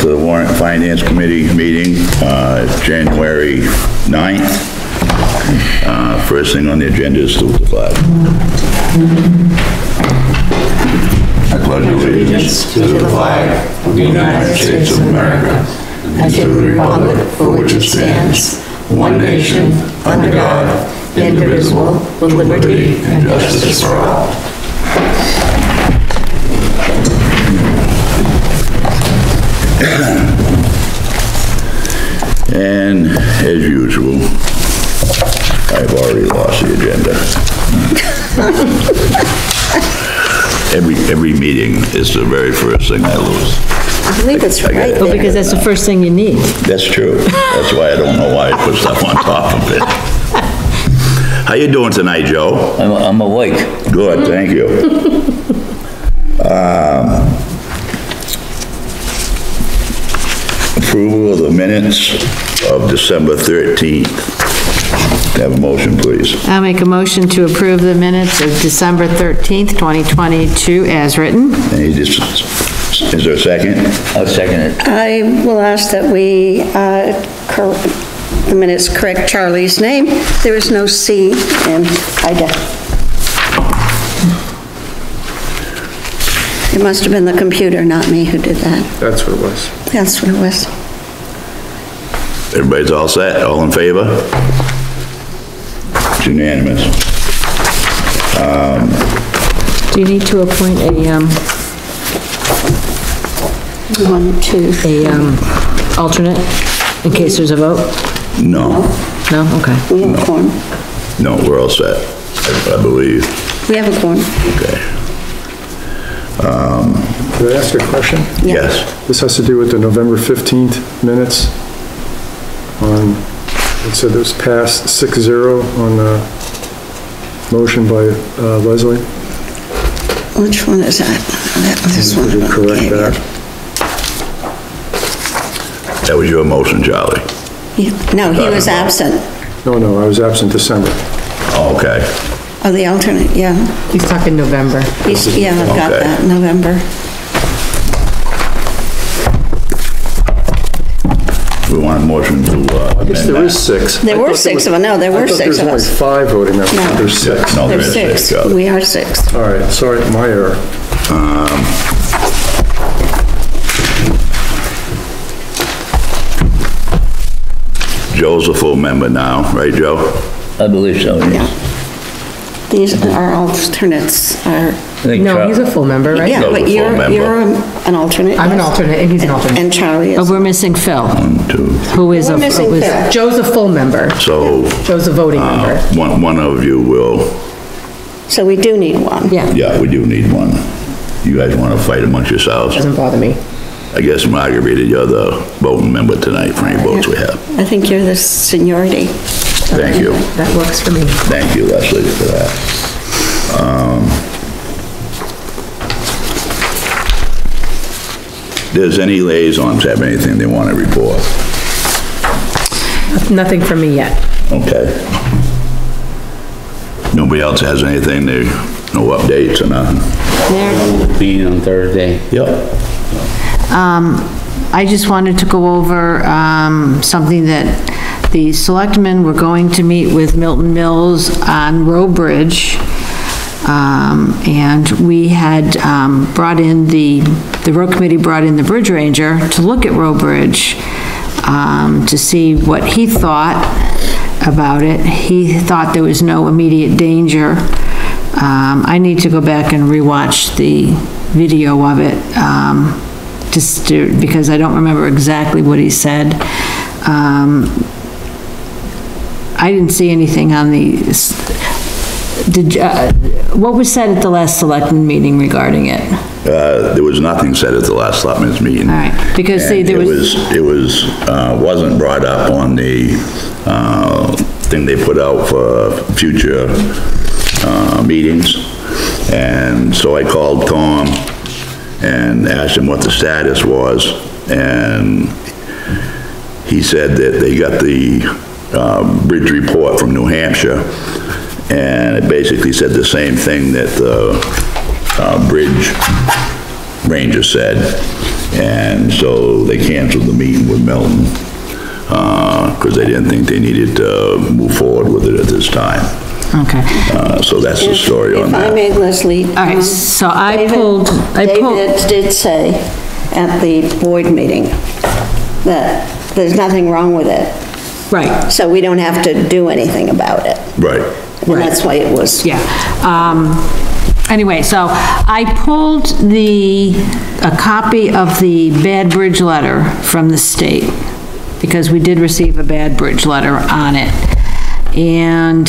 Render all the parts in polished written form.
to the Warrant and Finance Committee meeting, January 9th. First thing on the agenda is salute the flag. I pledge allegiance to the flag of the United States of America and to the republic for which it stands, one nation, under God, indivisible, with liberty and justice for all. And as usual, I've already lost the agenda. Every meeting is the very first thing I lose. I believe it's right there. Well, because that's the first thing you need. That's true. That's why I don't know why I put stuff on top of it. How you doing tonight, Joe? I'm awake. Good, thank you. Approval of the minutes of December 13th. Have a motion, please. I'll make a motion to approve the minutes of December 13th, 2022 as written. Is there a second? I'll second it. I will ask that we, the minutes correct Charlie's name. There is no C in Ida. It must have been the computer, not me, who did that. That's what it was. That's what it was. Everybody's all set? All in favor? It's unanimous. Do you need to appoint a alternate in case there's a vote? No. No? Okay. We have a quorum. No, we're all set, I believe. We have a quorum. Okay. Could I ask a question? Yes. This has to do with the November 15th minutes. It said it was passed 6-0 on the motion by Leslie. Which one is that? This one. Could you correct that? That was your motion, Charlie? No, he was absent. No, I was absent December. Oh, okay. Oh, the alternate, yeah. He's talking November. Yeah, I've got Okay. that, November. We want a motion to I guess there is 6. There were 6 of us. No, there were 6 of us. There's only 5 voting members. No. There's 6. No, There's 6. Charlie. We are 6. All right, sorry, my error. Joe's a full member now, right, Joe? I believe so, yes. Yeah. These are alternates. No, he's a full member, right? Yeah, Joe's a but full you're member. an alternate. I'm an yes. alternate, and he's an alternate. And Charlie Oh, is. we're missing Phil, 1, 2. who is We're missing Phil. Joe's a full member. So, Joe's a voting member. one of you will, So we do need one. Yeah, yeah, we do need one. You guys want to fight amongst yourselves? doesn't bother me. I guess Margarita, you're the voting member tonight for any votes we have. I think you're the seniority. Thank you. That works for me. Thank you, Leslie, for that. Does any liaisons have anything they want to report? Nothing from me yet. Okay. Nobody else has anything, no updates or nothing? Being on Thursday. Yep. I just wanted to go over something that the selectmen were going to meet with Milton Mills on Row Bridge. And we had brought in the road committee brought in the bridge ranger to look at Row Bridge to see what he thought about it. He thought there was no immediate danger. I need to go back and rewatch the video of it, because I don't remember exactly what he said. I didn't see anything on the, what was said at the last selectmen meeting regarding it? There was nothing said at the last selectmen's meeting. All right, because see, there was... It wasn't brought up on the, thing they put out for future, meetings. And so I called Tom and asked him what the status was, and he said that they got the, bridge report from New Hampshire, and it basically said the same thing that the bridge ranger said, And so they canceled the meeting with Milton, because they didn't think they needed to move forward with it at this time. Okay. So that's the story on If I that. may, Leslie. All right, so I pulled. David did say at the board meeting that there's nothing wrong with it, Right, so we don't have to do anything about it. Right. And that's why it was. yeah. Anyway, so I pulled a copy of the bad bridge letter from the state, because we did receive a bad bridge letter on it. And,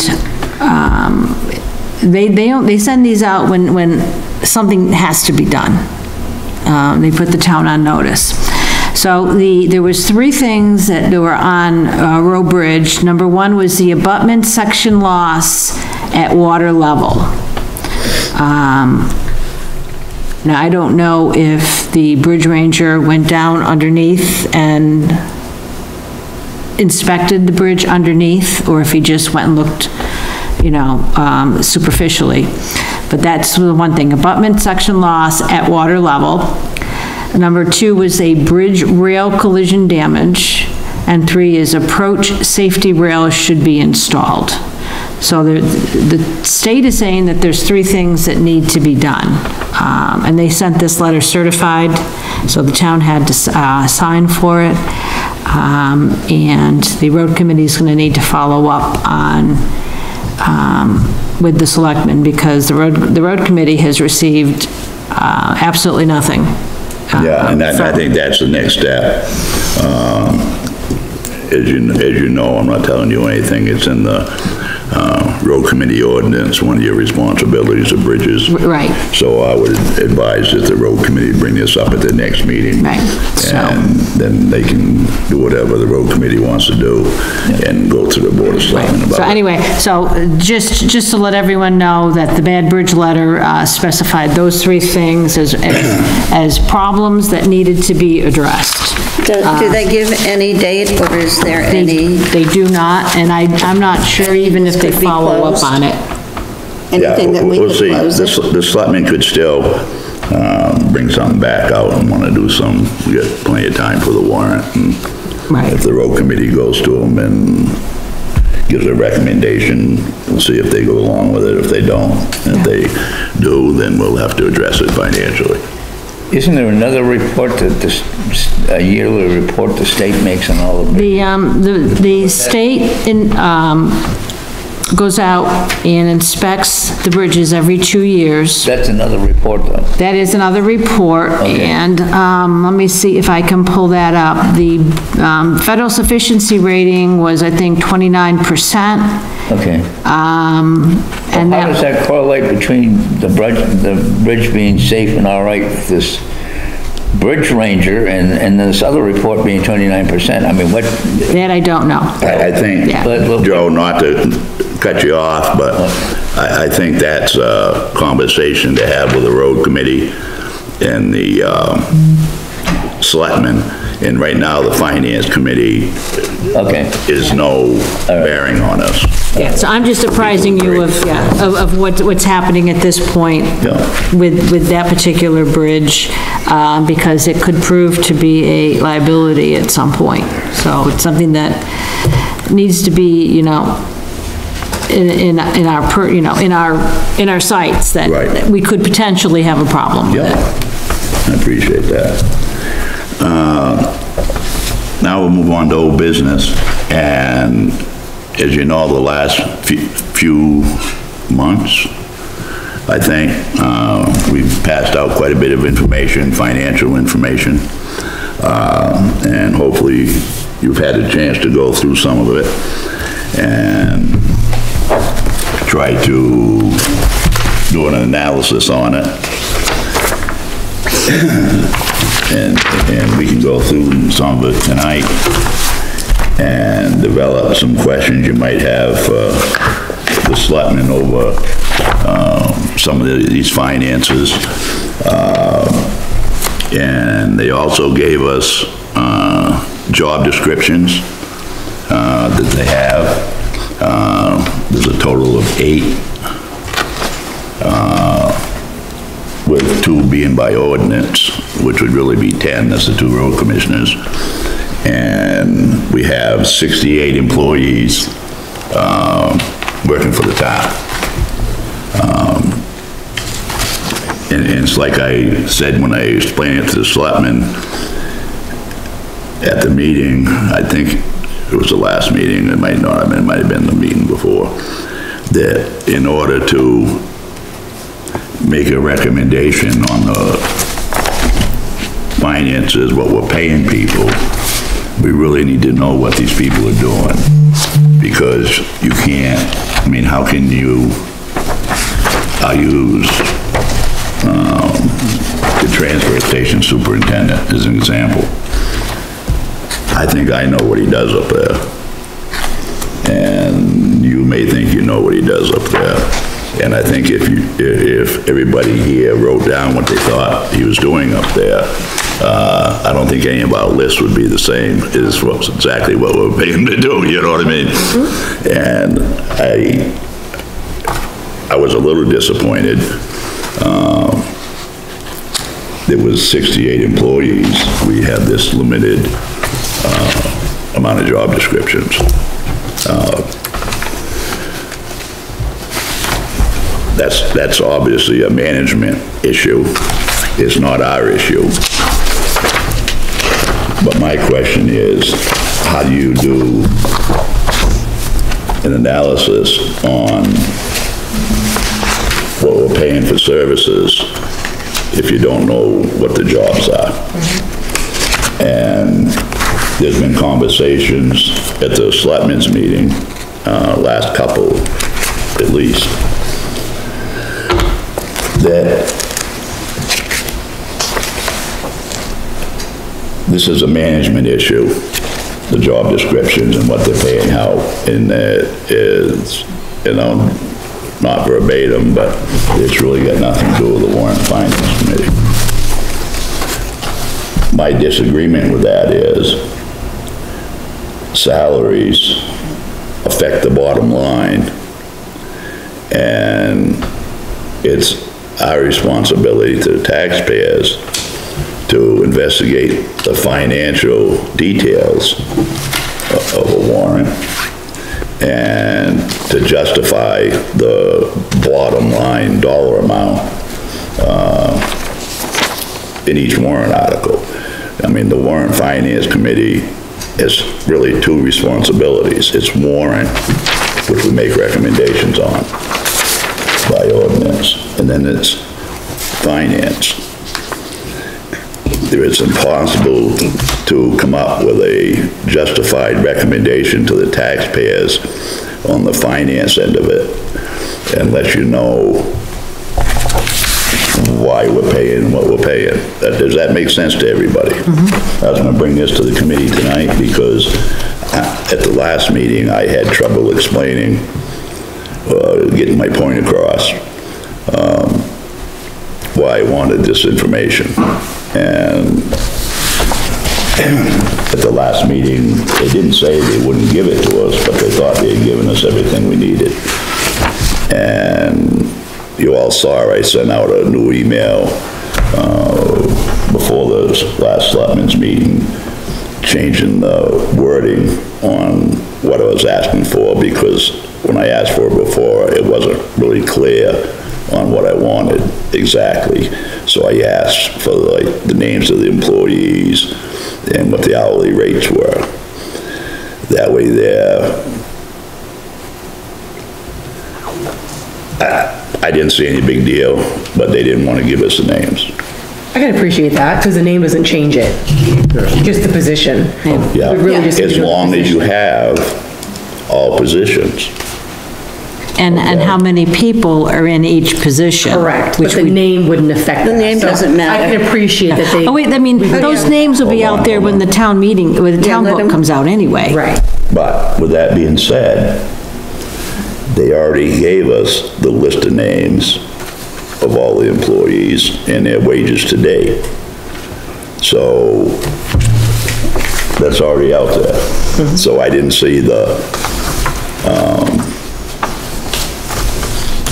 they send these out when something has to be done. They put the town on notice. So there was 3 things that were on Row Bridge. Number 1 was the abutment section loss at water level. Now, I don't know if the bridge ranger went down underneath and inspected the bridge underneath, or if he just went and looked, superficially. But that's the one thing, abutment section loss at water level. Number 2 was a bridge rail collision damage, and 3 is approach safety rails should be installed. So the state is saying that there's 3 things that need to be done. And they sent this letter certified, so the town had to sign for it. And the road committee is gonna need to follow up on, with the selectmen, because the road committee has received, absolutely nothing. Yeah, and I think that's the next step. As you know, I'm not telling you anything, it's in the road committee ordinance, one of your responsibilities of bridges. Right. So I would advise that the road committee bring this up at the next meeting. Right, so. And then they can do whatever the road committee wants to do and go to the board of selectmen about it. So anyway, so just to let everyone know that the bad bridge letter specified those 3 things as problems that needed to be addressed. Do they give any date, or is there any? They do not, and I'm not sure even if they Could be follow up closed? on it. Anything that we We'll could see. close it? The selectmen could still bring something back out and want to do some, we got plenty of time for the warrant. And Right. if the road committee goes to them and gives a recommendation, we'll see if they go along with it. If they don't, if they do, then we'll have to address it financially. Isn't there another report that a yearly report the state makes on all of it? The state goes out and inspects the bridges every 2 years. That's another report, though. That is another report, Okay. and let me see if I can pull that up. The federal sufficiency rating was, I think, 29%. Okay. And How does that correlate between the bridge being safe and all right with this bridge ranger and this other report being 29%? I mean, what? that I don't know. I think, Yeah. Joe, not to cut you off, but I think that's a conversation to have with the road committee and the selectmen. And right now, the finance committee is no bearing on us. Yeah, so I'm just apprising you of what's happening at this point with that particular bridge, because it could prove to be a liability at some point. So it's something that needs to be, in our sites, that Right. we could potentially have a problem with it. I appreciate that. Now we'll move on to old business, and as you know, the last few months, I think, we've passed out quite a bit of information, financial information, and hopefully you've had a chance to go through some of it and try to do an analysis on it. And we can go through some of it tonight and develop some questions you might have for the selectmen over some of these finances. And they also gave us job descriptions that they have. There's a total of 8, with 2 being by ordinance, which would really be 10, that's the 2 road commissioners. And we have 68 employees working for the town. And it's like I said when I explained it to the selectmen at the meeting, I think it was the last meeting, it might not have been, it might have been the meeting before, that in order to make a recommendation on the finances, what we're paying people, we really need to know what these people are doing. Because you can't, I mean, how can you, I'll use the transfer station superintendent as an example. I think I know what he does up there. And you may think you know what he does up there. And I think if everybody here wrote down what they thought he was doing up there, I don't think any of our lists would be the same as what's exactly what we're paying him to do, you know what I mean? And I was a little disappointed. There was 68 employees. We had this limited amount of job descriptions. That's obviously a management issue. It's not our issue. But my question is, how do you do an analysis on what we're paying for services if you don't know what the jobs are? And there's been conversations at the selectmen's meeting, last couple at least, that this is a management issue, the job descriptions and what they're paying how, and is, you know, not verbatim, but it's really got nothing to do with the Warrant and Finance Committee. My disagreement with that is salaries affect the bottom line, and it's our responsibility to the taxpayers to investigate the financial details of a warrant and to justify the bottom line dollar amount in each warrant article. I mean, the Warrant Finance Committee has really 2 responsibilities. It's warrant, which we make recommendations on by ordinance, and then it's finance. It's impossible to come up with a justified recommendation to the taxpayers on the finance end of it unless you know why we're paying what we're paying. Does that make sense to everybody? I was going to bring this to the committee tonight because at the last meeting I had trouble explaining, getting my point across, why I wanted this information. And at the last meeting, they didn't say they wouldn't give it to us, but they thought they had given us everything we needed. And you all saw I sent out a new email before the last selectmen's meeting, changing the wording on what I was asking for, because when I asked for it before, it wasn't really clear on what I wanted exactly. So I asked for like the names of the employees and what the hourly rates were. That way there, I didn't see any big deal, but they didn't want to give us the names. I can appreciate that, because the name doesn't change it, just the position. Yeah, Really just as long as you have all positions. And how many people are in each position. Correct, but which the name wouldn't affect that. The name So doesn't matter. I can appreciate that they. Oh, wait, I mean, those names will be out there when the town meeting, when the town let vote them- comes out anyway. Right. But with that being said, they already gave us the list of names of all the employees and their wages to date. So that's already out there. So I didn't see the,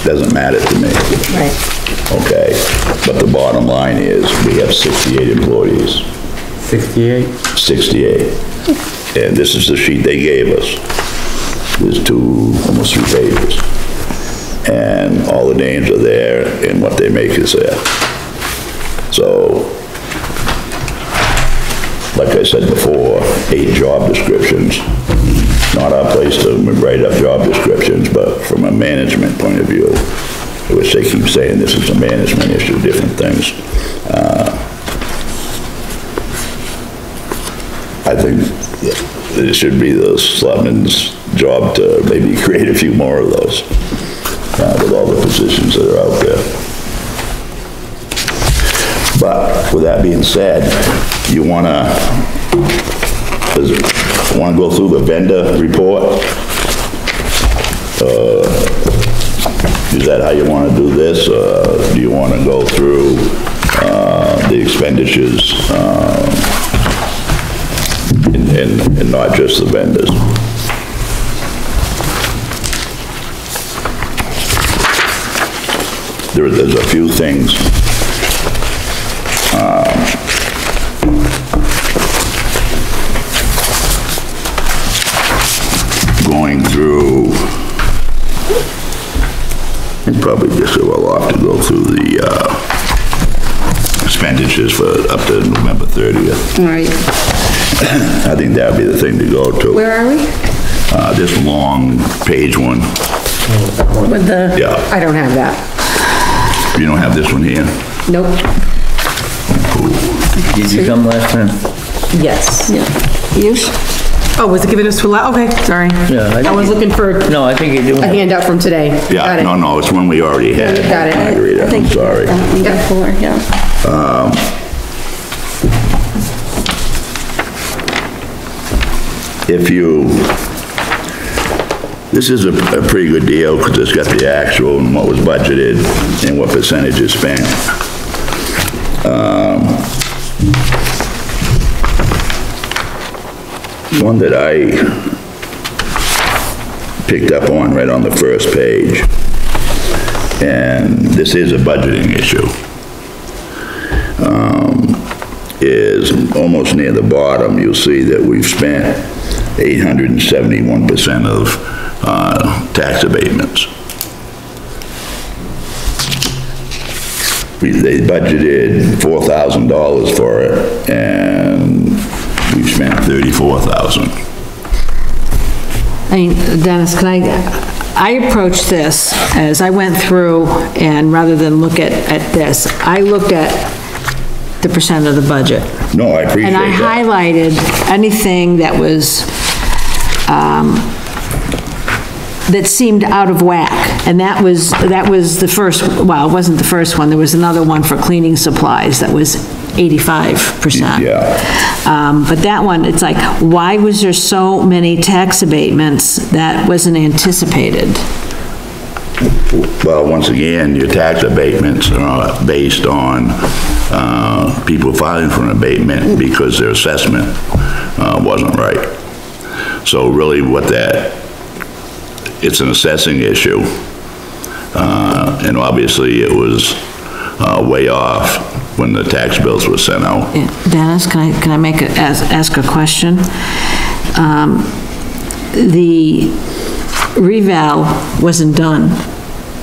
doesn't matter to me. Right. okay? But the bottom line is, we have 68 employees. 68? 68. And this is the sheet they gave us. There's almost 2 pages. And all the names are there, and what they make is there. So, like I said before, 8 job descriptions. Not our place to write up job descriptions, but from a management point of view, which they keep saying this is a management issue, different things. I think it should be the selectmen's job to maybe create a few more of those, with all the positions that are out there. But with that being said, you wanna go through the vendor report? Is that how you wanna do this? Do you wanna go through, the expenditures, and not just the vendors? There's a few things. Going through, it's probably just a little off to go through the expenditures for up to November 30th. All right. I think that'd be the thing to go to. Where are we? This long page one. With the, Yeah. I don't have that. You don't have this one here? Nope. Did you come last time? Yes. Use? Oh, was it given us to, okay, sorry. Yeah, I was looking for No, I think you're doing a it. handout from today. Got Yeah, it. no, it's one we already had. Got it. Margarita, I'm sorry. Before, yeah. This is a pretty good deal because it's got the actual and what was budgeted and what percentage is spent. One that I picked up on right on the first page, and this is a budgeting issue, is almost near the bottom. You'll see that we've spent 871% of tax abatements. They budgeted $4,000 for it, and we've spent $34,000. I mean, Dennis, I approached this as I went through, and rather than look at this, I looked at the percent of the budget. No, I appreciate And I that. highlighted anything that was, that seemed out of whack. And that was the first, well, it wasn't the first one, there was another one for cleaning supplies that was 85%. Yeah. But that one, it's like, why was there so many tax abatements that wasn't anticipated? Well, once again, your tax abatements are based on people filing for an abatement because their assessment wasn't right. So really it's an assessing issue. And obviously it was way off when the tax bills were sent out. Dennis, can I ask a question? The reval wasn't done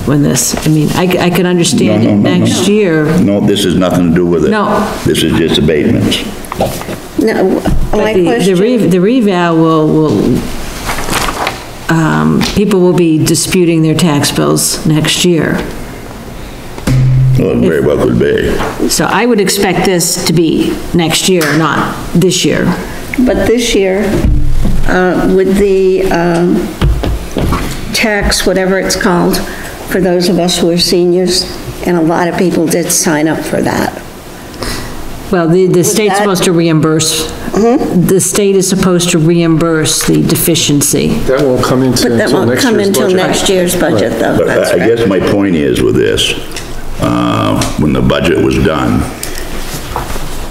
when this, I mean, I can understand it next year. No, this has nothing to do with it. No. This is just abatements. No, my question, The reval people will be disputing their tax bills next year. Well, it very well could be. So I would expect this to be next year, not this year. but this year, with the tax, whatever it's called, for those of us who are seniors, and a lot of people did sign up for that. Well, the state's that- supposed to reimburse, the state is supposed to reimburse the deficiency. That won't come into But that until won't next come year's until budget. next year's budget, though, But that's I right. guess my point is with this, when the budget was done,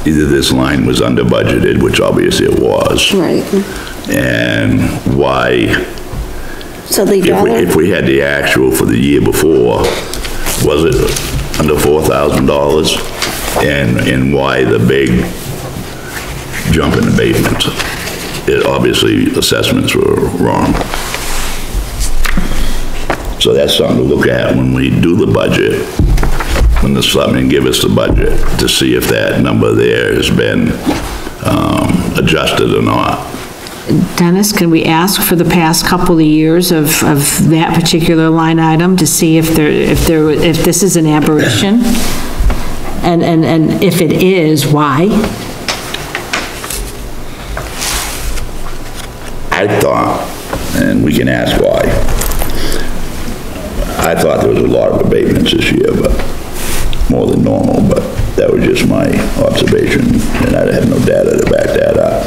either this line was under budgeted, which obviously it was, Right, and why, so the dollar, if we had the actual for the year before, was it under $4,000, and why the big jump in abatements. Obviously, assessments were wrong. So that's something to look at when we do the budget, when the selectmen give us the budget, to see if that number there has been adjusted or not. Dennis, can we ask for the past couple of years of that particular line item to see if this is an aberration? And if it is, why? I thought, and we can ask why, I thought there was a lot of abatements this year, but more than normal, but that was just my observation, and I have no data to back that up.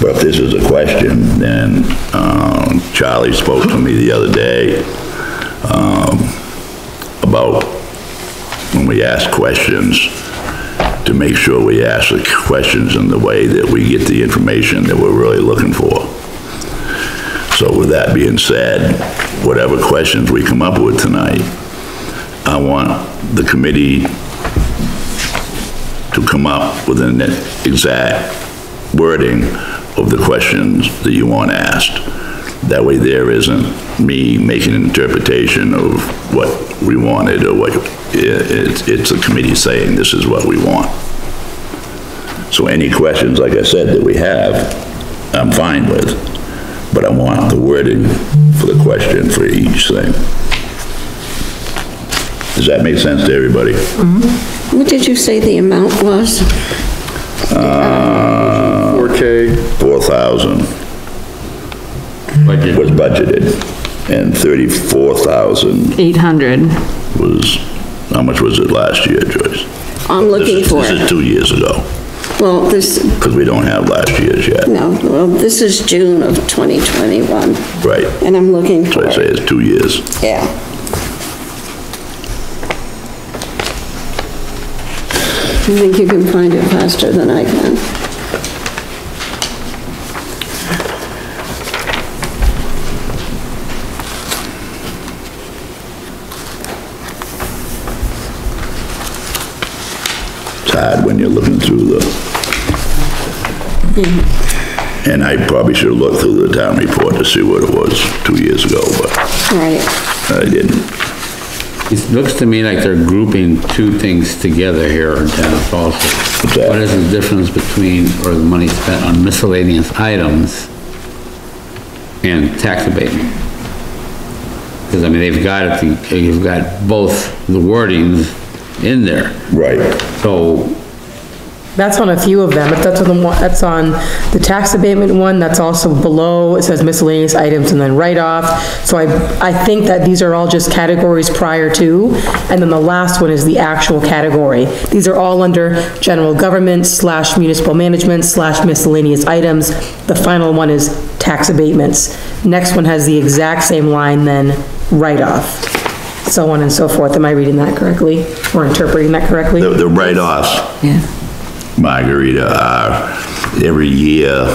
But if this is a question, then Charlie spoke to me the other day about when we ask questions, to make sure we ask the questions in the way that we get the information that we're really looking for. So with that being said, whatever questions we come up with tonight, I want the committee to come up with an exact wording of the questions that you want asked. That way there isn't me making an interpretation of what we wanted, or what it's the committee saying this is what we want. So any questions, like I said, that we have, I'm fine with, but I want the wording for the question for each thing. Does that make sense to everybody? Mm-hmm. What did you say the amount was? 4K. 4,000 was budgeted, and 34,000 800. was, how much was it last year, Joyce? I'm looking for This it. is 2 years ago, Well, this, because we don't have last year's yet. no, well, this is June of 2021, Right, and I'm looking so for I say it. it's 2 years. Yeah. I think you can find it faster than I can. It's hard when you're looking through the, and I probably should have looked through the town report to see what it was 2 years ago, but Right. I didn't. It looks to me like they're grouping two things together here, Dennis, also. What's that? What is the difference between, or the money spent on miscellaneous items and tax abatement? Because, I mean, they've got it, you've got both the wordings in there. Right. So, That's on a few of them, but that's on the tax abatement one, that's also below, it says miscellaneous items and then write-off. So I think that these are all just categories prior to, and then the last one is the actual category. These are all under general government / municipal management / miscellaneous items. The final one is tax abatements. Next one has the exact same line, then write-off, so on and so forth. Am I reading that correctly, or interpreting that correctly? The write-offs, Yeah. Margarita, are every year,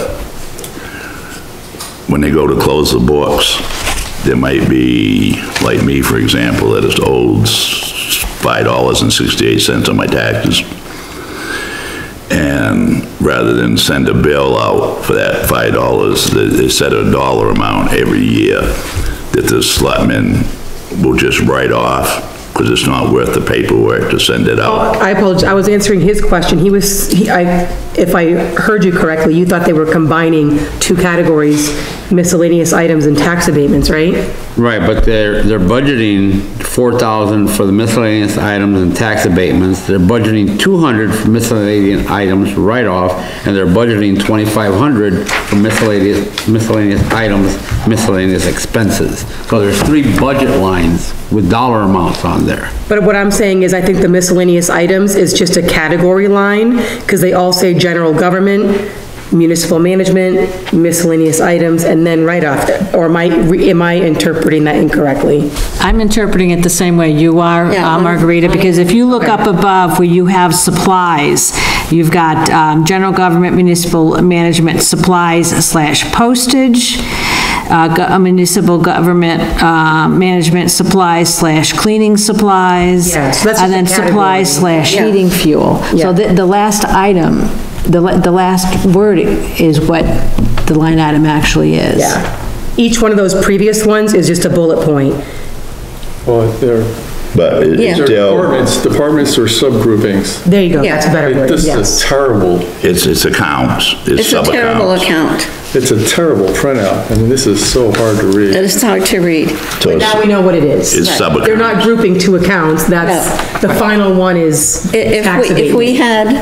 when they go to close the books, there might be, like me, for example, that is owed $5.68 on my taxes. And rather than send a bill out for that $5, they set a dollar amount every year that the selectmen will just write off, because it's not worth the paperwork to send it out. I apologize, I was answering his question. If I heard you correctly, you thought they were combining two categories, miscellaneous items and tax abatements, right? right, but they're budgeting 4,000 for the miscellaneous items and tax abatements. They're budgeting 200 for miscellaneous items write-off, and they're budgeting 2,500 for miscellaneous items, miscellaneous expenses. So there's 3 budget lines with dollar amounts on there. But what I'm saying is I think the miscellaneous items is just a category line, because they all say general government, municipal management, miscellaneous items, and then write-off. Or am I interpreting that incorrectly? I'm interpreting it the same way you are, Yeah, Margarita, because if you look up above where you have supplies, you've got general government, municipal management supplies / postage. municipal government, management supplies / cleaning supplies. Yeah, so that's And then just a category. supplies / Yeah. heating fuel. Yeah. So the last item, the last word is what the line item actually is. Yeah. Each one of those previous ones is just a bullet point. Well, they're But Yeah. it's they're still, departments or subgroupings. There you go, Yeah. that's a better word, This is yes. terrible, it's accounts, it's It's a terrible sub-accounts. account. it's a terrible printout. I mean, this is so hard to read. It is hard to read. So But now we know what it is. it's sub-accounts. They're not grouping two accounts, that's, the final one is tax If we abatement.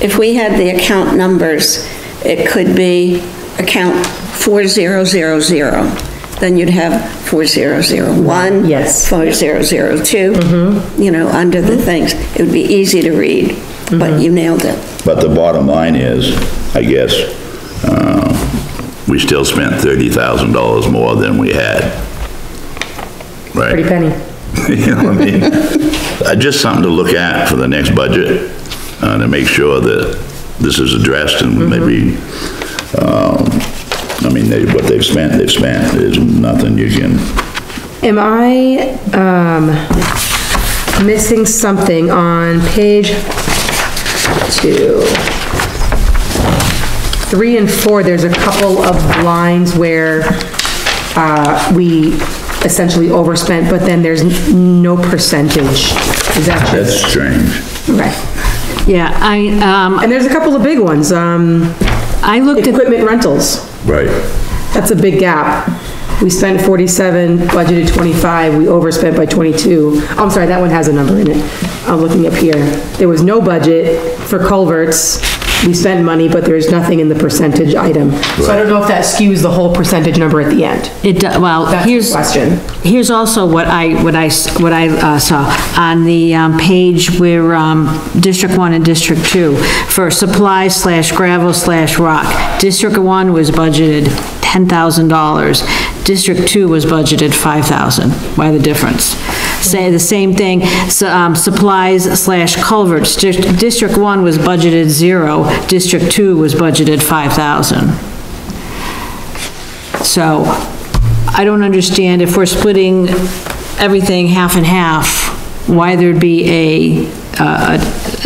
if we had the account numbers, it could be account 4000. Then you'd have 4001. Yes. 4002. You know, under the things. It would be easy to read, but you nailed it. But the bottom line is, I guess, we still spent $30,000 more than we had. Pretty Right? penny. You know what I mean? Just something to look at for the next budget, to make sure that this is addressed and maybe, I mean, what they've spent, they've spent. There's nothing you can, Am I, missing something on page 2? 3 and 4, there's a couple of lines where, we essentially overspent, but then there's no percentage. Is that that's just? strange. Right. Yeah, And there's a couple of big ones, I looked at, equipment rentals. Right. That's a big gap. We spent 47, budgeted 25, we overspent by 22. I'm sorry, that one has a number in it. I'm looking up here. There was no budget for culverts. We spent money, but there's nothing in the percentage item. So I don't know if that skews the whole percentage number at the end. well, That's the here's. question. Here's also what I saw on the page where District 1 and District 2, for supplies / gravel / rock. District 1 was budgeted $10,000. District 2 was budgeted $5,000. Why the difference? Say the same thing, supplies / culverts. District 1 was budgeted 0. District 2 was budgeted $5,000. So, I don't understand if we're splitting everything half and half, why there'd be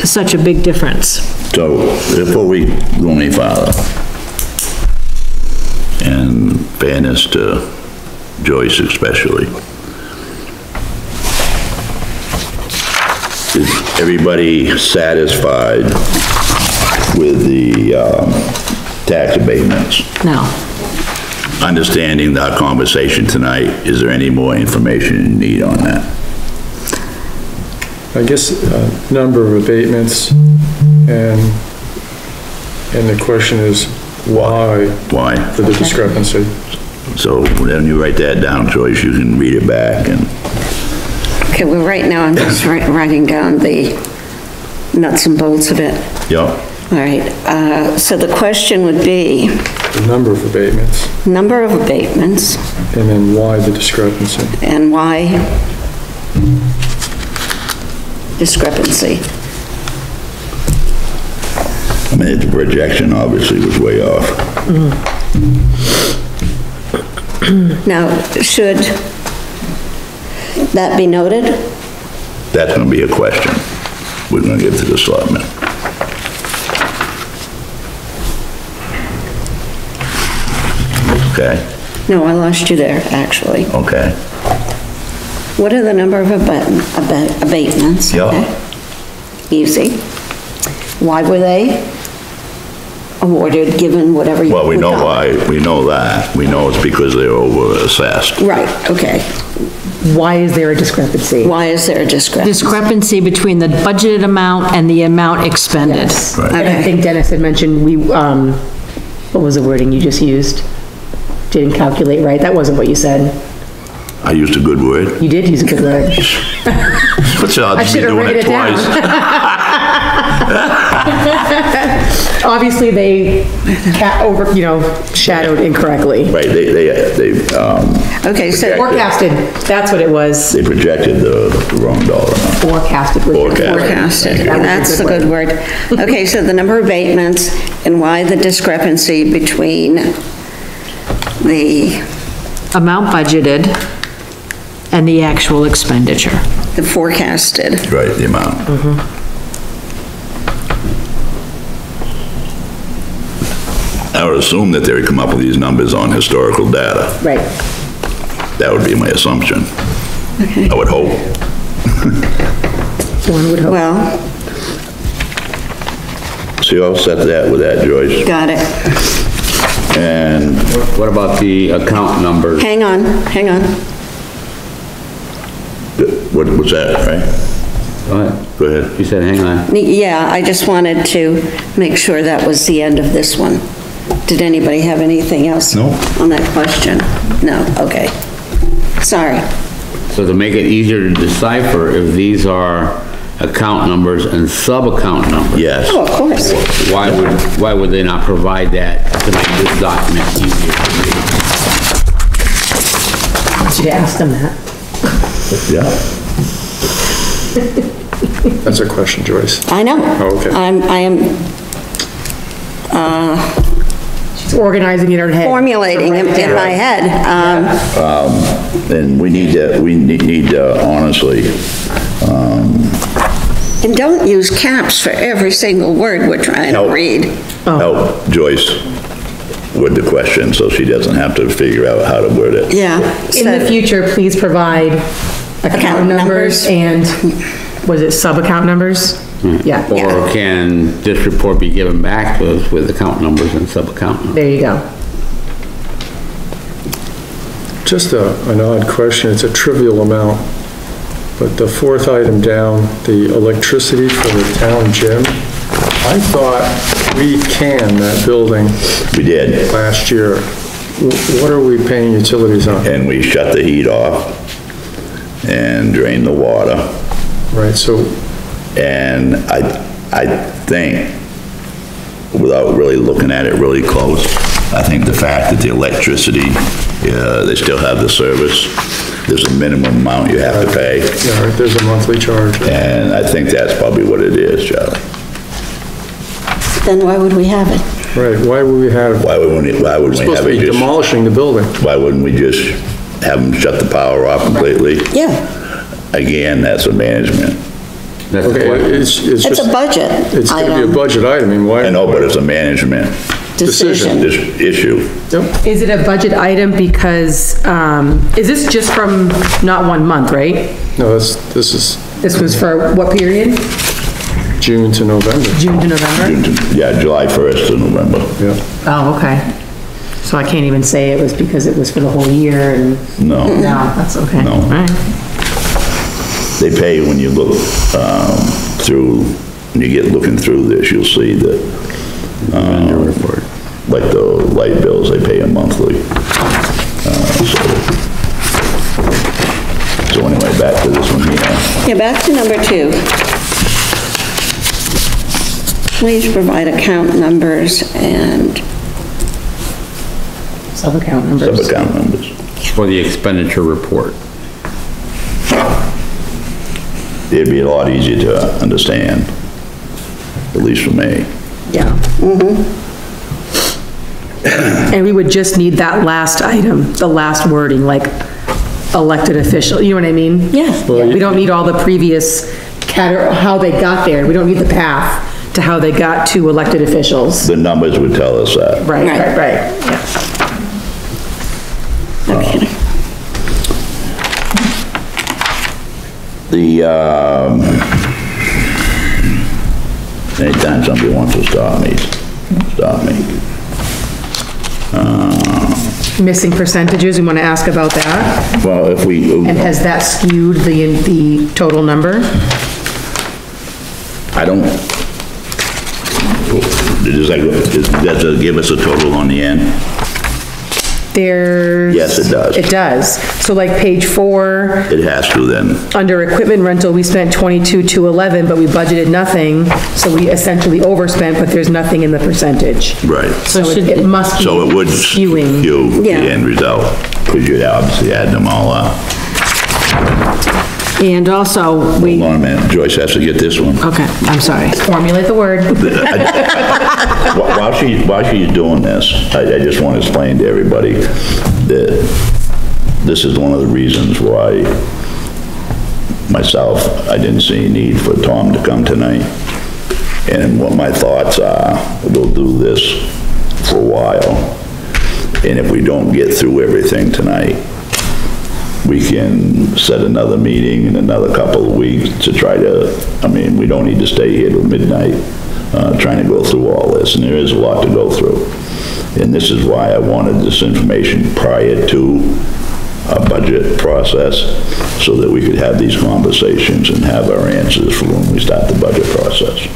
such a big difference. So, before we go any farther, in fairness to Joyce especially, is everybody satisfied with the tax abatements? No. Understanding our conversation tonight, is there any more information you need on that? I guess, number of abatements, and the question is, why Why? for the discrepancy? So when you write that down, Joyce, you can read it back and, Okay, well, right now I'm just writing down the nuts and bolts of it. yep, All right, so the question would be, The number of abatements, number of abatements and then why the discrepancy? and why discrepancy. I mean, the projection obviously was way off. Now, should that be noted? That's gonna be a question. We're gonna get to the selectmen. Okay, No, I lost you there, actually. okay. What are the number of abatements? Yeah. Okay. Easy. Why were they awarded, given whatever you... Well, we know why, we know that. We know it's because they were over-assessed. Right, okay. Why is there a discrepancy? Why is there a discrepancy? Discrepancy between the budgeted amount and the amount expended. Yes. Right. And I think Dennis had mentioned what was the wording you just used? Didn't calculate right, that wasn't what you said. I used a good word. You did use a good word. What's the odds I of me should have doing written it it down. twice? Obviously, they shadowed incorrectly. Right, they Okay, so, Forecasted, that's what it was. they projected the wrong dollar amount. Forecasted. was- forecasted, That was a that's the good word. Okay, so the number of abatements and why the discrepancy between the amount budgeted and the actual expenditure. The forecasted. Right, the amount. I would assume that they would come up with these numbers on historical data. Right. That would be my assumption. Okay. I would hope. One would hope. Well, So you all set that with that, Joyce? got it. And What about the account numbers? Hang on. what was that, right? Go ahead. Go ahead. You said hang on. Yeah, I just wanted to make sure that was the end of this one. Did anybody have anything else? No. On that question? No, okay. Sorry. So to make it easier to decipher if these are account numbers and sub-account numbers, Yes. Oh, of course. why would they not provide that to make this document easier to read? Should ask them that. Yeah. That's a question, Joyce. I know. Oh, okay. I am She's organizing in her head. formulating it in my head. And we need to honestly, And don't use caps for every single word we're trying to Help. read. help Joyce with the question so she doesn't have to figure out how to word it. Yeah. In the future, please provide account numbers and, was it sub-account numbers? Yeah, Or can this report be given back to us with account numbers and sub-account numbers? there you go. Just an odd question, it's a trivial amount, but the fourth item down, the electricity for the town gym, I thought we canned that building We did, last year. What are we paying utilities on? and we shut the heat off and drained the water. Right, so, And I think, without really looking at it really close, I think the fact that the electricity, they still have the service, there's a minimum amount you have to pay, yeah, right, there's a monthly charge. and I think that's probably what it is, Charlie. Then why would we have it? Right, why would we have, Why wouldn't we supposed have to it be just, demolishing the building? why wouldn't we just have them shut the power off completely? Yeah, Again, that's a management. That's the Okay, question. it's it's just, a budget it's gonna be a item, budget item, I mean, why? I know, but it's a management decision. issue. Yep. Is it a budget item because, is this just from not 1 month, right? No, this is This was for what period? June to November, June to November? Yeah, July 1st to November. yeah. Oh, okay. So I can't even say it was because it was for the whole year and, No. no, that's okay. No. All right. They pay when you look, through, when you get looking through this, you'll see that, like the light bills, they pay a monthly. So anyway, back to this one here. Yeah, back to number 2. Please provide account numbers and, Sub-account numbers. Sub-account numbers. For the expenditure report. It'd be a lot easier to understand, at least for me. Yeah. And we would just need that last item, the last wording, like elected official, you know what I mean? yeah. We don't need all the previous how they got there. We don't need the path to how they got to elected officials. The numbers would tell us that. Right, Right. right, right, yeah. Okay. Anytime somebody wants to stop me. Missing percentages, we want to ask about that. Well, if we, And has that skewed the total number? I don't, does that give us a total on the end? There's... Yes, it does. It does. So like page 4, It has to then. under equipment rental, we spent 22,211, but we budgeted nothing, so we essentially overspent, but there's nothing in the percentage. Right. So it must be So it would skewing. skew the Yeah. end result, because you'd obviously add them all up. And also, we, Hold on a minute, Joyce has to get this one. okay, I'm sorry. Formulate the word. While she's doing this, I just want to explain to everybody that this is one of the reasons why myself, I didn't see a need for Tom to come tonight. And what my thoughts are, we'll do this for a while. And if we don't get through everything tonight, we can set another meeting in another couple of weeks to try to, I mean, we don't need to stay here till midnight, trying to go through all this, and there is a lot to go through. And this is why I wanted this information prior to a budget process, so that we could have these conversations and have our answers for when we start the budget process.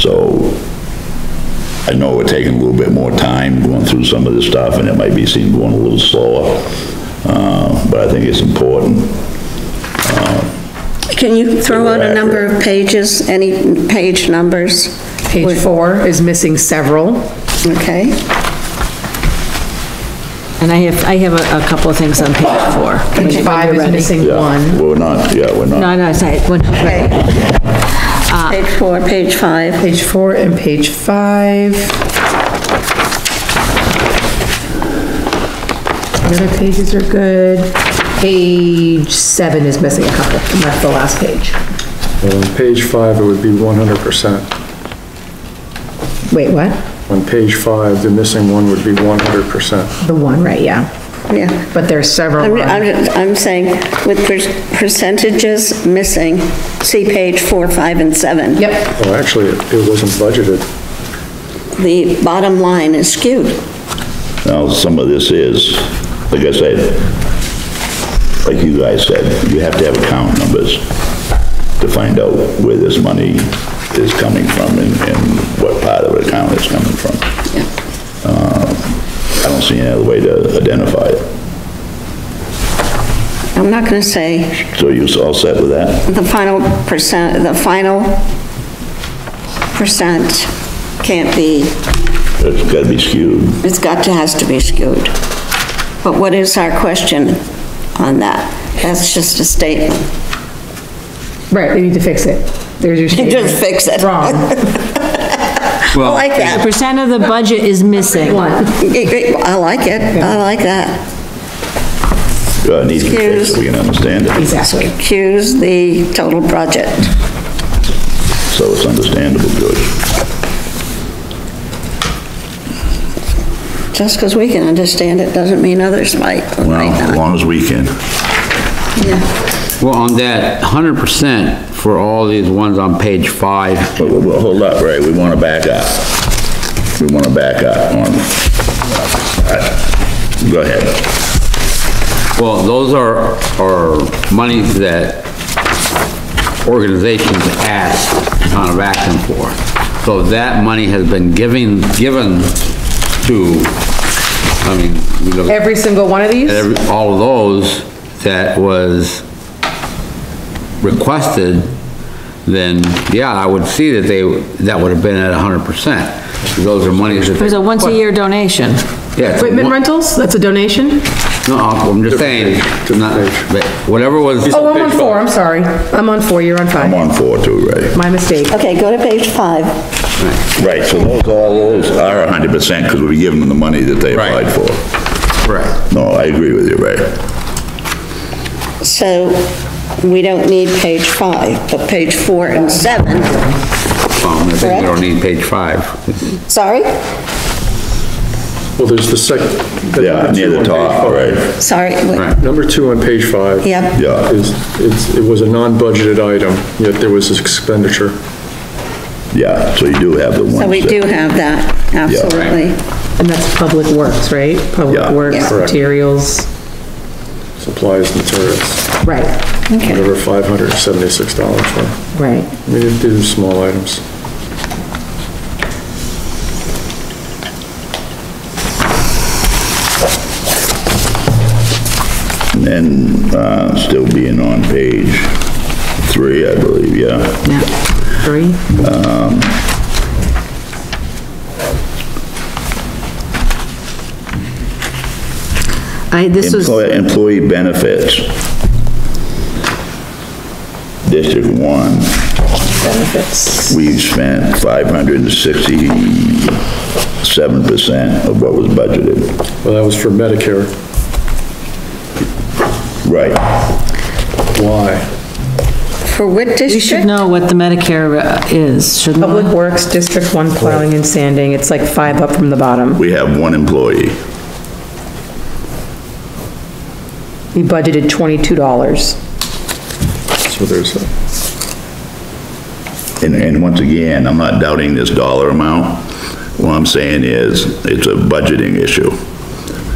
So, I know we're taking a little bit more time going through some of this stuff, and it might be seen going a little slower, but I think it's important. Can you throw out a number of pages, any page numbers? Page 4 is missing several. Okay. And I have a couple of things on page 4. Page 5 is missing Yeah, one. we're not. No, sorry. Okay. Page 4, page 5. Page 4 and page 5. The other pages are good. Page 7 is missing a couple, and that's the last page. On page 5, it would be 100%. Wait, what? On page 5, the missing one would be 100%. The one, right, yeah. Yeah. But there's several. I'm saying with percentages missing, see page 4, 5, and 7. Yep. Well, actually, it wasn't budgeted. The bottom line is skewed. Now, some of this is, like I said, like you guys said, you have to have account numbers to find out where this money is coming from and what part of the account it's coming from. Yeah. I don't see any other way to identify it. I'm not going to say So you all set with that? the final percent can't be, It's gotta be skewed. it's has to be skewed. But what is our question on that? That's just a statement. Right, they need to fix it. There's your statement. Just fix it. Wrong. I like that. Percent of the budget is missing. One. I like it. I like that. It needs to be fixed so we can understand it, Exactly. Choose the total budget. so it's understandable, George. Just because we can understand it doesn't mean others might or Well, might as not. long as we can. Yeah. Well, on that 100% for all these ones on page 5, Well, hold up, Ray, we want to back up. We want to back up on, go ahead. well, those are monies that organizations ask Town of Acton for. So that money has been given to, I mean, we look at Every single one of these? all of those that was requested, then, yeah, I would see that that would have been at 100%. Those are monies that. It was a once-a-year donation. Yeah, it's a Equipment one- rentals, that's a donation? No, I'm just saying, not, but whatever was. Oh, I'm on 4, I'm sorry. I'm on 4, you're on I'm 5. on 4 too, Ray. My mistake. Okay, go to page 5. Right, so all those are 100% because we give them the money that they Right. applied for. Correct. No, I agree with you, Ray. So we don't need page 5, but page 4 and 7. Well, I think we Correct. don't need page 5. Sorry? Well, there's the second. Yeah, near the top, right? Sorry. wait. Right. Number 2 on page 5. Yep. Yeah, It was a non-budgeted item, yet there was expenditure. yeah, so you do have the ones. So we that- do have that, absolutely. And that's Public Works, right? Public Yeah. Works, Yeah. Correct. materials, Supplies, materials, right, Okay. whatever $576 for. right. I mean, these are small items. And then, still being on page 3, I believe, yeah. Yeah. 3, This was, Employee benefits. District 1, benefits. we've spent 567% of what was budgeted. Well, that was for Medicare. Right. Why? For what We should district? know what the Medicare is, shouldn't we? Public Works, District 1 plowing and sanding, it's like 5 up from the bottom. We have one employee. We budgeted $22. So there's a, And once again, I'm not doubting this dollar amount. What I'm saying is, it's a budgeting issue.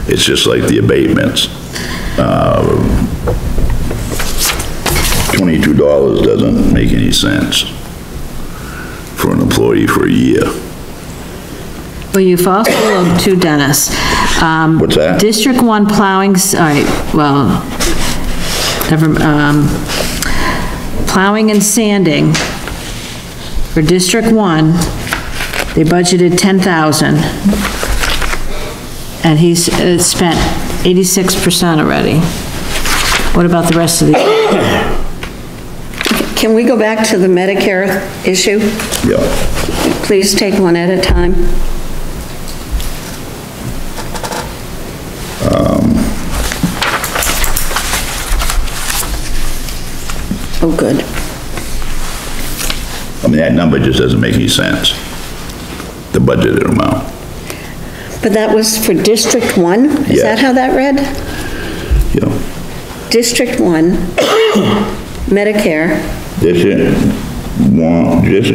It's just like the abatements. $22 doesn't make any sense for an employee for a year. Well, you've also looked to Dennis. What's that? District 1 plowing, all right, well, plowing and sanding for District 1, they budgeted 10,000, and he's spent 86% already. What about the rest of the year? Can we go back to the Medicare issue? Yeah. Please take one at a time. Oh, good. I mean, that number just doesn't make any sense, the budgeted amount. But that was for District 1? Is Yes. that how that read? You know, District 1, Medicare, District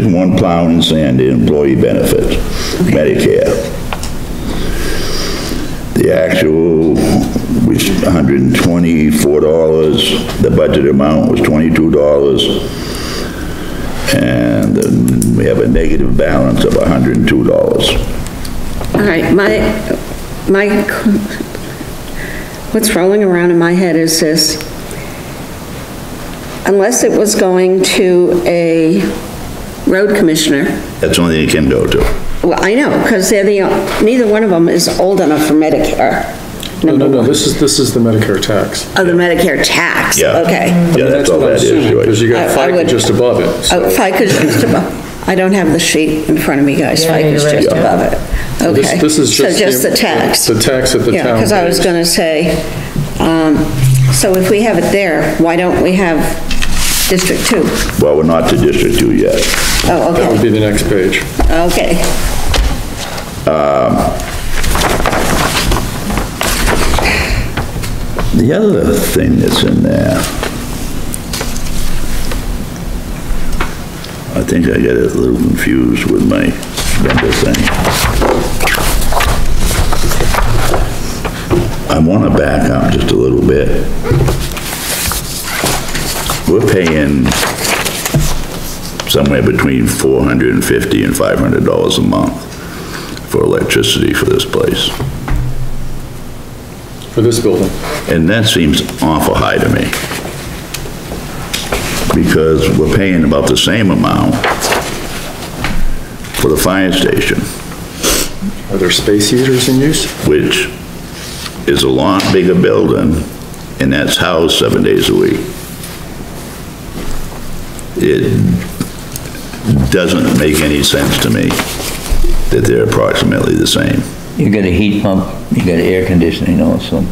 1 plowing and sanding employee benefits, Medicare. The actual was $124, the budget amount was $22, and then we have a negative balance of $102. all right, what's rolling around in my head is this. Unless it was going to a road commissioner, That's the only thing it can go to. well, I know, because they're neither one of them is old enough for Medicare. no, this is the Medicare tax. Oh, the Medicare tax, Yeah. okay. Yeah, that's all what I'm that is, assuming, Joyce. because you got I FICA would- just above it. Oh, FICA's just above, I don't have the sheet in front of me, guys, Yeah, FICA's you're right, just yeah. above it. Okay, This is so just the tax. The tax that the Yeah, town because I was pays. gonna say, so if we have it there, why don't we have District 2? Well, we're not to District 2 yet. Oh, That would okay, be the next page. okay. The other thing that's in there, I think I got a little confused with my vendor thing. I want to back up just a little bit. We're paying somewhere between $450 and $500 a month for electricity for this place. For this building. And that seems awful high to me. Because we're paying about the same amount for the fire station, Are there space heaters in use? which is a lot bigger building, and that's housed 7 days a week. It doesn't make any sense to me that they're approximately the same. You got a heat pump, you got air conditioning also.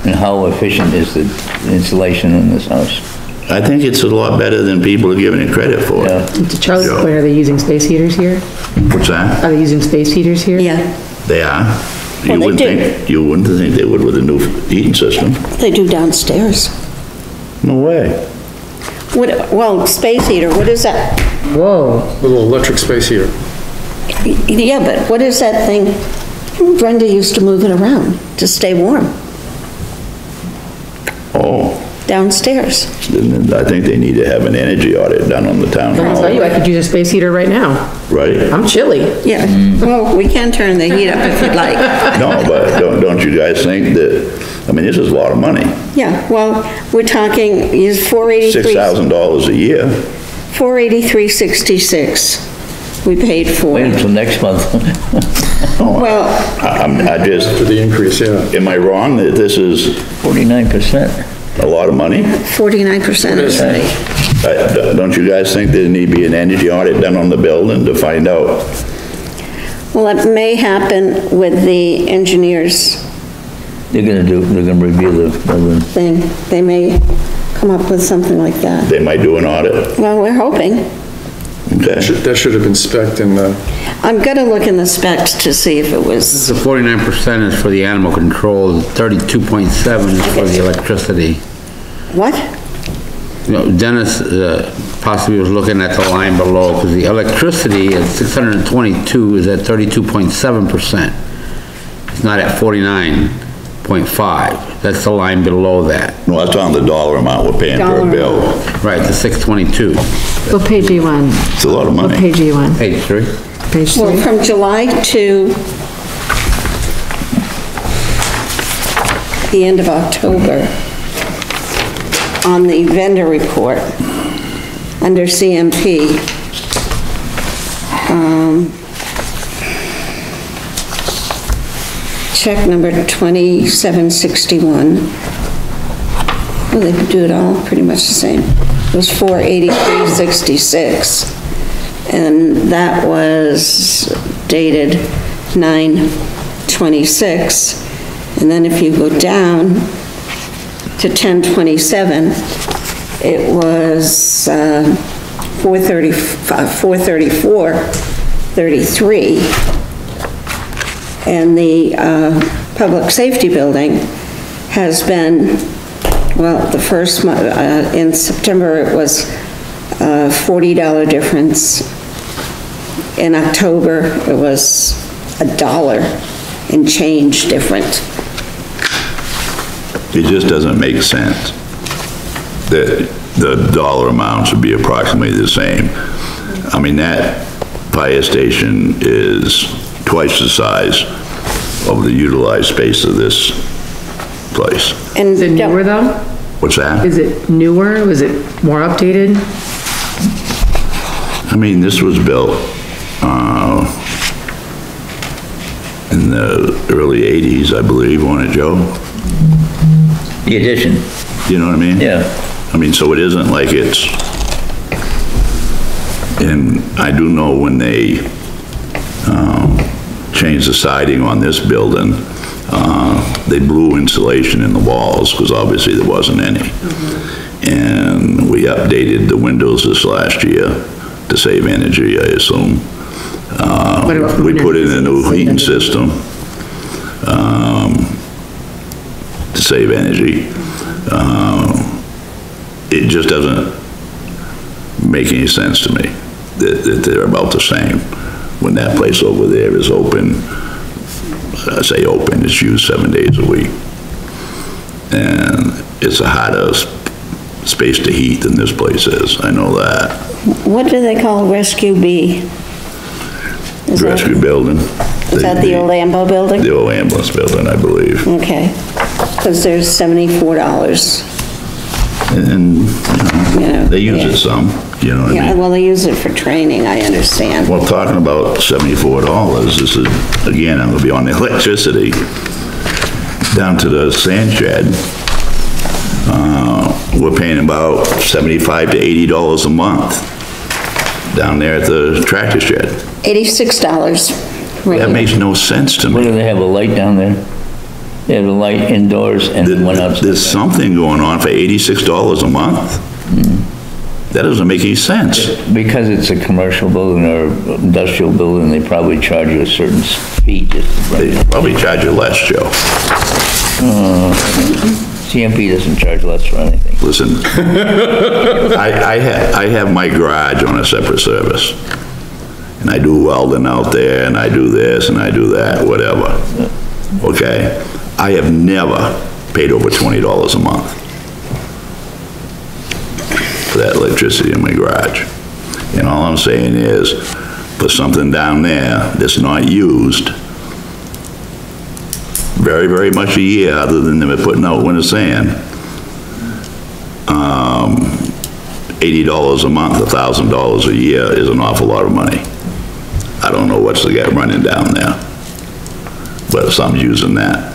And how efficient is the insulation in this house? I think it's a lot better than people are giving it credit for. Yeah. To Charlie's Yeah. point, are they using space heaters here? What's that? Are they using space heaters here? Yeah, They are. Well, they do. You wouldn't think they would with a new heating system. they do downstairs. No way. What, well, space heater, what is that? Whoa. Little electric space heater. Yeah, but what is that thing? Brenda used to move it around to stay warm Oh, downstairs. then I think they need to have an energy audit done on the town I'll tell hall, you, I could use a space heater right now. right? I'm chilly. Yeah, well, we can turn the heat up if you'd like. No, but don't you guys think that, I mean, this is a lot of money, Yeah, well, we're talking, is 483, $6,000 a year. 483.66 we paid for. Wait until next month. Well, I just, For the increase, yeah. am I wrong that this is 49%. a lot of money? 49% is right. Don't you guys think there need to be an energy audit done on the building to find out? Well, it may happen with the engineer's They're gonna review the building. They may come up with something like that. They might do an audit. Well, we're hoping. Okay. That should have been spec'd in the, I'm gonna look in the specs to see if it was, The 49% is for the animal control, 32.7 is for the electricity. what? You know, Dennis possibly was looking at the line below, because the electricity at 622 is at 32.7%. It's not at 49.5. That's the line below that. No, that's on the dollar amount we're paying per bill. Right, the 622. What page are you on? It's a lot of What money. page are you on? Page 3. Page Well, 3? from July to the end of October, on the vendor report, under CMP, check number 2761. Well, they do it all pretty much the same. It was 483.66. And that was dated 9/26. And then if you go down to 10/27, it was 434.33. And the public safety building has been, well, the first month, in September, it was a $40 difference. In October, it was $1 and change different. It just doesn't make sense that the dollar amount should be approximately the same. I mean, that fire station is twice the size of the utilized space of this place. And Is it newer though? What's that? Is it newer? Was it more updated? I mean, this was built, in the early 80s, I believe, wasn't it, Joe? The addition, You know what I mean? yeah. I mean, so it isn't like it's, and I do know when they, changed the siding on this building, they blew insulation in the walls, because obviously there wasn't any. And we updated the windows this last year to save energy, I assume. What about the We put in a new windows? heating system, to save energy. It just doesn't make any sense to me that they're about the same when that place over there is open. I say open, it's used 7 days a week. And it's a hotter space to heat than this place is, I know that. what do they call Rescue B? Is that- Rescue building. Is that the old Ambo building? The old ambulance building, I believe. Okay, because there's $74. And, Yeah, they use yeah. it some, you know what I Yeah, mean? well, they use it for training, I understand. Well, talking about $74, this is, again, I'm gonna be on the electricity, down to the sand shed. We're paying about $75 to $80 a month down there at the tractor shed. $86. right That here. makes no sense to What, me. do they have a light down there? They have a light indoors and one outside. There's something going on for $86 a month. That doesn't make any sense. Because it's a commercial building or industrial building, they probably charge you a certain fee just to bring They it. probably charge you less, Joe. CMP doesn't charge less for anything. Listen, I have my garage on a separate service. And I do welding out there, and I do this, and I do that, whatever. Okay? I have never paid over $20 a month for that electricity in my garage. And all I'm saying is, for something down there that's not used very, very much a year, other than them putting out winter sand, $80 a month, $1,000 a year is an awful lot of money. I don't know what's the guy running down there, but some's using that.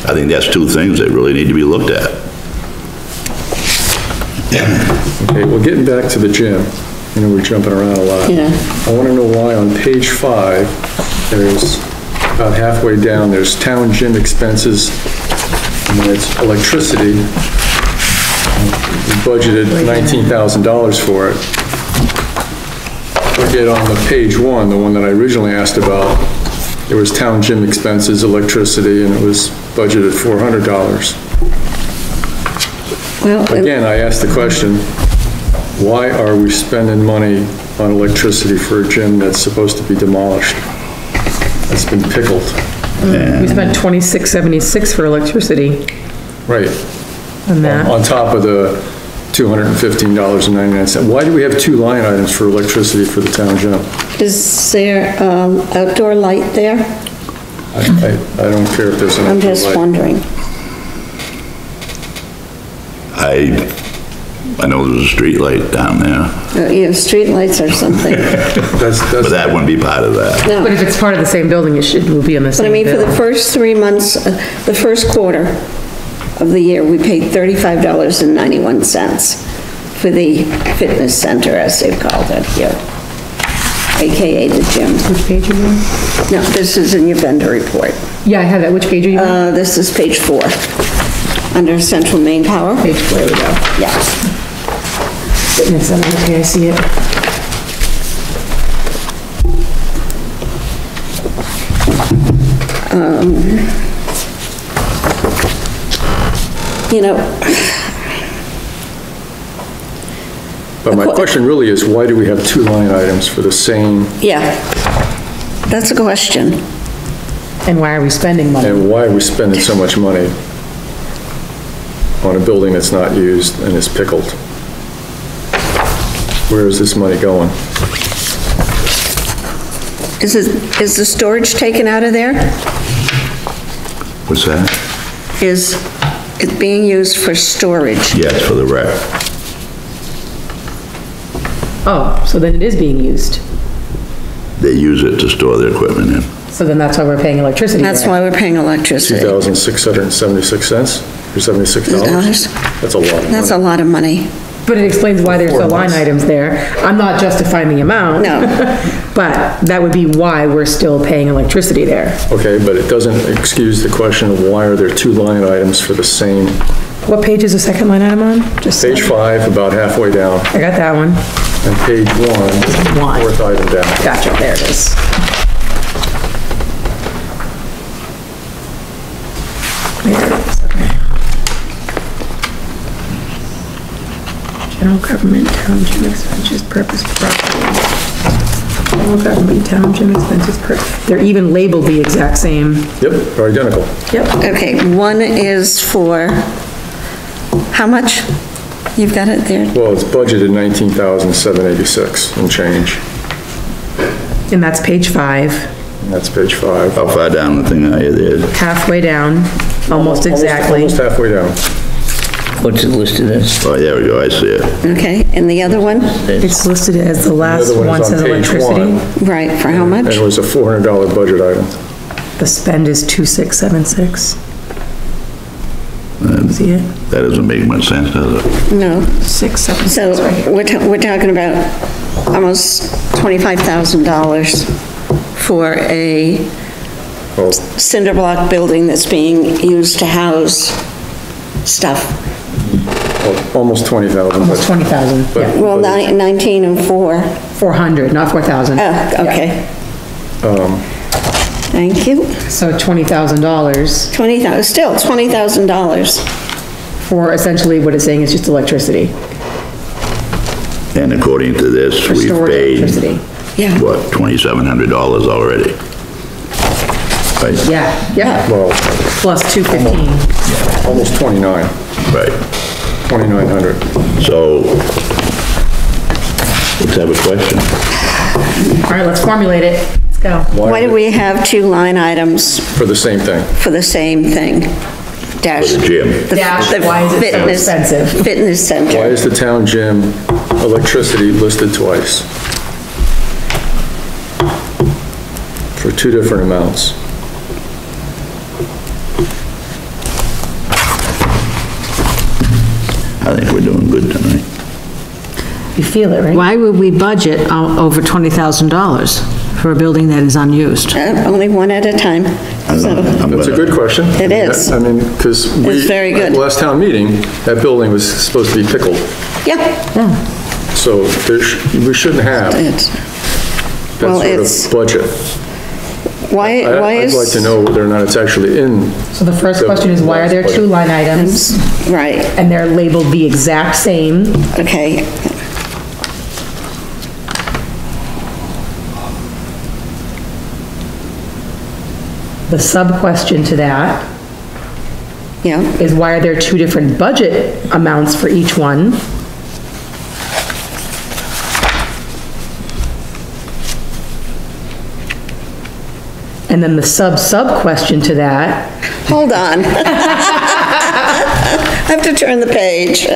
I think that's two things that really need to be looked at. okay, well, getting back to the gym, we're jumping around a lot. Yeah. I want to know why on page 5, there's about halfway down, there's town gym expenses, and then it's electricity. We budgeted $19,000 for it. But yet on the page one, the one that I originally asked about, there was town gym expenses, electricity, and it was budgeted $400. Well, Again, I asked the question, why are we spending money on electricity for a gym that's supposed to be demolished? That's been pickled. We spent $26.76 for electricity Right. on that. On top of the $215.99. Why do we have two line items for electricity for the town gym? is there outdoor light there? I don't care if there's an. I'm just light. wondering. I know there's a street light down there, Yeah, streetlights or something. but that wouldn't be part of that. No. But if it's part of the same building, it will be on the But I same mean, for bill. the first 3 months, the first quarter of the year, we paid $35.91 for the fitness center, as they've called it here, AKA the gym. Which page are you on? No, this is in your vendor report. Yeah, I have that. Which page are you on? This is page 4, under central main power. Page 4, there we go. Yeah. Fitness center, okay, I see it. You know, But my question really is, why do we have two line items for the same, yeah, that's a question. And why are we spending money? and why are we spending so much money on a building that's not used and is pickled? Where is this money going? Is the storage taken out of there? What's that? Is it being used for storage? Yes, for the rec. Oh, so then it is being used. They use it to store their equipment in. So then that's why we're paying electricity. That's why we're paying electricity. $2,676 or $76? That's a lot of money. That's a lot of money. But it explains why there's 4 the line months. items there. I'm not justifying the amount. No. But that would be why we're still paying electricity there. Okay, but it doesn't excuse the question of why are there two line items for the same, What page is the second line item on? Just page 5, about halfway down, I got that one. and page 1, One. fourth item down. Gotcha, there it is. There it is, okay. General government, town gym expenses, purpose property. General government, town gym expenses they're even labeled the exact same. Yep, they're identical. Yep. Okay, one is for, how much? You've got it there? Well, it's budgeted $19,786 and change, And that's page 5, and that's page 5. How far down the thing are you there? halfway down, almost exactly. Almost halfway down. What's it listed as? Oh, there we go, I see it. Okay, and the other one? It's listed as the last The other one one is says on page electricity. 1, Right, for how and much? it was a $400 budget item. The spend is 2676. See it? That doesn't make much sense, does it? No. 676 So right here. we're talking about almost $25,000 for a Well, cinder block building that's being used to house stuff. almost 20,000. Almost 20,000, but- yeah. Well, 19 and 4. 400, not 4,000. Oh, okay. Thank you. So $20,000 $20,000, still $20,000. for essentially what it's saying is just electricity, And according to this, for we've stored paid, electricity. Yeah. what, $2,700 already? Right? Yeah, yeah, Well, plus 215. almost 29, Right. 2,900. So, let's have a question. All right, let's formulate it. Let's go. Why do we have two line items For the same thing. for the same thing? Dash. For the gym. Dash, why is it so fitness- expensive? Fitness Why center. is the town gym electricity listed twice? For two different amounts. I think we're doing good tonight. You feel it, right? Why would we budget over $20,000 for a building that is unused? Only one at a time. So, That's a good question. It is. I mean, because It's very good. at the last town meeting, that building was supposed to be pickled. yeah, So we shouldn't have it's, that well, sort it's, of budget. why is? I'd like to know whether or not it's actually in. So the first question is, why are there two line items? Right, And they're labeled the exact same? okay. The sub-question to that Yeah, is, why are there two different budget amounts for each one? And then the sub-question to that, hold on. I have to turn the page.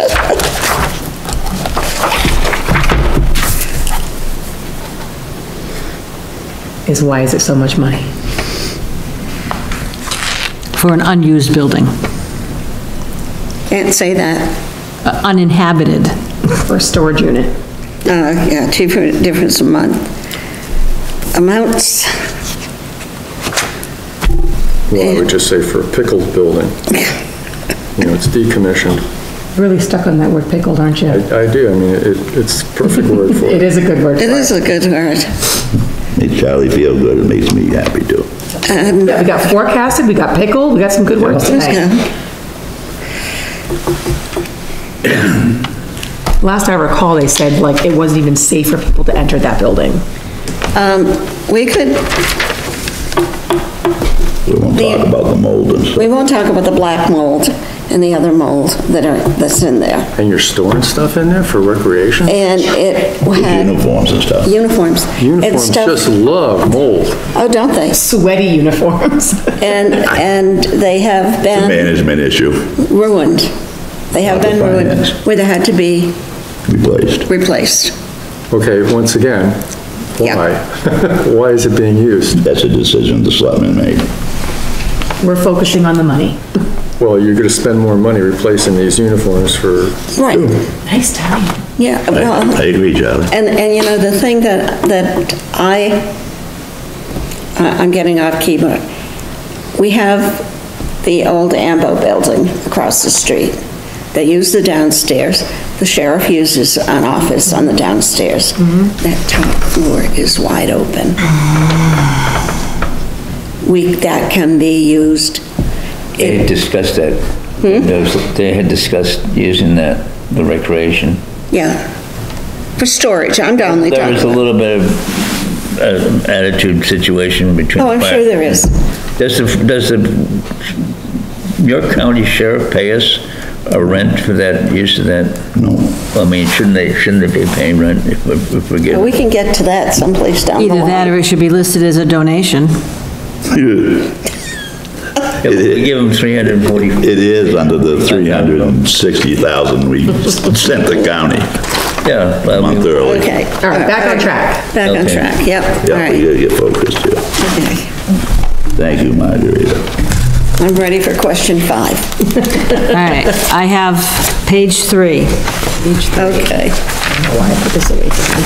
is why is it so much money? For an unused building, Can't say that. uninhabited. For a storage unit? Yeah, difference a month. Amounts, Well, I would just say for a pickled building. You know, it's decommissioned. Really stuck on that word pickled, aren't you? I do, I mean, it's a perfect word for It it. is a good word. it is a good word. Makes Charlie feel good, it makes me happy too. And, Yeah, we got forecasted, we got pickled, we got some good words tonight. Last I recall, they said, like, it wasn't even safe for people to enter that building. we could, We won't talk about the mold and stuff. we won't talk about the black mold and the other mold that's in there. And you're storing stuff in there for recreation? And it With had uniforms and stuff. uniforms. And Uniforms stuff- just love mold. Oh, don't they? Sweaty uniforms. And they have been Management issue, ruined. They have Not the been ruined, finance. where they had to be replaced. replaced. Okay, once again, Yeah. why? Why is it being used? That's a decision the selectmen made. We're focusing on the money. Well, you're gonna spend more money replacing these uniforms for, Right, Nice time. yeah, I well, I agree, Charlie. and you know, the thing that I'm getting off key, but we have the old Ambo building across the street. They use the downstairs. The sheriff uses an office on the downstairs. That top floor is wide open. That can be used. They had discussed that. They had discussed using that, the recreation. Yeah, for storage, I'm only There talking was a about. little bit of attitude situation between. Oh, I'm sure there is. Does the York County Sheriff pay us a rent for that, use of that? No. I mean, shouldn't they be paying rent if we're getting? We can get to that someplace down the line. Either that or it should be listed as a donation. If we give them 340. It is under the 360,000 we sent the county Yeah. a well, month we- early. Okay. All right, back on track. Back on Okay. track, yep, all Yeah, we right. gotta get focused here. Okay. Thank you, Margarita. I'm ready for question 5. All right, I have page 3. Okay. Why I put this away from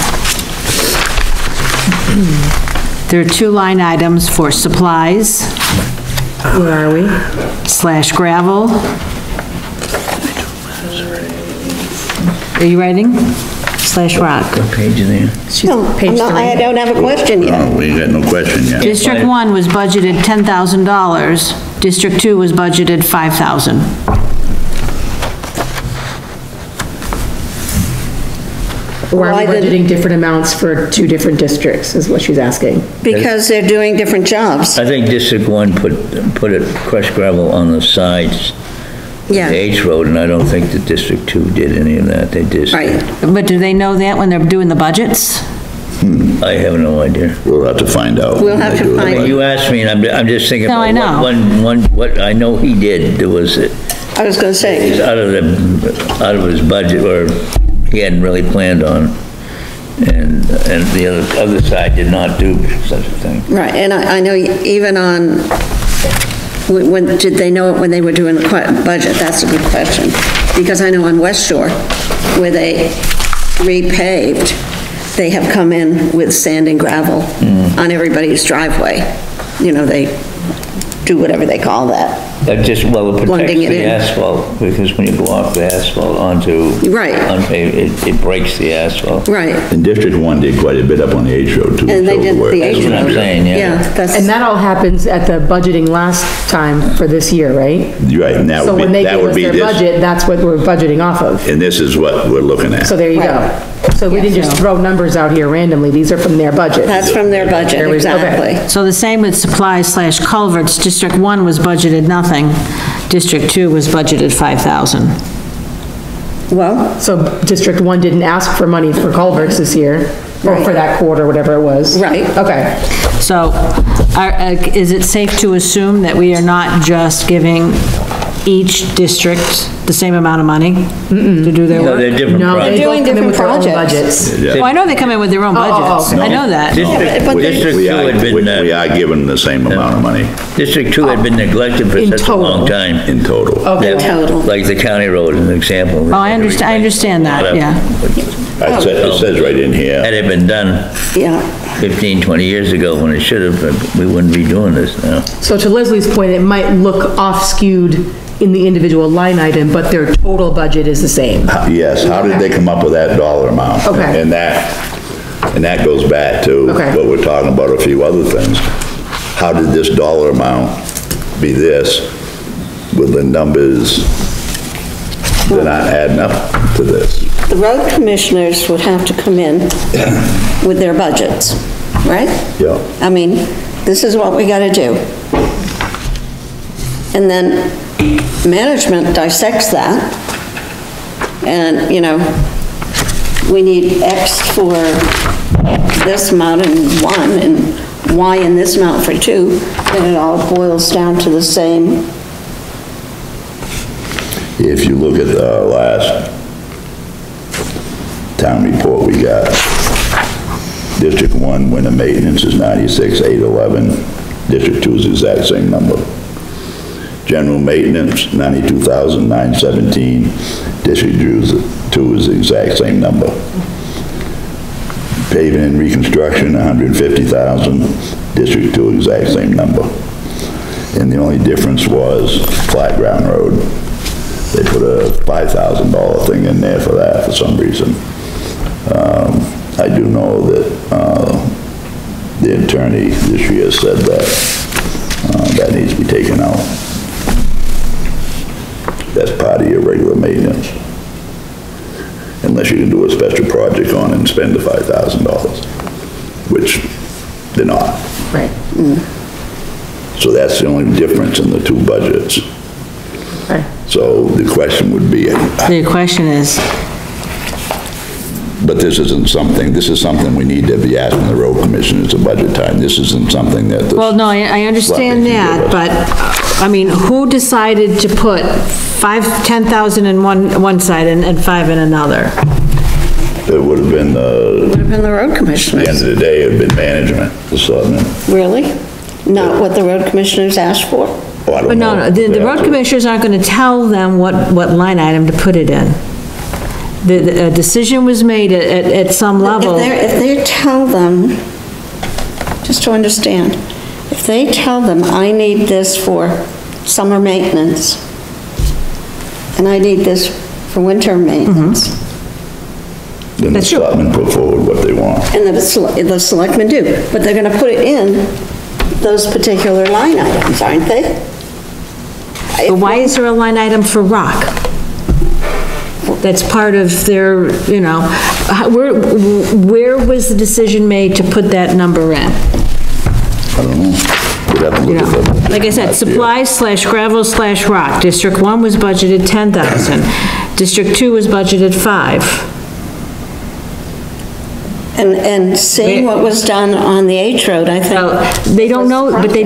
There are 2 line items for supplies me. Where are we? / gravel. Are you writing? / rock. What page is there? No, Page I 3. don't have a question yet. No, we ain't got no question yet. District 1 was budgeted $10,000. District 2 was budgeted $5,000. Why are Why we did- budgeting different amounts for two different districts, is what she's asking. Because they're doing different jobs. I think District 1 put it crushed gravel on the sides, the Yeah, H road, and I don't think that District 2 did any of that. They just. right. But do they know that when they're doing the budgets? I have no idea. We'll have to find out. We'll have to when they do it. find- You asked me, and I'm just thinking No, I about know. what I know he did, there was, I was gonna say, out of his budget, or he hadn't really planned on, and the other side did not do such a thing. right, and I know even on, when, did they know it when they were doing the budget? That's a good question. Because I know on West Shore, where they repaved, they have come in with sand and gravel on everybody's driveway. You know, they do whatever they call that. That just, well, it protects Blending it the in. asphalt, because when you go off the asphalt onto. Right. It breaks the asphalt. Right. And District 1 did quite a bit up on the H Road too. And they so did we're- the H That's what I'm Road. saying, yeah. Yeah, that's. And that all happens at the budgeting last time for this year, right? Right, and that So would when be, they that give would us be their this, budget, that's what we're budgeting off of. and this is what we're looking at. So there you go. So we didn't just throw numbers out here randomly, these are from their budget. That's from their budget, There we go. Okay. exactly. So the same with supplies/culverts, District 1 was budgeted nothing, District 2 was budgeted 5,000. Well, So District 1 didn't ask for money for culverts this year, or for that quarter, whatever it was? Right. Okay. So, is it safe to assume that we are not just giving each district the same amount of money to do their No, work? they're different No, they projects. doing both come in with their own different budgets. Yeah. Well, I know they come in with their own budgets, I know that. District But they- District We 2 had been, we are given the same amount of money District 2 had been neglected for In such a long total. time. in total. Okay. That- total. Like the county road, as an example. Oh, I understand that, yeah. It says right in here. Had it been done yeah, 15, 20 years ago when it should have, we wouldn't be doing this now. So to Leslie's point, it might look off-skewed in the individual line item, but their total budget is the same. Yes, how did they come up with that dollar amount? Okay. And that goes back to Okay. what we're talking about, a few other things. How did this dollar amount be this with the numbers, they're not adding up to this? the road commissioners would have to come in with their budgets, right? Yeah. I mean, this is what we gotta do. And then management dissects that, and, you know, we need X for this amount in 1, and Y in this amount for 2, and it all boils down to the same. If you look at the last town report we got, District 1 winter maintenance is 96,811. District 2 is the exact same number. General maintenance, 92,917. District 2 is the exact same number. Paving and reconstruction, 150,000. District 2, exact same number. And the only difference was Flat Ground Road. They put a $5,000 thing in there for that for some reason. I do know that the attorney this year said that that needs to be taken out. That's part of your regular maintenance. Unless you can do a special project on it and spend the $5,000, which they're not. Right. So that's the only difference in the two budgets. Okay. So the question would be, The question is, but this is something we need to be asking the road commissioners at budget time. This isn't something that the... well, no, I understand Selectmen can give that, us. but, I mean, who decided to put 10,000 in one side and 5 in another? It would have been, Would have been the road at the end commissioners. of the day, it would have been management, the selectmen. Really? Not what the road commissioners asked for? Oh, I don't But no, know. the road commissioners aren't gonna tell them what line item to put it in. The decision was made at some level. If they tell them, just to understand, if they tell them, I need this for summer maintenance, and I need this for winter maintenance, Then the That's true. selectmen put forward what they want. and the selectmen do, but they're gonna put it in those particular line items, aren't they? But why is there a line item for rock? That's part of their, you know, where was the decision made to put that number in? I don't know. We'd have to You look know, at that. like I said, supplies/gravel/rock. District 1 was budgeted 10,000. District 2 was budgeted 5. And seeing what was done on the H Road, I think. Well, they don't know, but they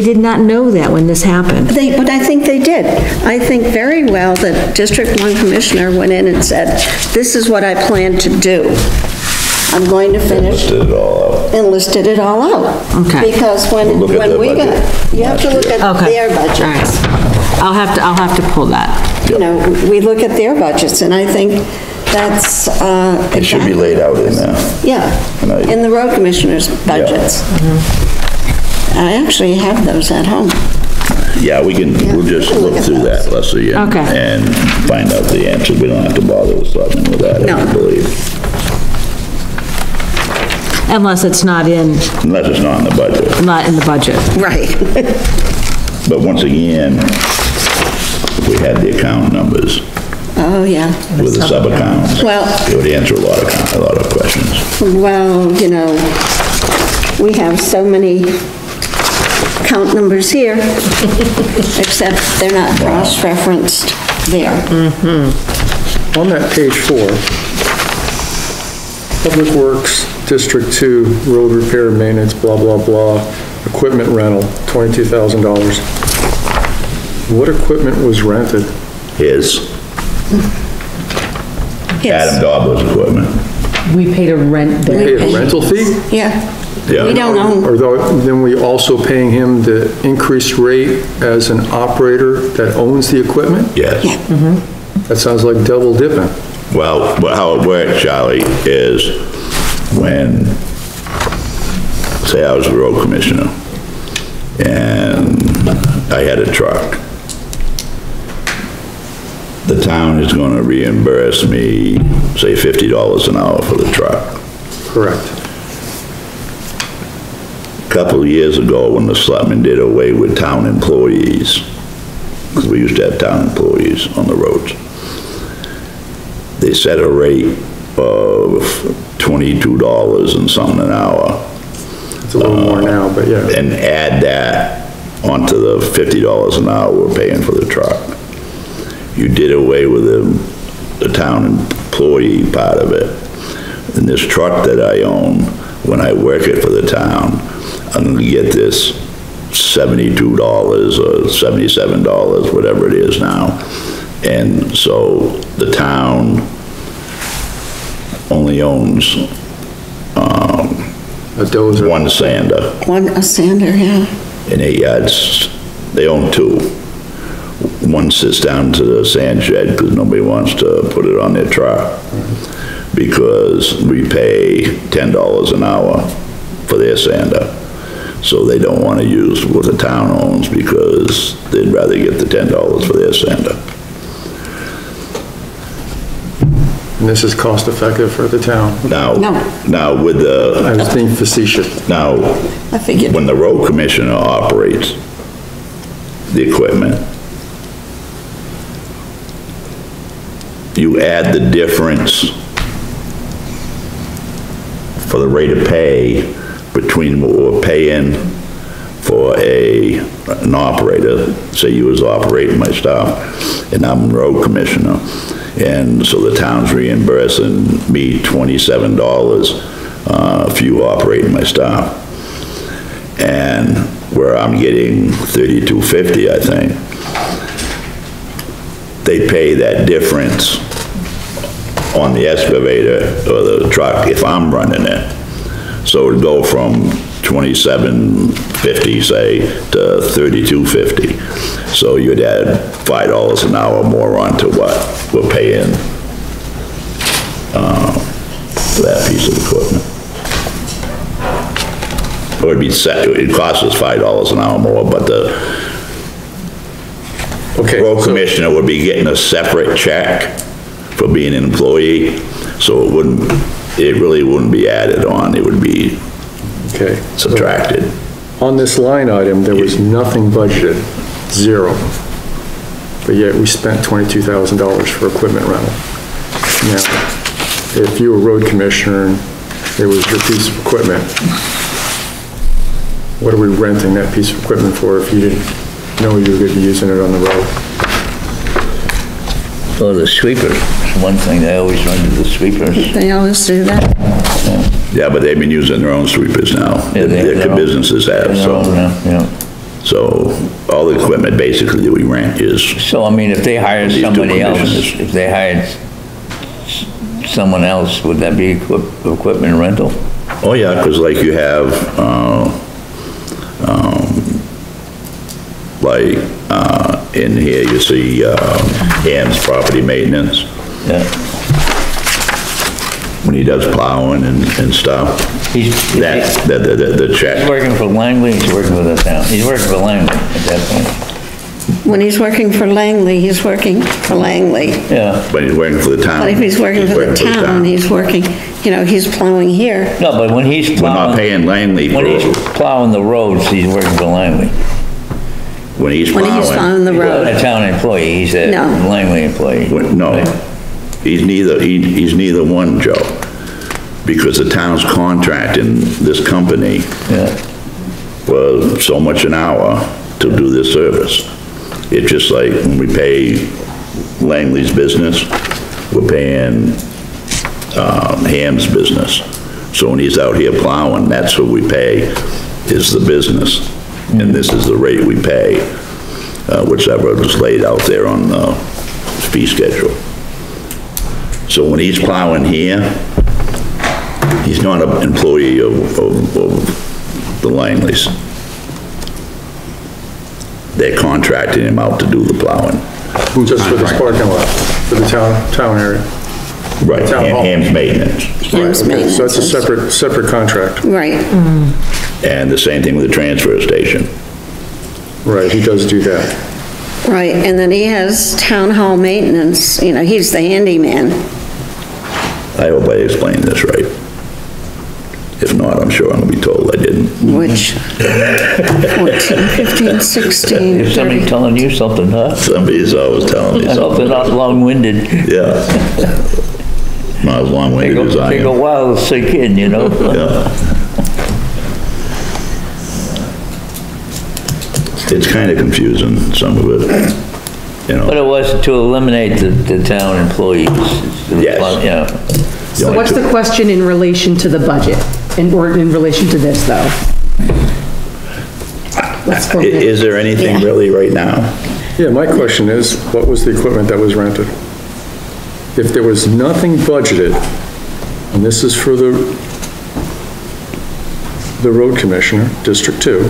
did not know that when this happened. But I think they did. I think very well that District 1 Commissioner went in and said, this is what I plan to do. I'm going to finish, Listed it all out. and listed it all out. Okay. Because when Look at the we got, budget you have to look at Okay. their All right. budgets. I'll have to pull that. You know, we look at their budgets, and I think That's, It should be laid out in there. yeah, in the road commissioner's budgets. I actually have those at home. Yeah, we'll just look through that, Leslie, Okay. and find out the answer. We don't have to bother with something with that, I No. believe. Unless it's not in Unless it's not in the budget. the budget. Right. But once again, we had the account numbers Oh, yeah. with the sub-accounts. Well, It would answer a lot of questions. well, you know, we have so many account numbers here, except they're not cross-referenced there. On that page 4, Public Works, District 2, road repair, maintenance, blah, blah, blah, equipment rental, $22,000. What equipment was rented? His, Yes. Adam Dobler's equipment. We paid a rent We there. paid a rental fee? Yeah. Yeah. We don't own, Or then we also paying him the increased rate as an operator that owns the equipment? Yes. yeah, That sounds like double dipping. Well, how it works, Charlie, is when, say I was the road commissioner, and I had a truck. The town is gonna reimburse me, say, $50 an hour for the truck. Correct. A couple of years ago, when the selectmen did away with town employees, because we used to have town employees on the roads, they set a rate of $22 and something an hour, It's a little more now, but yeah. and add that onto the $50 an hour we're paying for the truck. You did away with the town employee part of it. And this truck that I own, when I work it for the town, I'm gonna get this $72 or $77, whatever it is now. And so the town only owns, A dozer. one sander a sander, yeah. and 8 yards. They own 2. One sits down to the sand shed because nobody wants to put it on their truck, because we pay $10 an hour for their sander. So they don't want to use what the town owns because they'd rather get the $10 for their sander. And this is cost effective for the town. No. Now with the, I was being facetious. now, I figured, when the road commissioner operates the equipment, you add the difference for the rate of pay between what we're paying for an operator, say you was operating my stuff, and I'm road commissioner, and so the town's reimbursing me $27 if you operating my stuff, and where I'm getting $32.50, I think. They pay that difference on the excavator or the truck if I'm running it. So it'd go from $27.50, say, to $32.50. So you'd add $5 an hour more onto what we're paying for that piece of equipment. Or it'd be set, it'd cost us $5 an hour more, but the road commissioner would be getting a separate check for being an employee, so it really wouldn't be added on, it would be Okay. subtracted. On this line item, there was nothing budgeted, 0. But yet we spent $22,000 for equipment rental. Now, if you were road commissioner and it was your piece of equipment, what are we renting that piece of equipment for if you didn't know you were going to be using it on the road? Well, the sweepers, one thing, they always run to the sweepers. they always do that. Yeah, but they've been using their own sweepers now. Yeah, they have Their their own- businesses have, so. Yeah. So all the equipment basically that we rent is, So, I mean, if they hired These two somebody else, commissioners. if they hired someone else, would that be equipment rental? oh yeah, because like you have, in here you see, Ann's property maintenance. Yeah. when he does plowing and stuff. The check. He's working for Langley, he's working for the town. He's working for Langley at that point. When he's working for Langley, he's working for Langley. Yeah. But he's working for the town. But if he's working for the town, he's working, he's plowing here. No, but when he's plowing. We're not paying Langley for. When he's plowing the roads, he's working for Langley. When he's When he's plowing the He's road. not a town employee, he's a No. Langley employee. No, he's neither one, Joe. Because the town's contracting this company Yeah. for so much an hour to do this service. It's just like when we pay Langley's business, we're paying Ham's business. So when he's out here plowing, that's what we pay, is the business. And this is the rate we pay, whichever is laid out there on the fee schedule. So when he's plowing here, he's not an employee of the Langleys. They're contracting him out to do the plowing. Just for this parking lot, for the town area. Right, Town hall. Ham's maintenance. Ham's Okay, maintenance. so that's a separate contract. Right. And the same thing with the transfer station. Right, he does do that. Right, and then he has town hall maintenance, he's the handyman. I hope I explained this right. If not, I'm sure I'm gonna be told I didn't. Which, 14, 15, 16, Is somebody 30. telling you something, huh? Somebody's always telling me something. Something not long-winded. Yeah. Not as long-winded as I Take a am. while to sink in, Yeah. It's kind of confusing, some of it, But it was to eliminate the town employees. Yes. Yeah. So what's the question in relation to the budget, or in relation to this, though? Is there anything really right now? Yeah, my question is, what was the equipment that was rented? If there was nothing budgeted, and this is for the road commissioner, District 2,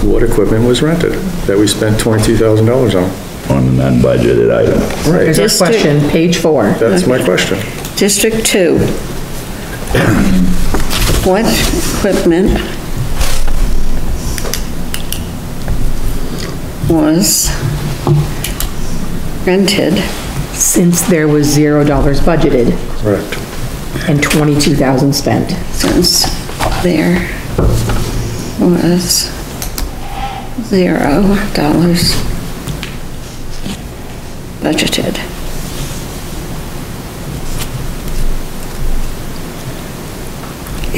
what equipment was rented that we spent $22,000 on? On an unbudgeted item. Right, Here's our question, page 4. that's my question. District 2. What equipment was rented? Since there was $0 budgeted Correct. and 22,000 spent. Since there was $0 budgeted.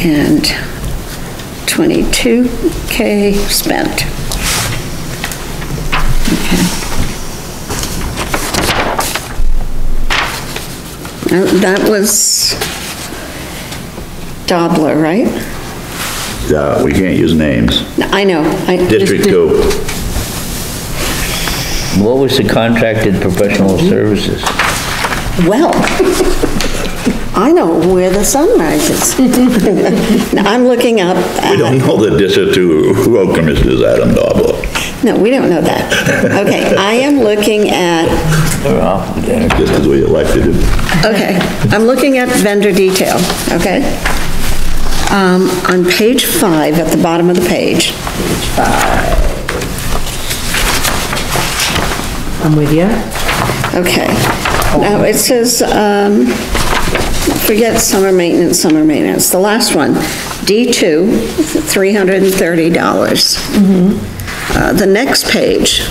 And 22K spent. Okay. Now, that was Dobler, right? We can't use names. I know. District 2. What was the contracted professional services? Well, I know where the sun rises. Now, I'm looking up. We don't know the District 2 road commissioner is Adam Dobler. No, we don't know that. Okay, I am looking at, They're off there. Just because we elected him. okay, I'm looking at vendor detail, okay? On page 5, at the bottom of the page, I'm with you. okay. Now, it says, forget summer maintenance. The last one, D2, $330. The next page,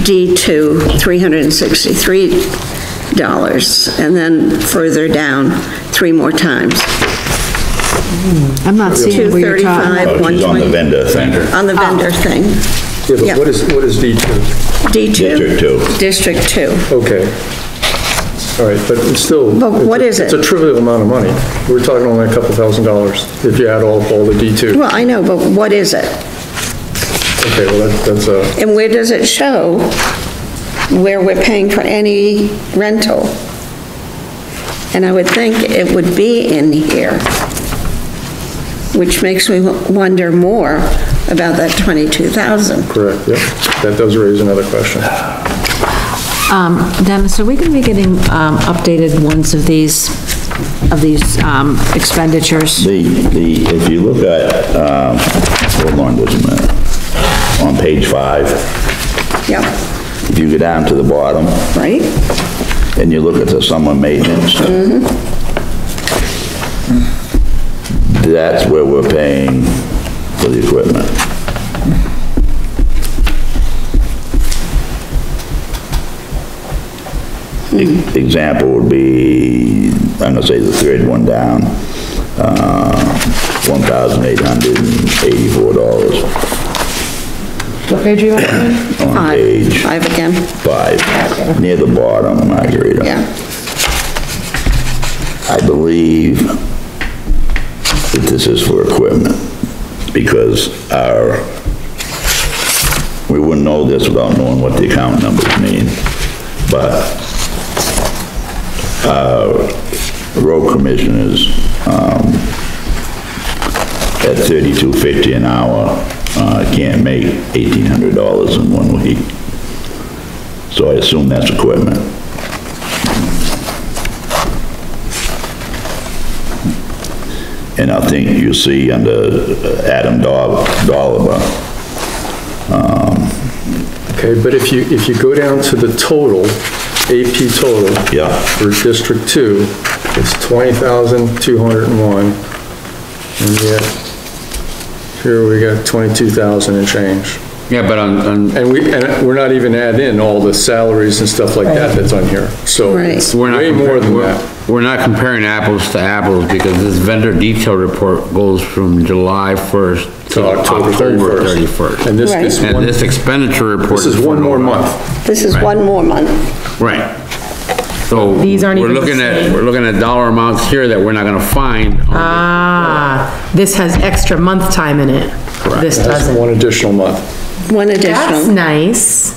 D2, $363. And then further down, 3 more times. I'm not seeing where you're talking. 235, Oh, she's on the 120. vendor thing. On the vendor thing. Yeah, but what is D2? D2? District 2. District 2. Okay. All right, but it's still. But what is it? It's a trivial amount of money. We're talking only a couple $1,000s if you add all the D2. Well, I know, but what is it? Okay, well, that's And where does it show where we're paying for any rental? And I would think it would be in here, which makes me wonder more about that 22,000. correct, yep. That does raise another question. Dennis, are we gonna be getting, updated ones of these expenditures. If you look at, hold on just a minute, on page 5, Yep, if you go down to the bottom right? and you look at the summer maintenance, that's where we're paying for the equipment. Example would be, I'm gonna say the third one down, $1,884 What page are you on? on page 5 again, 5, near the bottom, Margarita. yeah. I believe that this is for equipment, because we wouldn't know this without knowing what the account numbers mean, but road commissioners, at $32.50 an hour, can't make $1,800 in 1 week. So I assume that's equipment. And I think you see under Adam Dolliver. Okay, but if you go down to the total, AP total. Yeah. For District 2, it's 20,201, and yet, here we got 22,000 and change. Yeah, but on, And we're not even adding in all the salaries and stuff like that that's on here, so Right. it's we're not way more than comparing, that. we're not comparing apples to apples, because this vendor detail report goes from July 1st to October 31st. And this Right. is And one, this expenditure report this is for one more November. month. This is one more month. Right. So These aren't we're even the looking at, same. we're looking at dollar amounts here that we're not gonna find. This has extra month time in it. This That's doesn't. one additional month. One That's additional, nice.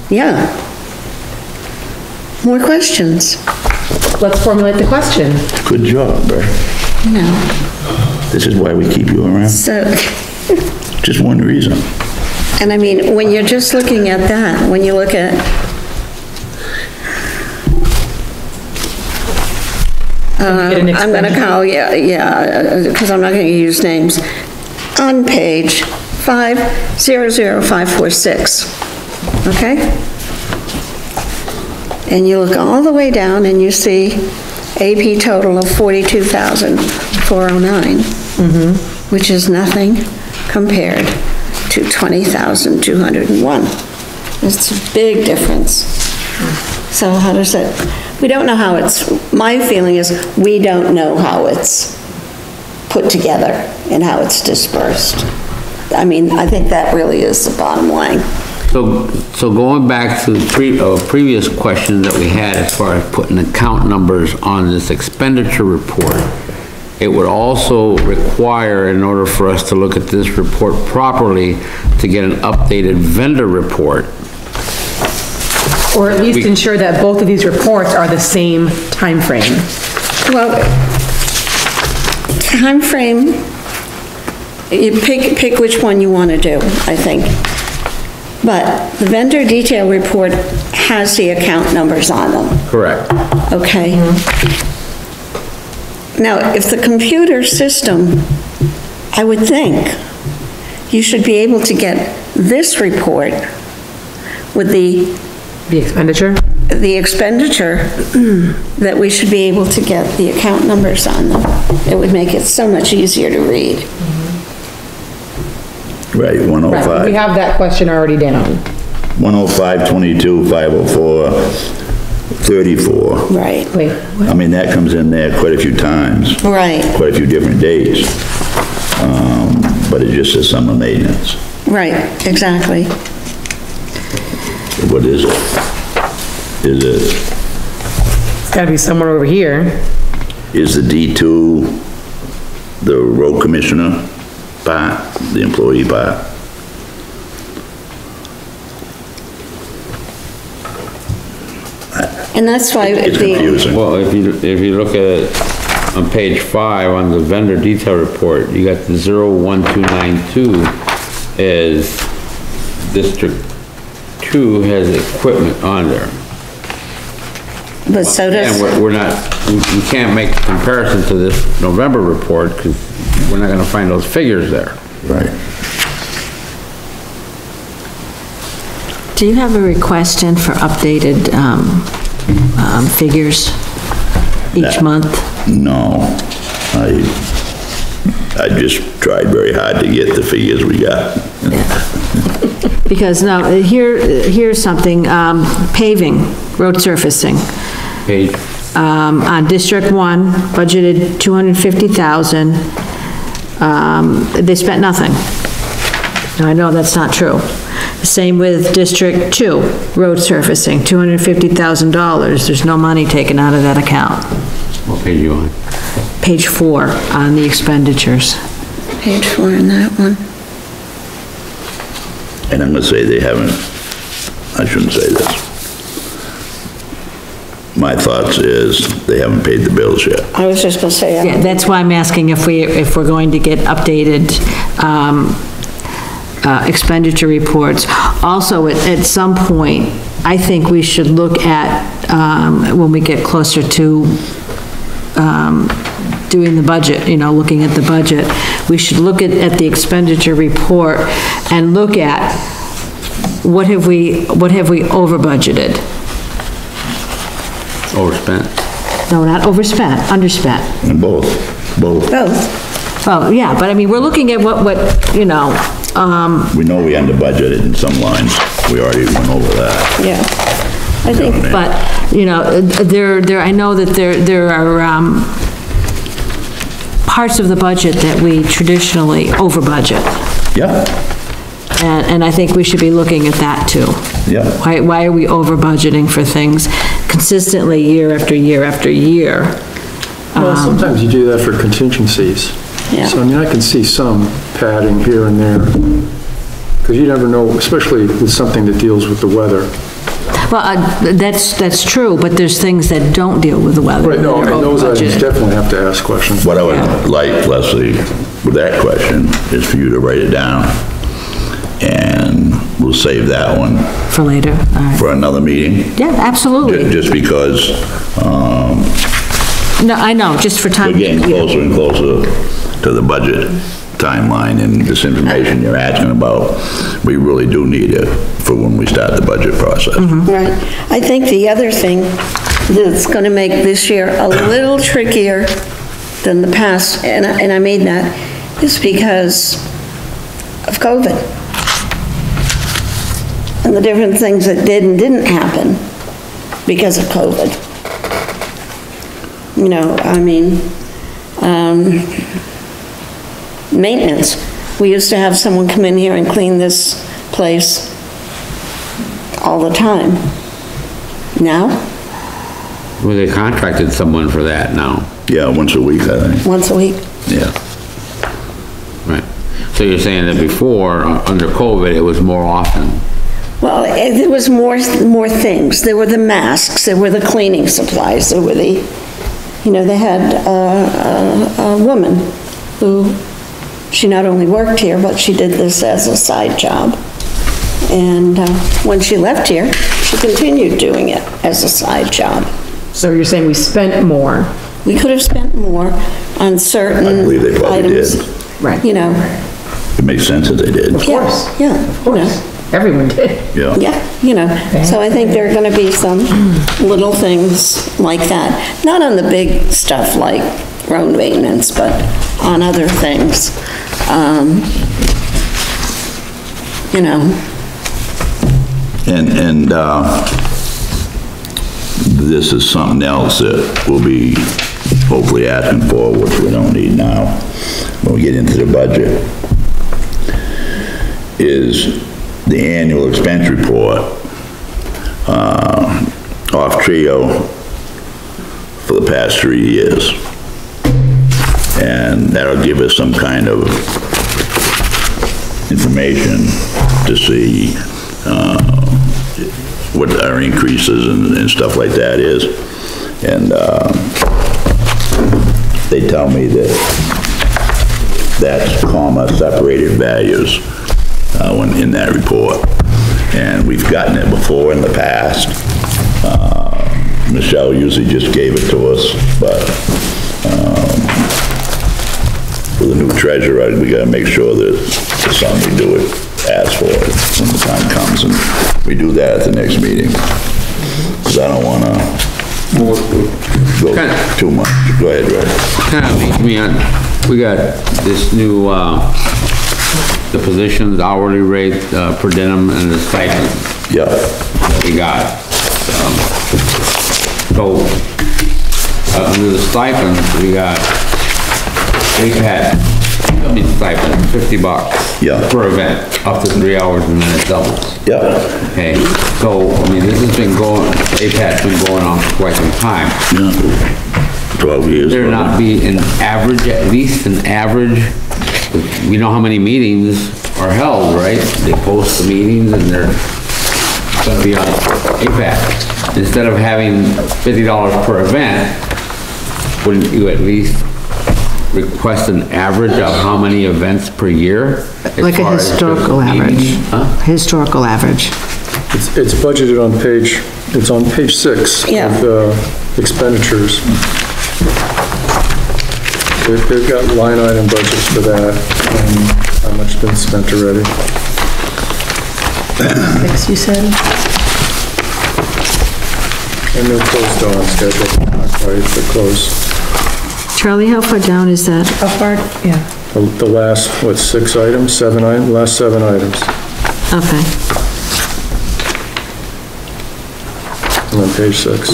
yeah. More questions? Let's formulate the question. Good job, Bert. No. This is why we keep you around. So, Just one reason. and I mean, when you're just looking at that, when you look at, Get an I'm gonna expenditure. call, because I'm not gonna use names. On page 500546, okay? And you look all the way down and you see AP total of 42,409, which is nothing compared to 20,201. It's a big difference. So how does that, we don't know how it's, my feeling is, we don't know how it's put together and how it's dispersed. I mean, I think that really is the bottom line. So going back to the previous question that we had as far as putting account numbers on this expenditure report, it would also require, in order for us to look at this report properly, to get an updated vendor report. Or at least ensure that both of these reports are the same time frame. Well, timeframe, you pick which one you want to do, I think. But the vendor detail report has the account numbers on them, Correct. okay? Now, if the computer system, I would think, you should be able to get this report with the expenditure? the expenditure, that we should be able to get the account numbers on them. It would make it so much easier to read. Right, Right, we 105, have that question already down. 105, 22, 504, 34. Right, Wait, I mean, that comes in there quite a few times, right, quite a few different days. But it just says summer maintenance. right, exactly. What is it? Is it's gotta be somewhere over here. the D2 the road commissioner part, the employee part? And that's why It's the, confusing. Well, if you look at it on page 5, on the vendor detail report, you got the 01292 is District 2 has equipment on there. but so does, And we're not, we can't make a comparison to this November report, because we're not gonna find those figures there. Right. Do you have a request in for updated figures each month? No, I just tried very hard to get the figures we got. Because now, here's something, paving, road surfacing. Page, On District 1, budgeted 250,000. They spent nothing. Now, I know that's not true. Same with District 2, road surfacing, $250,000. There's no money taken out of that account. what page you on? Page 4 on the expenditures. Page 4 in that one. And I'm gonna say they haven't, I shouldn't say this. My thoughts is they haven't paid the bills yet. I was just gonna say, Yeah, that's why I'm asking if we're going to get updated, expenditure reports. Also, at some point, I think we should look at, when we get closer to, doing the budget, you know, looking at the budget, we should look at the expenditure report and look at what have we over budgeted? Overspent. No, not overspent, underspent. And both. both. Well, yeah, but I mean, we're looking at what, you know, We know we under budgeted in some lines. We already went over that. Yeah. I think, but, you know, I know that there are, parts of the budget that we traditionally over budget. Yeah, And I think we should be looking at that too. yeah. Why are we over budgeting for things consistently year after year after year? Well, sometimes you do that for contingencies. Yeah. So, I mean, I can see some padding here and there, because you never know, especially with something that deals with the weather. Well, that's true, but there's things that don't deal with the weather. Right, no, that are and those items over-budgeted. definitely have to ask questions. What I would like, Leslie, with that question, is for you to write it down, and we'll save that one For later, all right. for another meeting. Yeah, absolutely. Just because, No, I know, just for time. we're getting closer and closer to the budget timeline, and this information you're asking about, we really do need it for when we start the budget process. right. I think the other thing that's gonna make this year a little trickier than the past, and I mean that, is because of COVID. And the different things that did and didn't happen because of COVID. You know, I mean, maintenance. We used to have someone come in here and clean this place all the time. Now, Well, they contracted someone for that now. Yeah, once a week, I think, once a week. yeah. Right. So you're saying that before, under COVID, it was more often? Well, there was more things. There were the masks, there were the cleaning supplies, there were the, you know, they had a woman who, she not only worked here, but she did this as a side job. And when she left here, she continued doing it as a side job. So you're saying we spent more? We could have spent more on certain I believe they probably items. did. Right. You know. It makes sense that they did. Of course. Yeah, Of course. Everyone did. Yeah. yeah, you know. So I think there are gonna be some little things like that. Not on the big stuff like road maintenance, but on other things. You know, And this is something else that we'll be hopefully asking for, which we don't need now, when we get into the budget, is the annual expense report, off Trio for the past 3 years. And that'll give us some kind of information to see, what our increases and stuff like that is. And, they tell me that that's comma separated values, when in that report. And we've gotten it before in the past, Michelle usually just gave it to us, but, with the new treasurer, we gotta make sure that the something we do it, ask for it when the time comes, and we do that at the next meeting. Because I don't wanna go too much. Go ahead, Ray. Kind of leads me on, we got this new, the positions, hourly rate, per diem, and the stipend Yeah, we got. Under the stipends, we got stipend, $50. Yeah. Per event, up to 3 hours, and then it doubles. yeah, Okay, so, I mean, this has been going, APAT's been going on for quite some time. yeah. 12 years. There not be an average, at least an average, we know how many meetings are held, right? They post the meetings and they're gonna be on APAT. Instead of having $50 per event, wouldn't you at least request an average of how many events per year? Like a historical average. Huh? Historical average. It's budgeted on it's on page 6 Yeah. of expenditures. They've got line item budgets for that, and how much has been spent already. 6, you said? And they're close on schedule, not quite, but close. Charlie, how far down is that? How far? Yeah. The last, what, 6 items, 7 items, last 7 items, Okay. on page 6.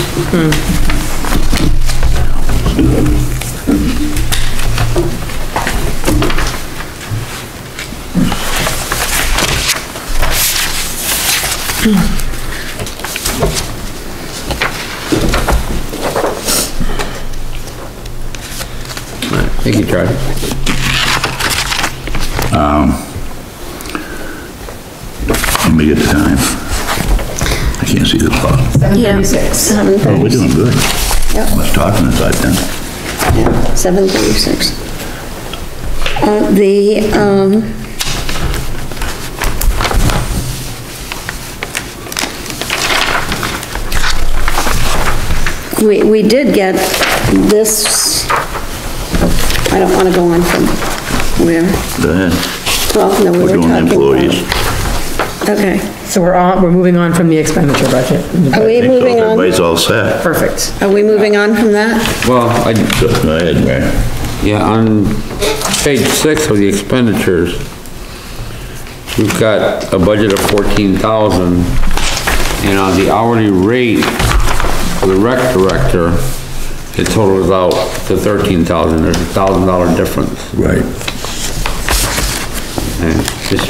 Thank you, Charlie. Let me get the time. I can't see the clock. 7:36. Oh, we're doing good. Yep. I was talking inside then. 7:36. We did get this, I don't want to go on from where, Go ahead. well, no, we We're were doing talking employees. about. Okay, So we're moving on from the expenditure budget. are we I think so. moving on? Everybody's all set. Perfect. Are we moving on from that? Well, Go ahead, Ray. yeah, on page 6 of the expenditures, we've got a budget of 14,000, and on the hourly rate for the rec director, it totals out to 13,000. There's a $1,000 difference. Right. And just,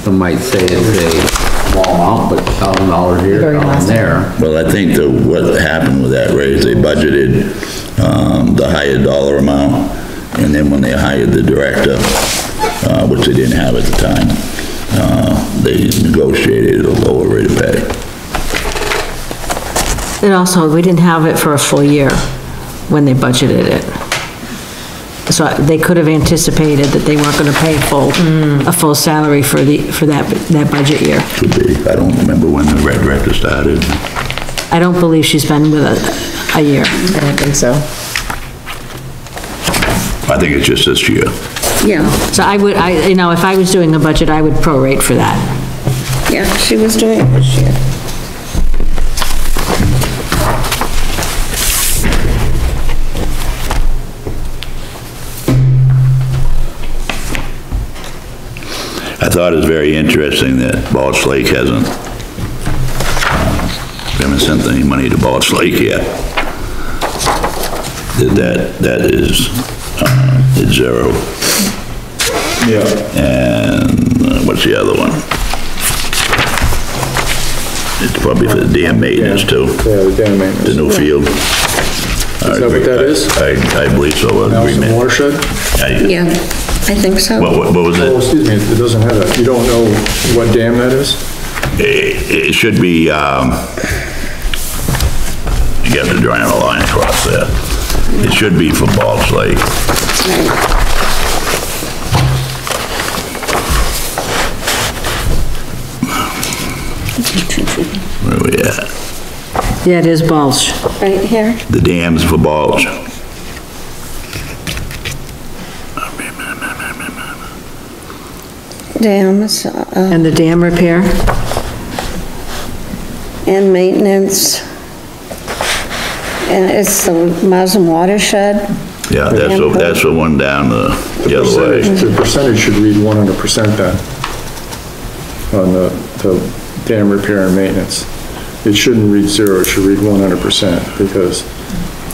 some might say it's a small amount, but $1,000 here, Very $1,000 last there. Well, I think what happened with that raise, they budgeted, the higher dollar amount, and then when they hired the director, which they didn't have at the time, they negotiated a lower rate of pay. And also, we didn't have it for a full year when they budgeted it. So they could have anticipated that they weren't gonna pay a full salary for that budget year. Could be. I don't remember when the red director started. I don't believe she's been with us a year. I don't think so. I think it's just this year. Yeah, So you know, if I was doing the budget, I would prorate for that. yeah, she was doing it this year. I thought it was very interesting that Balch Lake hasn't, we haven't sent any money to Balch Lake yet. That is, it's zero. Yeah. And what's the other one? It's probably for the dam maintenance too, Yeah, the dam the maintenance. new field. Is that what that is? I believe so. Nelson Agreement. Watershed? Yeah, I think so. What was Oh, it? excuse me, it doesn't have that. You don't know what dam that is? It should be, you have to draw a line across there. It should be for Balch Lake. Right. Where we at? Yeah, it is mulch. right here. The dams for mulch. Dams, And the dam repair? and maintenance. And it's the Mousum watershed. Yeah, that's the one down the other way. The percentage should read 100% then, on the dam repair and maintenance. It shouldn't read 0, it should read 100%, because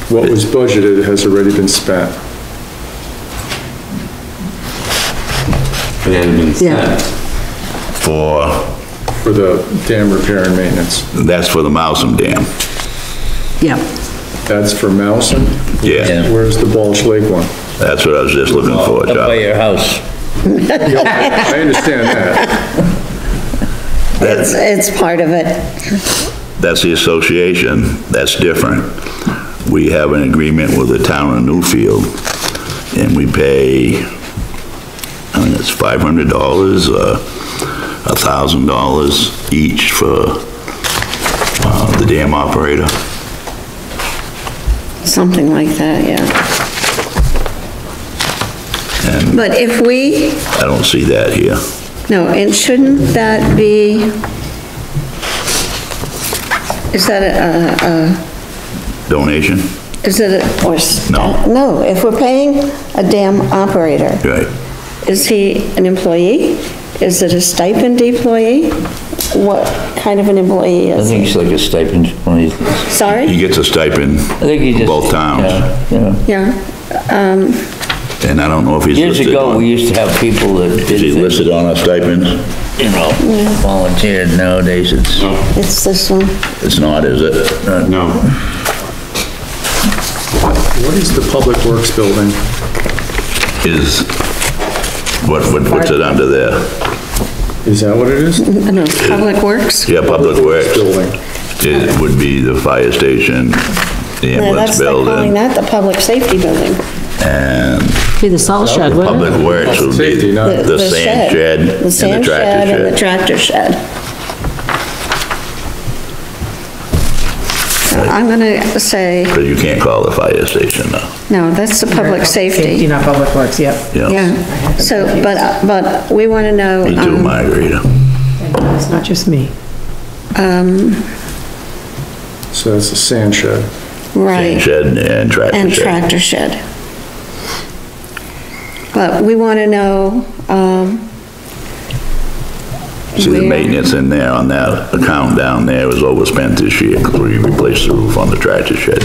what was budgeted has already been spent. It hasn't been Yeah. said. For the dam repair and maintenance. That's for the Mousum Dam. Yeah. That's for Mousen? Yeah, Where's the Balch Lake one? that's what I was just looking for, Up by Charlie. your house. I understand that. It's part of it. That's the association, that's different. We have an agreement with the town of Newfield, and we pay, I think it's $500, $1,000 each for the dam operator. Something like that, yeah. And But if we, I don't see that here. no, and shouldn't that be, is that Donation? is it, or, No. no, if we're paying a dam operator, Right. is he an employee? Is it a stipend employee? What kind of an employee I is think he? it's like a stipend when he's, He Sorry? gets a stipend, I think he just. both towns, Yeah. Yeah, and I don't know if he's Years listed ago, we on, used to have people that is he did, things, listed on our stipends? you know, volunteered. Nowadays, it's, it's this one. It's not, is it? No. What is the Public Works building? Is, what's it under there? Is that what it is? No, Public Works? Yeah, Public Works. Building. It would be the fire station, the No, ambulance they're calling building, that the Public Safety Building. and Be the salt shed, wouldn't it? Public Works would be Safety, not- the sand shed and The the sand tractor shed and the shed. tractor shed. So I'm gonna say, But you can't call it fire station though, no, that's the Public Safety. Not Public Works, yep. yeah. Yeah, so, but we wanna know, Me too, Margarita. It's not just me. So that's the sand shed. Sand right, shed and tractor and shed. tractor shed. But we wanna know, See, the where- maintenance in there on that account down there was overspent this year because we replaced the roof on the tractor shed.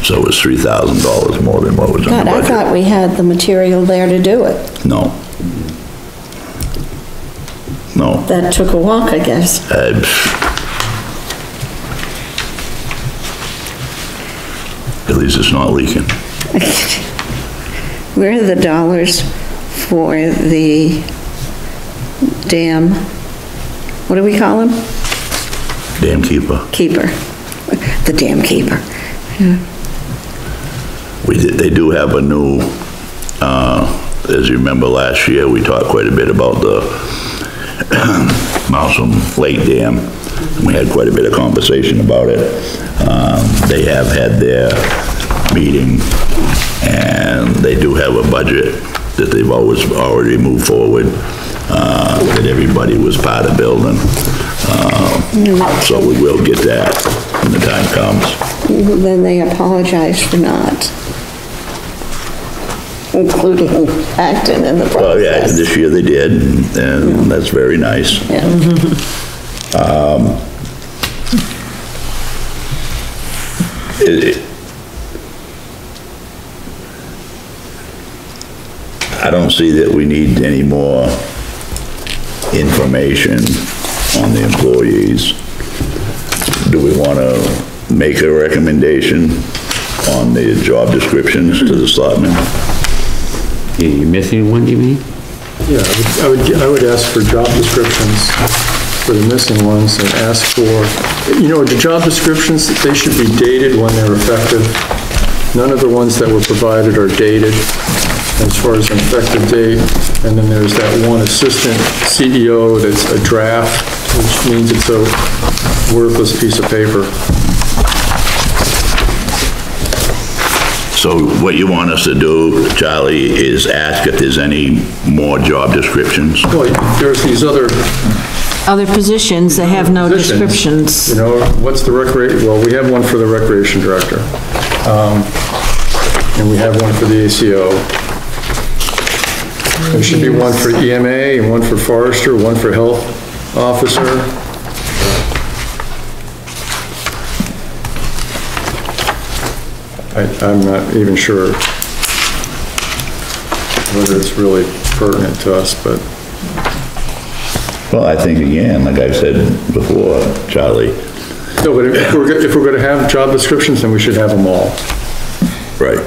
So it was $3,000 more than what was in the God, I budget. thought we had the material there to do it. No. No. That took a walk, I guess. At least it's not leaking. Where are the dollars for the dam, what do we call him? Dam keeper. Keeper. The dam keeper. They do have a new, as you remember last year, we talked quite a bit about the Mousum Lake Dam. We had quite a bit of conversation about it. They have had their meeting, and they do have a budget that they've already moved forward, that everybody was part of building. So we will get that when the time comes. Then they apologize for not including Acton in the Well, yeah, process. this year they did, and that's very nice. Yeah. I don't see that we need any more information on the employees. Do we want to make a recommendation on the job descriptions to the selectmen? You missing one, you mean? Yeah, I would ask for job descriptions for the missing ones and ask for, the job descriptions, they should be dated when they're effective. None of the ones that were provided are dated as far as an effective date. And then there's that one assistant CEO that's a draft, which means it's a worthless piece of paper. So what you want us to do, Charlie, is ask if there's any more job descriptions? Well, there's these other Other positions, they have no positions, descriptions. you know, what's the well, we have one for the recreation director. And we have one for the ACO. There should be one for EMA, and one for forester, one for health officer. I'm not even sure whether it's really pertinent to us, but. Well, I think again, like I've said before, Charlie. No, but if we're gonna have job descriptions, then we should have them all. Right.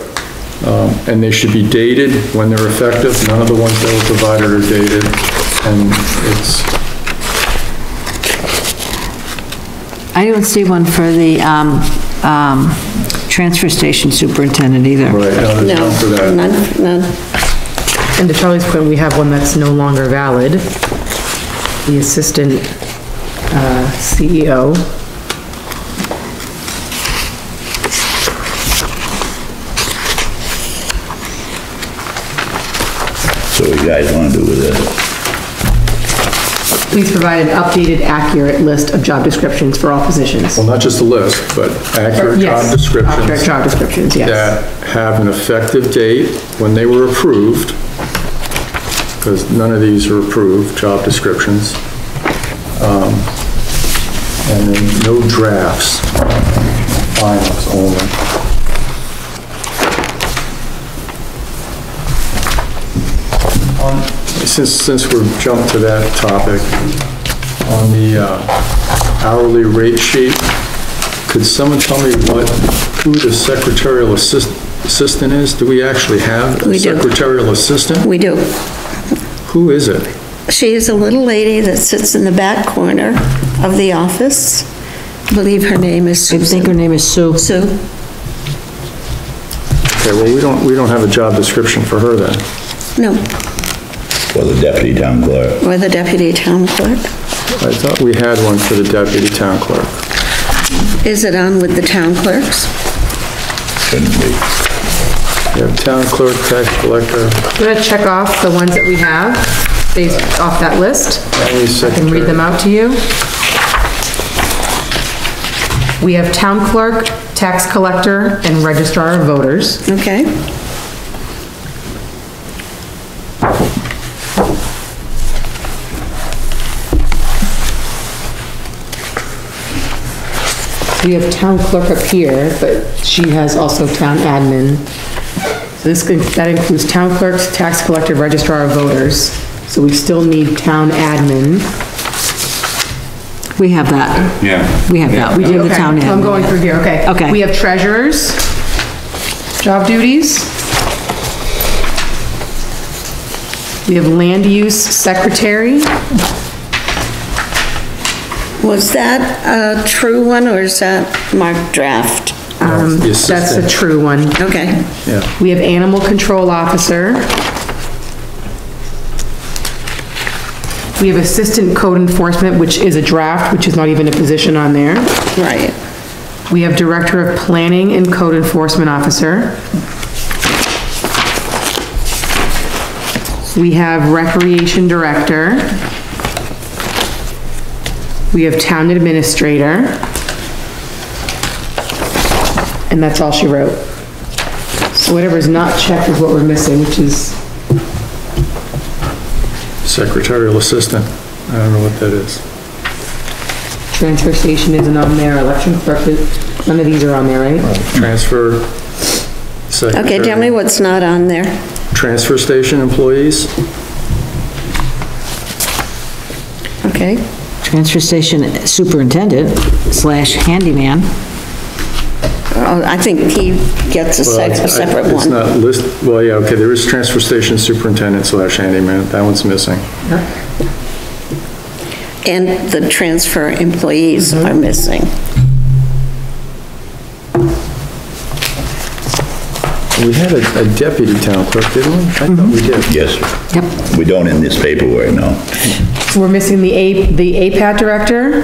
And they should be dated when they're effective. None of the ones that were provided are dated, and it's. I don't see one for the, transfer station superintendent either. Right, no, there's No, none for that. none. And to Charlie's point, we have one that's no longer valid. The assistant CEO. So what you guys want to do with this? Please provide an updated, accurate list of job descriptions for all positions. Well, not just a list, but accurate Yes, job descriptions. Accurate job descriptions, yes. That have an effective date when they were approved, because none of these are approved, job descriptions. And then no drafts, finals only. Since we've jumped to that topic, on the hourly rate sheet, could someone tell me who the secretarial assistant is? Do we actually have a We do. secretarial assistant? We do. Who is it? She is a little lady that sits in the back corner of the office. I believe her name is I think her Susan. name is Sue. Sue. Okay, well, we don't have a job description for her then. No, For the deputy town clerk? or the deputy town clerk. I thought we had one for the deputy town clerk. Is it on with the town clerks? Shouldn't be. We have town clerk, tax collector, I'm gonna check off the ones that we have based off that list. county I secretary. can read them out to you. We have town clerk, tax collector, and registrar of voters. Okay. We have town clerk up here, but she has also town admin. So that includes town clerks, tax collector, registrar of voters. So we still need town admin. We have that. Yeah. We have that. We do the Okay, town I'm admin. going through here, okay. Okay. We have treasurers, job duties. We have land use secretary. Was that a true one, or is that marked draft? The That's a assistant. true one. Okay. Yeah, We have animal control officer. We have assistant code enforcement, which is a draft, which is not even a position on there. Right. We have director of planning and code enforcement officer. We have recreation director. We have town administrator. And that's all she wrote. So whatever's not checked is what we're missing, which is, secretarial assistant. I don't know what that is. transfer station isn't on there, election clerk, none of these are on there, right? Transfer secretary. Okay, tell me what's not on there. Transfer station employees? Okay. Transfer station superintendent / handyman. Oh, I think he gets a separate It's one. not well, yeah, okay, there is transfer station superintendent / handyman, that one's missing. And the transfer employees Mm-hmm. are missing. We had a deputy town clerk, didn't we? I thought we did. Yes, sir. Yep. We don't in this paperwork, no. So we're missing the APAT director.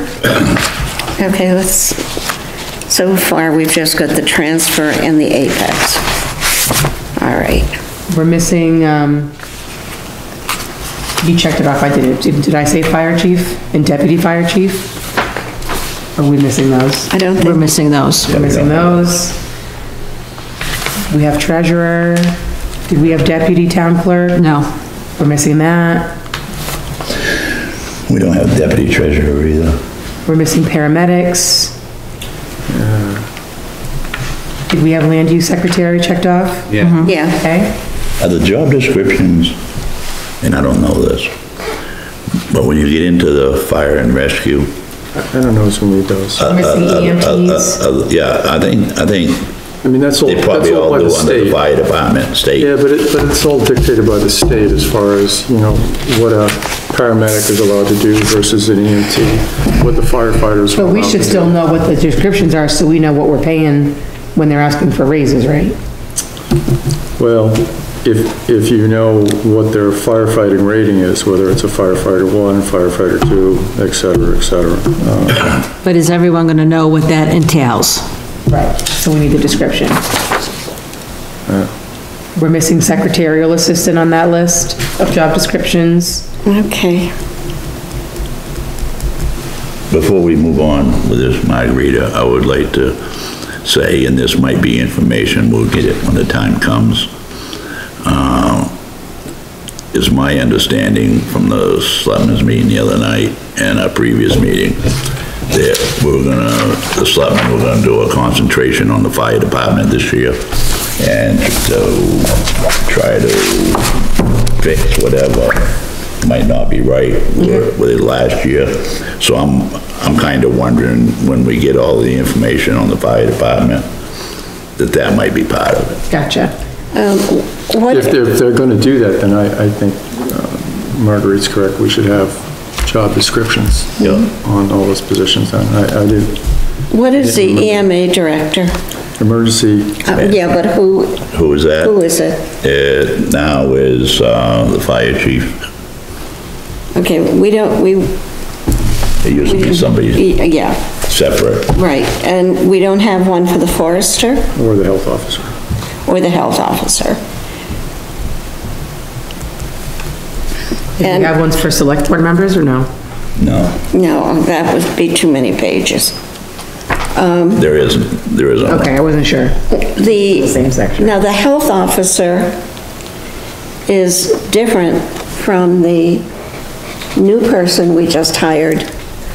Okay, so far we've just got the transfer and the apex. All right. We're missing, you checked it off, I did it. Did I say fire chief and deputy fire chief? Are we missing those? I don't We're think, missing those. We're missing those. We have treasurer. Did we have deputy town clerk? No. We're missing that. We don't have deputy treasurer either. We're missing paramedics. Did we have land use secretary checked off? Yeah. yeah. Okay. Are the job descriptions, and I don't know this, but when you get into the fire and rescue, I don't know who's gonna need those. We're missing EMTs. yeah, I think I mean, that's all, they that's probably all all by do the under the state. fire department, state. Yeah, but it's all dictated by the state as far as, you know, what a paramedic is allowed to do versus an EMT, what the firefighters are But we allowed should to do. still know what the descriptions are so we know what we're paying when they're asking for raises, right? Well, if you know what their firefighting rating is, whether it's a firefighter 1, firefighter 2, et cetera, et cetera. But is everyone gonna know what that entails? Right. So we need the description. We're missing secretarial assistant on that list of job descriptions. Okay. Before we move on with this, Margarita, I would like to say, and this might be information, we'll get it when the time comes. Is my understanding from the selectmen's meeting the other night and our previous meeting, that the selectmen were gonna do a concentration on the fire department this year and to try to fix whatever might not be right with it last year. So I'm kind of wondering, when we get all the information on the fire department, that might be part of it. Gotcha. What, If they're gonna do that, then I think Marguerite's correct, we should have job descriptions on all those positions. I do. what is the EMA director? Emergency, Yeah, but who Who is that? is it? It now is the fire chief. Okay, we don't, It used to be somebody yeah, separate. right. And we don't have one for the forester or the health officer. or the health officer? Did And- we have ones for select board members or no? No, No, that would be too many pages. there isn't. Okay, I wasn't sure. The Same section. Now, the health officer is different from the new person we just hired.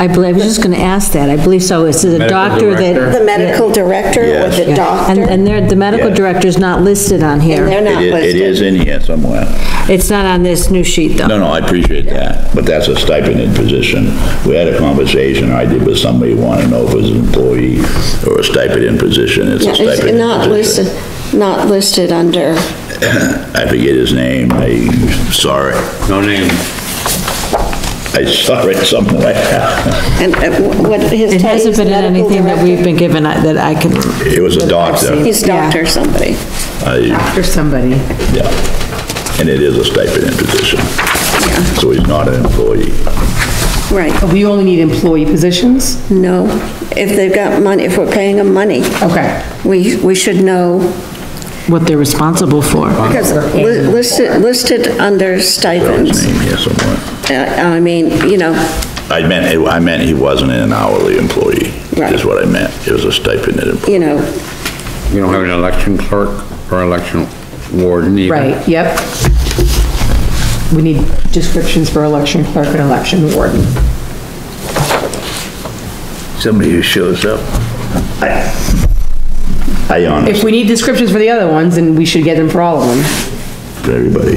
I was just gonna ask that, I believe so, is it a Medical doctor director? that? The medical director or Yes. the doctor? And the medical Yeah. director's not listed on And they're here. not It is listed. in here somewhere. It's not on this new sheet, though. No, I appreciate that, but that's a stipended position. We had a conversation I did with somebody who wanted to know if it was an employee or a stipended position. It's Yeah, a stipended it's not position. listed, not listed under, I forget his name. I saw it. No name. I saw it somewhere. and what his It hasn't title been is, in medical anything that we've director? been given that I can, It was a doctor. He's doctor somebody. Or somebody. Yeah. And it is a stipended position. So he's not an employee. Right, But we only need employee positions? no, if they've got money, if we're paying them money, Okay. we should know, what they're responsible for. because listed under His stipends, name here somewhere. I mean, you know, I meant he wasn't an hourly employee, Right. is what I meant. It was a stipended employee. you know, We don't have an election clerk or election warden either. Right, yep. We need descriptions for election clerk and election warden. Somebody who shows up. I honestly, If we need descriptions for the other ones, then we should get them for all of them. to everybody,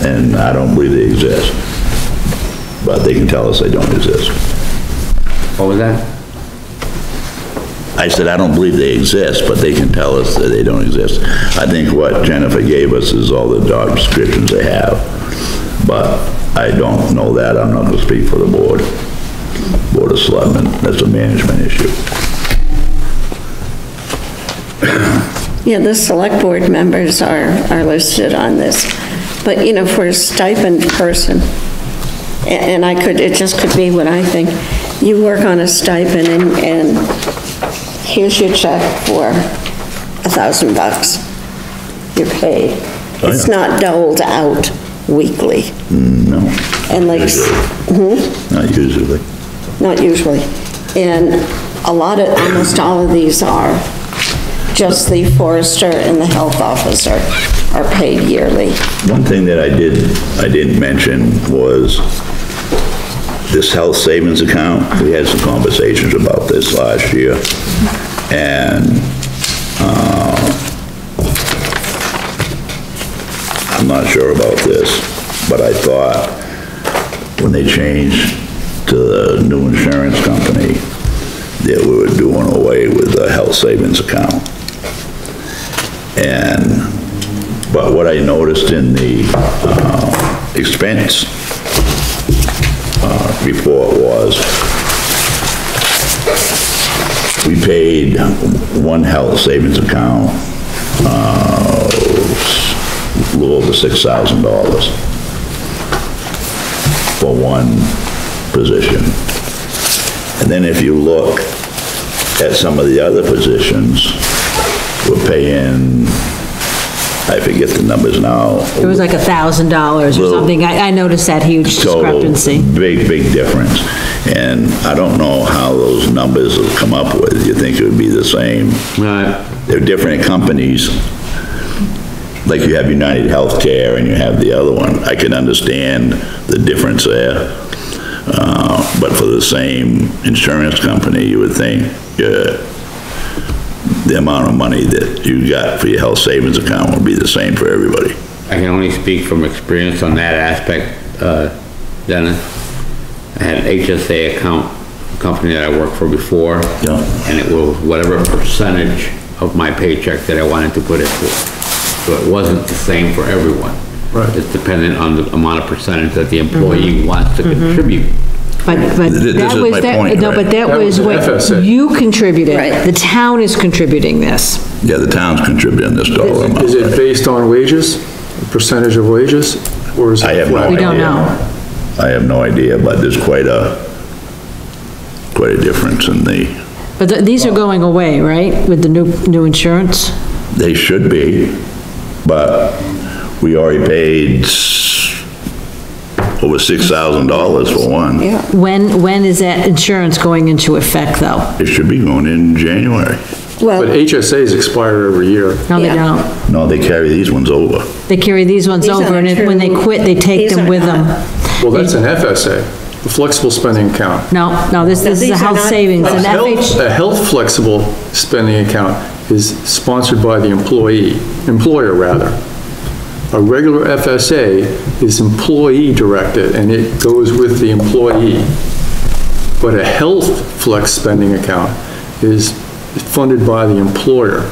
and I don't believe they exist. But they can tell us they don't exist. What was that? I said, I don't believe they exist, but they can tell us that they don't exist. I think what Jennifer gave us is all the job descriptions they have, but I don't know that. I'm not gonna speak for the board of selectmen. That's a management issue. yeah, the select board members are listed on this, but, you know, for a stipend person, and it just could be what I think, you work on a stipend and here's your check for $1,000. you're paid. Oh, It's yeah. not doled out weekly, No. and like, Not usually. not usually. And almost all of these are, just the forester and the health officer are paid yearly. One thing that I didn't mention was this health savings account. We had some conversations about this last year. And, I'm not sure about this, but I thought when they changed to the new insurance company, that we were doing away with the health savings account. But what I noticed in the expense report was we paid one health savings account a little over $6,000 for one position. And then if you look at some of the other positions, we're paying, I forget the numbers now. It was like $1,000 or something. I noticed that huge discrepancy. Big difference. And I don't know how those numbers will come up with. You think it would be the same? Right. They're different companies. Like you have United Healthcare and you have the other one. I can understand the difference there. But for the same insurance company, you would think the amount of money that you got for your health savings account would be the same for everybody. I can only speak from experience on that aspect, Dennis. I had an HSA account, a company that I worked for before. Yeah. And it was whatever percentage of my paycheck that I wanted to put it for. So it wasn't the same for everyone. Right. It's dependent on the amount of percentage that the employee wants to contribute. But This that is was, my that, point, no, right? but that That was was what FSA. you contributed. Right. The town is contributing this. Yeah, the town's contributing this dollar amount. Is it based on wages, percentage of wages, or is it I have no flat? idea. We don't know. I have no idea, but there's quite a difference in the, But these are going away, right, with the new insurance? they should be, but we already paid over $6,000 for one. Yeah. When is that insurance going into effect, though? It should be going in January. But Well, HSAs expire every year. No, they Yeah. don't. No, they carry these ones over. They carry these ones These over, are and when they true. quit, they take These them are with them. not. Well, that's an FSA, a flexible spending account. No, this is these a are health not savings, an A health flexible spending account is sponsored by the employer rather. A regular FSA is employee directed and it goes with the employee. But a health flex spending account is funded by the employer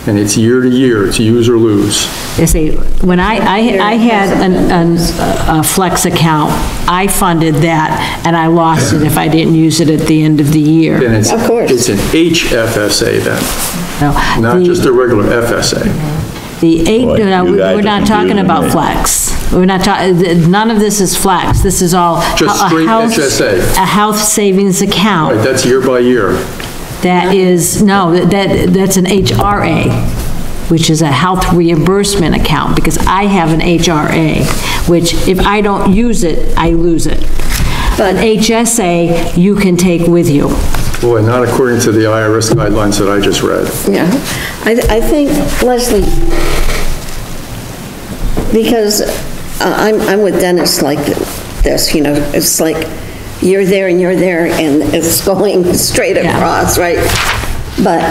and it's year to year, it's use or lose. You see, when I had a flex account, I funded that, and I lost it if I didn't use it at the end of the year. And it's, Of course. it's an HFSA then, No, not the- just a regular FSA. The eight, Boy, no, you guys we're are not talking confusing about me. flex. We're not talking, none of this is flex. This is all. Just a straight health- HSA. A health savings Right, account. that's year by year. That is, no, that's an HRA, which is a health reimbursement account, because I have an HRA, which if I don't use it, I lose it. But HSA, you can take with you. Boy, not according to the IRS guidelines that I just read. yeah, I think, Leslie, because I'm with Dennis like this, you know, it's like you're there and you're there and it's going straight Yeah. across, right? But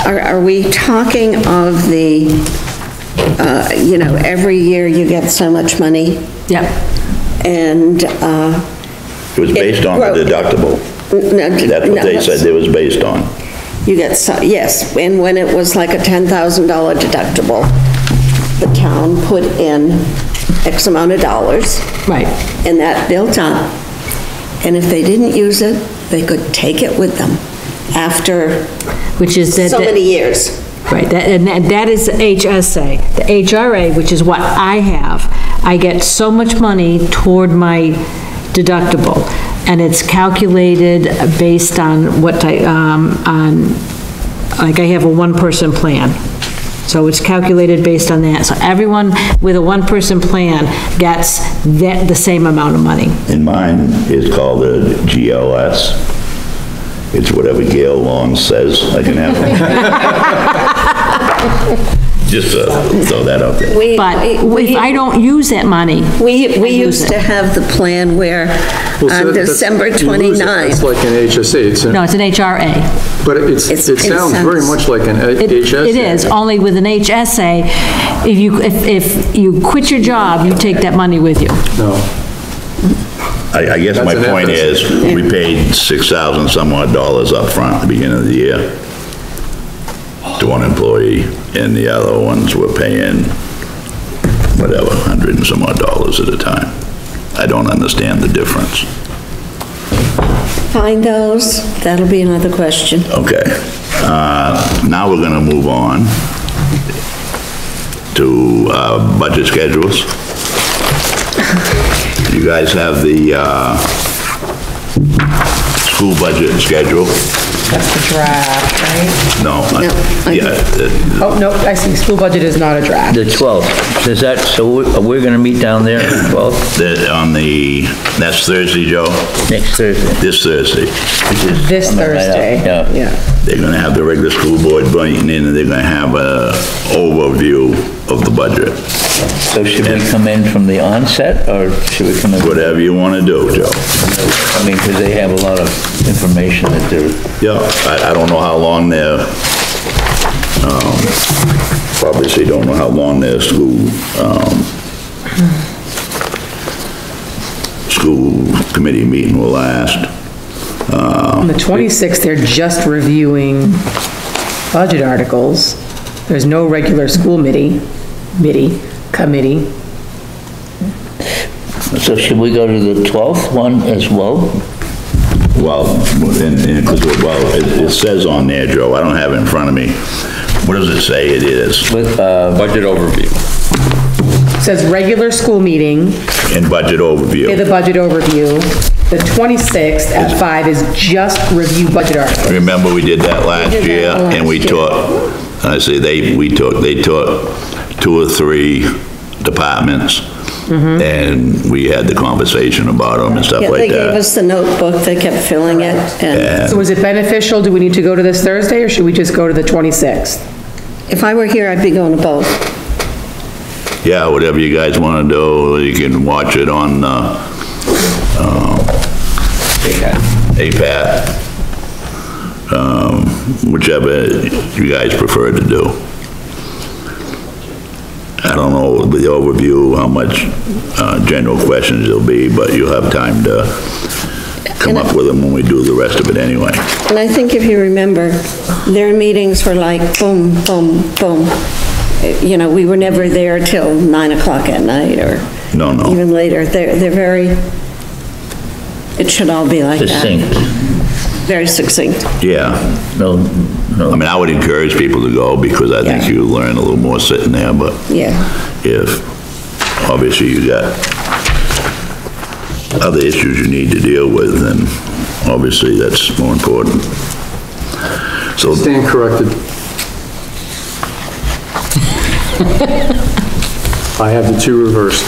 are we talking of the, you know, every year you get so much money Yep. and, It was based on the Well, deductible. That's what they said it was based on. You get some, yes, and when it was like a $10,000 deductible, the town put in X amount of dollars, Right. and that built up. And if they didn't use it, they could take it with them after Which is that. so many years. Right, and that is the HSA. The HRA, which is what I have, I get so much money toward my deductible, and it's calculated based on what I, like I have a one-person plan, So it's calculated based on that. So everyone with a one-person plan gets the same amount of money. In mine, it's called a GLS. It's whatever Gail Long says I can have. Just throw that out there. But if I don't use that money, We lose used it. to have the plan where Well, so on that's- December you lose it. 29th. It's like an HSA, no, it's an HRA. but it It sounds very sounds- much like an HSA. It is, only with an HSA, if you quit your job, you take that money with you. No, I guess my That's an point is, emphasis. we paid 6,000 some odd dollars up front at the beginning of the year to one employee, and the other ones were paying whatever, 100 and some odd dollars at a time. I don't understand the difference. Find those, that'll be another question. Okay, now we're gonna move on to, budget schedules. You guys have the, school budget schedule? That's the draft, right? No, No, yeah, Oh, no, I see, school budget is not a draft. The 12th, is that, so we're gonna meet down there on the 12th, that's Thursday, Joe? next Thursday? This Thursday. This Coming right up, Thursday. yeah. They're gonna have the regular school board meeting in, and they're gonna have a overview of the budget. So should we come in from the onset, or should we come in? Whatever you wanna do, Joe. I mean, because they have a lot of information that they're, Yeah, I don't know how long obviously don't know how long their school committee meeting will last. On the 26th, they're just reviewing budget articles. There's no regular school committee. so should we go to the 12th one as well? Well, it says on there, Joe, I don't have it in front of me. What does it say it is? With, Budget overview. It says regular school meeting, In budget the overview. budget overview. The 26th at 5 is just review budget articles. Remember, we did that last did that year, and we last took, I say they took 2 or 3 departments, and we had the conversation about them and stuff Yeah, they like gave that. us the notebook, they kept filling it, and So is it beneficial? Do we need to go to this Thursday, or should we just go to the 26th? if I were here, I'd be going to both. Yeah, whatever you guys want to do, you can watch it on, APAT, whichever you guys prefer to do. I don't know with the overview how much, general questions there'll be, but you'll have time to come up with them when we do the rest of it anyway. And I think if you remember, their meetings were like boom, boom, boom. You know, we were never there till 9 o'clock at night, or No. even later. They're very, it should all be like that. succinct? Very succinct. Yeah, No, I mean, I would encourage people to go because I think Yeah. you learn a little more sitting there, but Yeah. if, obviously you got other issues you need to deal with, then obviously that's more important. So, stand corrected. I have the 2 reversed.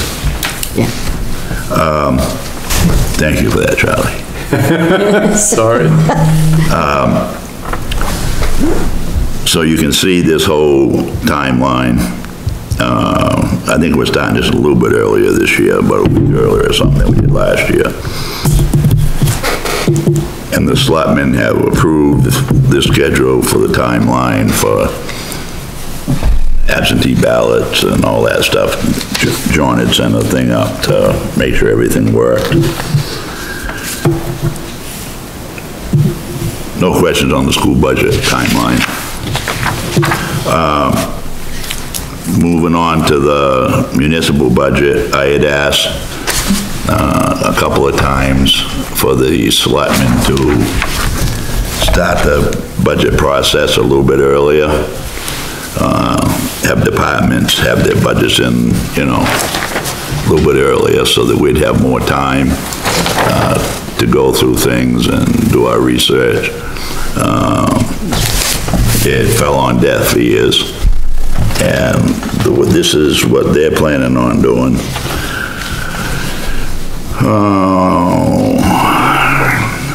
thank you for that, Charlie. Sorry. So you can see this whole timeline. I think we're starting just a little bit earlier this year, about a week earlier or something than we did last year. And the selectmen have approved this schedule for the timeline for absentee ballots and all that stuff. John had sent a thing up to make sure everything worked. No questions on the school budget timeline. Moving on to the municipal budget, I had asked a couple of times for the selectmen to start the budget process a little bit earlier. Have departments have their budgets in, you know, a little bit earlier so that we'd have more time to go through things and do our research. It fell on deaf ears. And this is what they're planning on doing.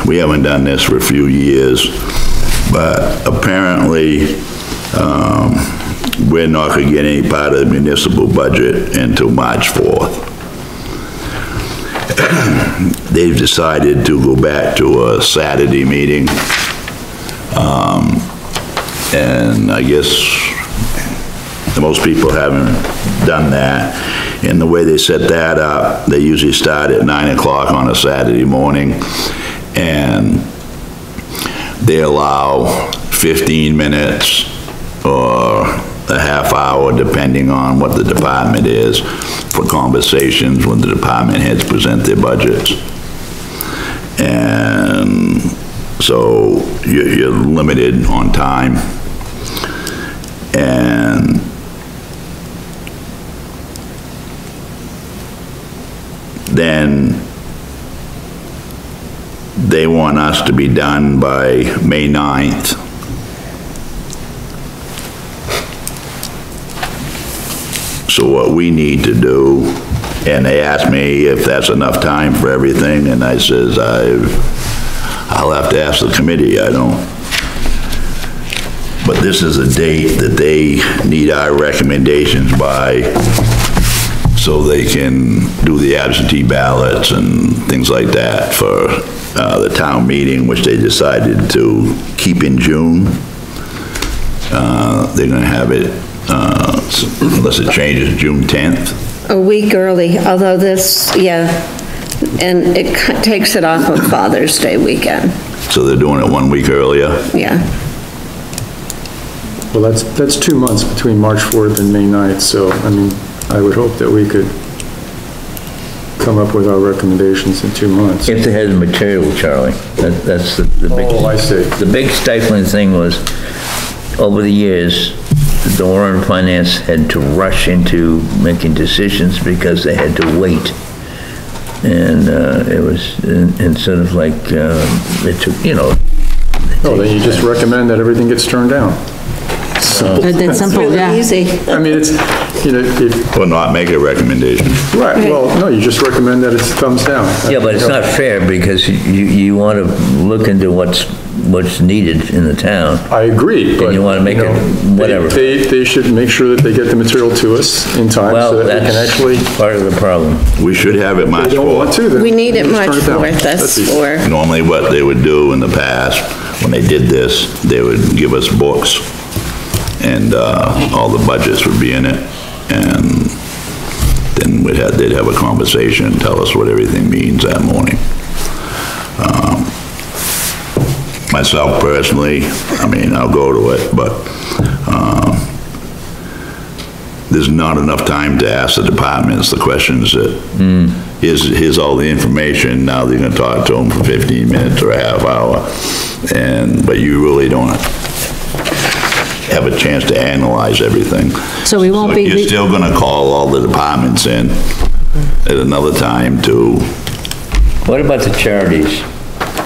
We haven't done this for a few years, but apparently, we're not gonna get any part of the municipal budget until March 4th. They've decided to go back to a Saturday meeting. And I guess most people haven't done that. And the way they set that up, they usually start at 9 o'clock on a Saturday morning, and they allow 15 minutes or a half hour, depending on what the department is, for conversations when the department heads present their budgets. And so you're limited on time. And then they want us to be done by May 9th. So what we need to do, and they asked me if that's enough time for everything, and I says, I'll have to ask the committee, I don't. But this is a date that they need our recommendations by, so they can do the absentee ballots and things like that for the town meeting, which they decided to keep in June. They're gonna have it, unless it changes, June 10th. A week early, although this, yeah, and it takes it off of Father's Day weekend, So they're doing it 1 week earlier. yeah. Well, that's 2 months between March 4th and May 9th, so, I mean, I would hope that we could come up with our recommendations in 2 months. If they had the material, Charlie, that's the big... Oh, I see. The big stifling thing was, over the years, the Warrant and Finance had to rush into making decisions because they had to wait. And it was, and sort of like, it took, you know... Oh, then you just recommend that everything gets turned down. That's simple, Really yeah. easy. I mean, it's, you know, if, Or not make a recommendation. right, well, no, you just recommend that it's thumbs down. Yeah, but it's not fair because you want to look into what's needed in the town. I agree, but... And you want to make know, it whatever. They should make sure that they get the material to us in time Well, so that we can that's actually... part of the problem. We should have it March If they don't want 4th. to, then... We need it just March turn it down. 4th, that's easy. for, Normally what they would do in the past, when they did this, they would give us books, and all the budgets would be in it, and then they'd have a conversation and tell us what everything means that morning. Myself personally, I mean, I'll go to it, but there's not enough time to ask the departments the questions that, here's all the information, now they're gonna talk to them for 15 minutes or a half hour, but you really don't have a chance to analyze everything. So we won't be... You're still gonna call all the departments in at another time to, What about the charities?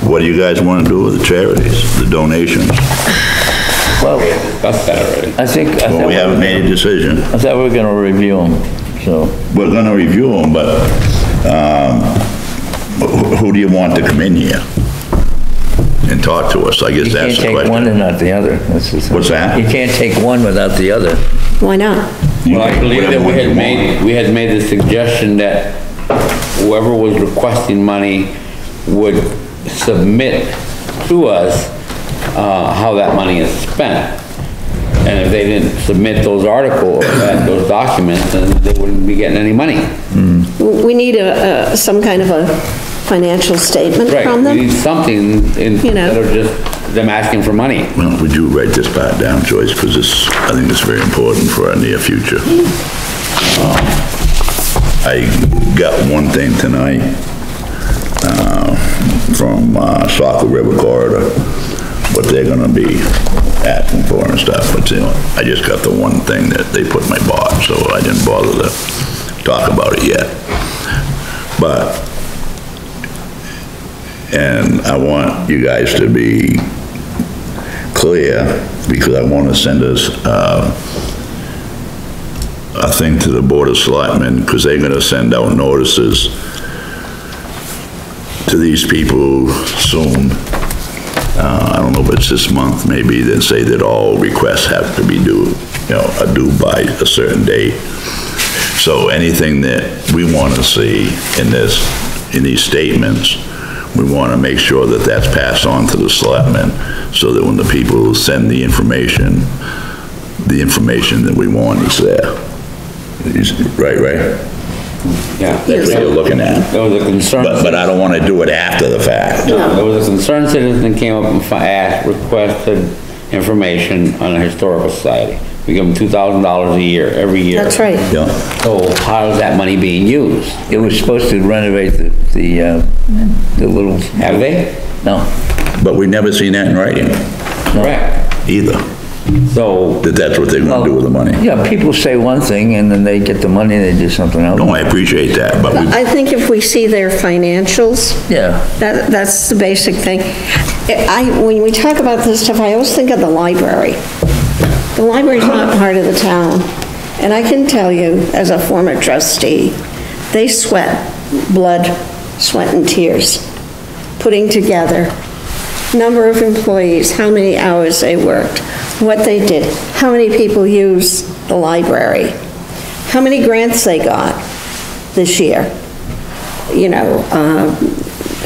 what do you guys wanna do with the charities, the donations? Well, That's better, already. I think... Well, we haven't made a decision. I thought we were gonna review them, so... We're gonna review them, but, who do you want to come in here and talk to us? I guess You that's can't the take one question. and not the other. That's the thing. What's that? You can't take one without the other. why not? Well, I believe that we had made the suggestion that whoever was requesting money would submit to us, how that money is spent. And if they didn't submit those articles, those documents, then they wouldn't be getting any money. We need some kind of a financial statement Right, from we them. need something instead of just them asking for money. Well, would you write this part down, Joyce, because I think it's very important for our near future. I got one thing tonight, from Saco River Corridor, what they're gonna be asking for and stuff, but you know, I just got the one thing that they put in my box, so I didn't bother to talk about it yet. But, and I want you guys to be clear, because I want to send us, a thing to the Board of Selectmen, because they're gonna send out notices to these people soon. I don't know if it's this month, maybe, that say that all requests have to be due, are due by a certain date. So anything that we want to see in these statements, we want to make sure that that's passed on to the selectmen, so that when the people send the information that we want is there. Right? Yeah. That's what you're looking at. There was a concern. But I don't want to do it after the fact. No, there was a concerned citizen that came up and requested information on the Historical Society. We give them $2,000 a year, every year. That's right. Yeah. So how is that money being used? It was supposed to renovate the little... Have they? No. But we never seen that in writing Correct. either, So, that's what they're gonna do with the money. Yeah, people say one thing and then they get the money and they do something else. No, I appreciate that, but we, I think if we see their financials, Yeah. that's the basic thing. When we talk about this stuff, I always think of the library. The library's not part of the town, and I can tell you, as a former trustee, they sweat blood, sweat and tears, putting together number of employees, how many hours they worked, what they did, how many people used the library, how many grants they got this year,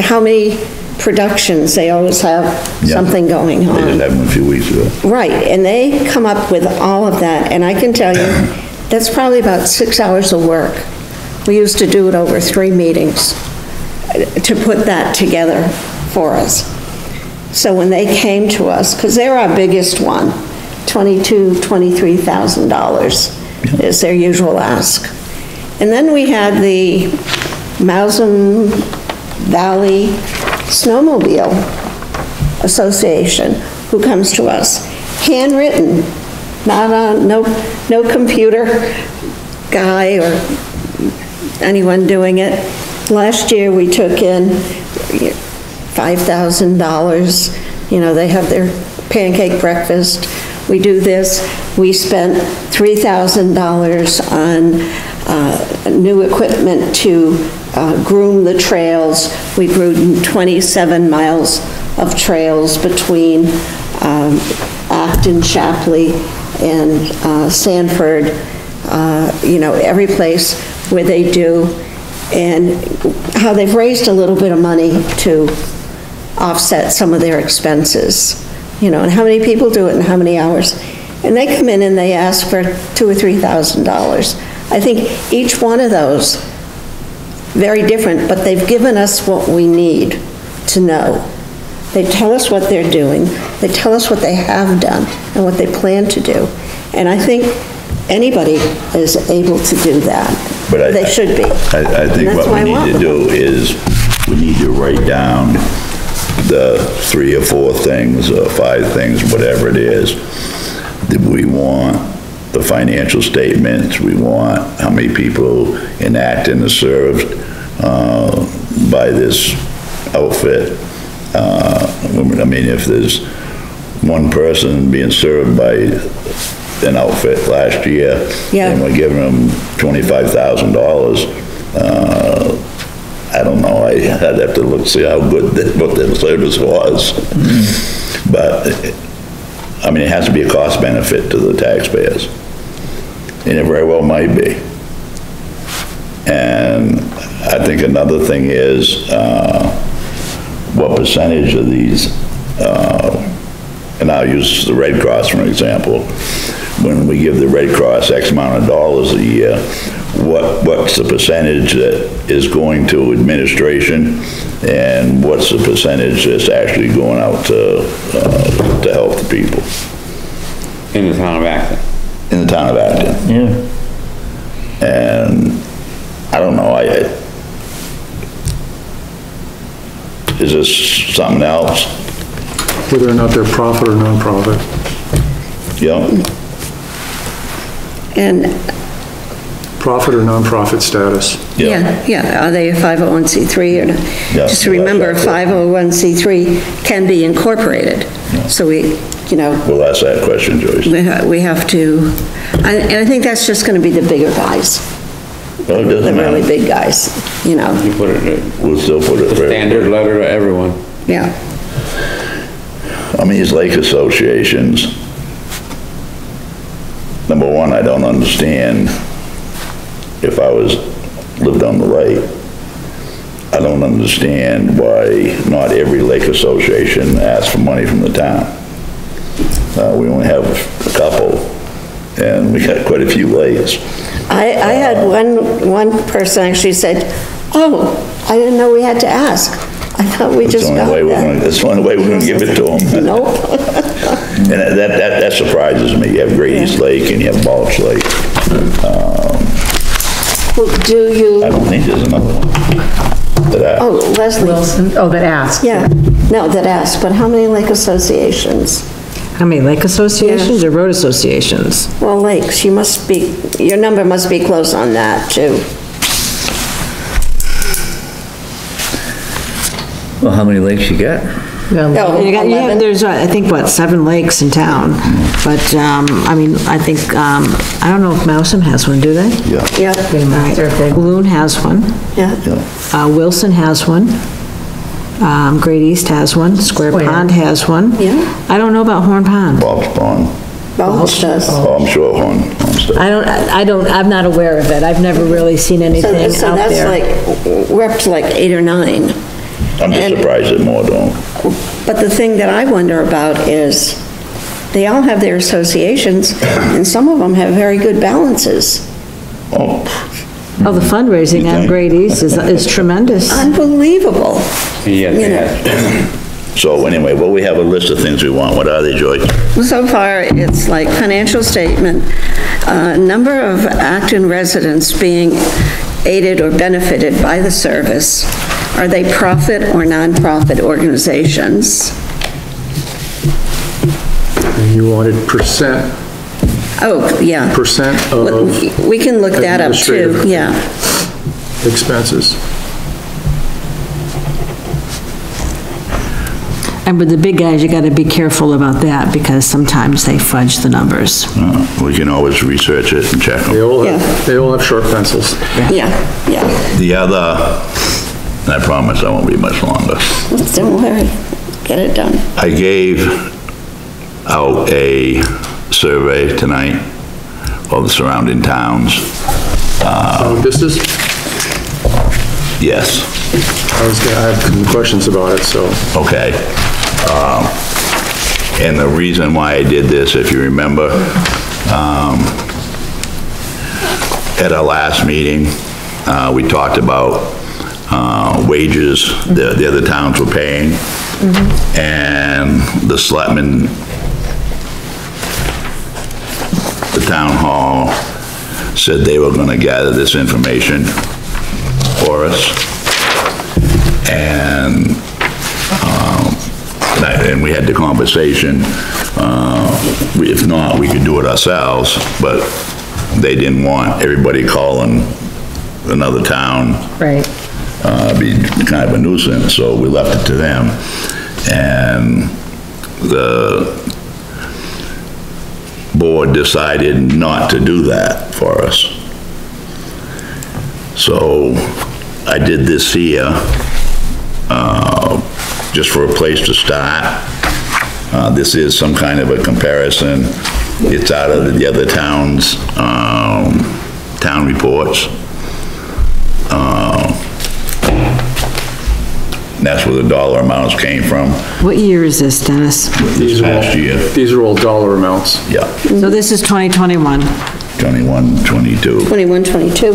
how many productions, they always have something going on. they just had one a few weeks ago. Right, and they come up with all of that, and I can tell you, that's probably about 6 hours of work. We used to do it over 3 meetings to put that together for us. So when they came to us, because they're our biggest one, $23,000 is their usual ask. And then we had the Mousom Valley Snowmobile Association, who comes to us, handwritten, not on, no computer guy or anyone doing it. Last year, we took in $5,000, they have their pancake breakfast, we do this. We spent $3,000 on new equipment to groom the trails. We groomed 27 miles of trails between Acton, Shapley, and Sanford, every place where they do, and how they've raised a little bit of money to offset some of their expenses, and how many people do it and how many hours. And they come in and they ask for $2,000 or $3,000. I think each one of those, very different, but they've given us what we need to know. They tell us what they're doing, they tell us what they have done and what they plan to do. And I think anybody is able to do that. But they should be. I think what we need to do is, we need to write down the 3 or 4 things, or 5 things, whatever it is, that we want. The financial statements, we want how many people in Acton are served by this outfit. If there's one person being served by an outfit last year, and we're giving them $25,000, I don't know, I'd have to look, see how good, what their service was. But, it has to be a cost benefit to the taxpayers. And it very well might be. And I think another thing is, what percentage of these, and I'll use the Red Cross for an example. When we give the Red Cross X amount of dollars a year, what's the percentage that is going to administration, and what's the percentage that's actually going out to help the people? in the town of Acton. In the town of Acton. Yeah. And I don't know, is this something else? Whether or not they're profit or non-profit. Yeah. And, Profit or non-profit status. yeah, are they a 501c3 or not? Yeah, Just to remember, a that's right. 501c3 can be incorporated. So we you know, We'll ask that question, Joyce. we have to, and I think that's just gonna be the bigger guys, Well, it the doesn't really matter. big guys, you know, You put it, We'll still put it there. standard letter to everyone. yeah. I mean, these lake associations, number one, I don't understand if I lived on the lake. I don't understand why not every lake association asks for money from the town. We only have a couple, and we got quite a few lakes. I had one person actually said, "Oh, I didn't know we had to ask. I thought we just got that." That's the only way we're gonna give it to them. Nope. And that surprises me. You have Great East Lake and you have Balch Lake. Well, do you, I don't think there's another one. oh, Leslie, Wilson, oh, that asked. yeah, no, that asked, but how many lake associations? How many lake associations or road associations? Well, lakes, you must be, your number must be close on that, too. Well, how many lakes you got? Oh, You 11? there's, I think, what, 7 lakes in town, but, I mean, I think, I don't know if Mousom has one, do they? Yeah. Yeah, Balloon has one, yeah, Wilson has one, Great East has one, Square Pond has one. yeah, I don't know about Horn Pond. Bob's Pond. Balch does. Oh, I'm sure Horn stuff. I'm not aware of it, I've never really seen anything So out that's there. like, we're up to like 8 or 9. I'm just and- surprised that more don't. But the thing that I wonder about is, they all have their associations, and some of them have very good balances. Oh, Oh, the fundraising You on think? Great East is tremendous. Unbelievable. Yeah, You they know. had- so anyway, well, we have a list of things we want. What are they, Joyce? So far, it's like financial statement, number of Acton residents being aided or benefited by the service. Are they profit or nonprofit organizations? And you wanted percent Oh, yeah. of We can look that up too, administrative- yeah. expenses. And with the big guys, you gotta be careful about that, because sometimes they fudge the numbers. We can always research it and check They them. all Yeah. have, they all have sharp pencils. Yeah, yeah. The other, and I promise I won't be much longer. Don't worry, get it done. I gave out a survey tonight of the surrounding towns. This is, Yes, I have some questions about it, so. okay. And the reason why I did this, if you remember, at our last meeting, we talked about wages the other towns were paying. And the selectmen, the town hall said they were gonna gather this information for us. And, and we had the conversation, if not, we could do it ourselves, but they didn't want everybody calling another town. Right. Be kind of a nuisance, so we left it to them. And the board decided not to do that for us. So I did this here, just for a place to start. This is some kind of a comparison. It's out of the other towns', town reports. And that's where the dollar amounts came from What year is this, Dennis? this past year. These are all dollar amounts. Yeah, So this is 2021, 21, 22. 21, 22.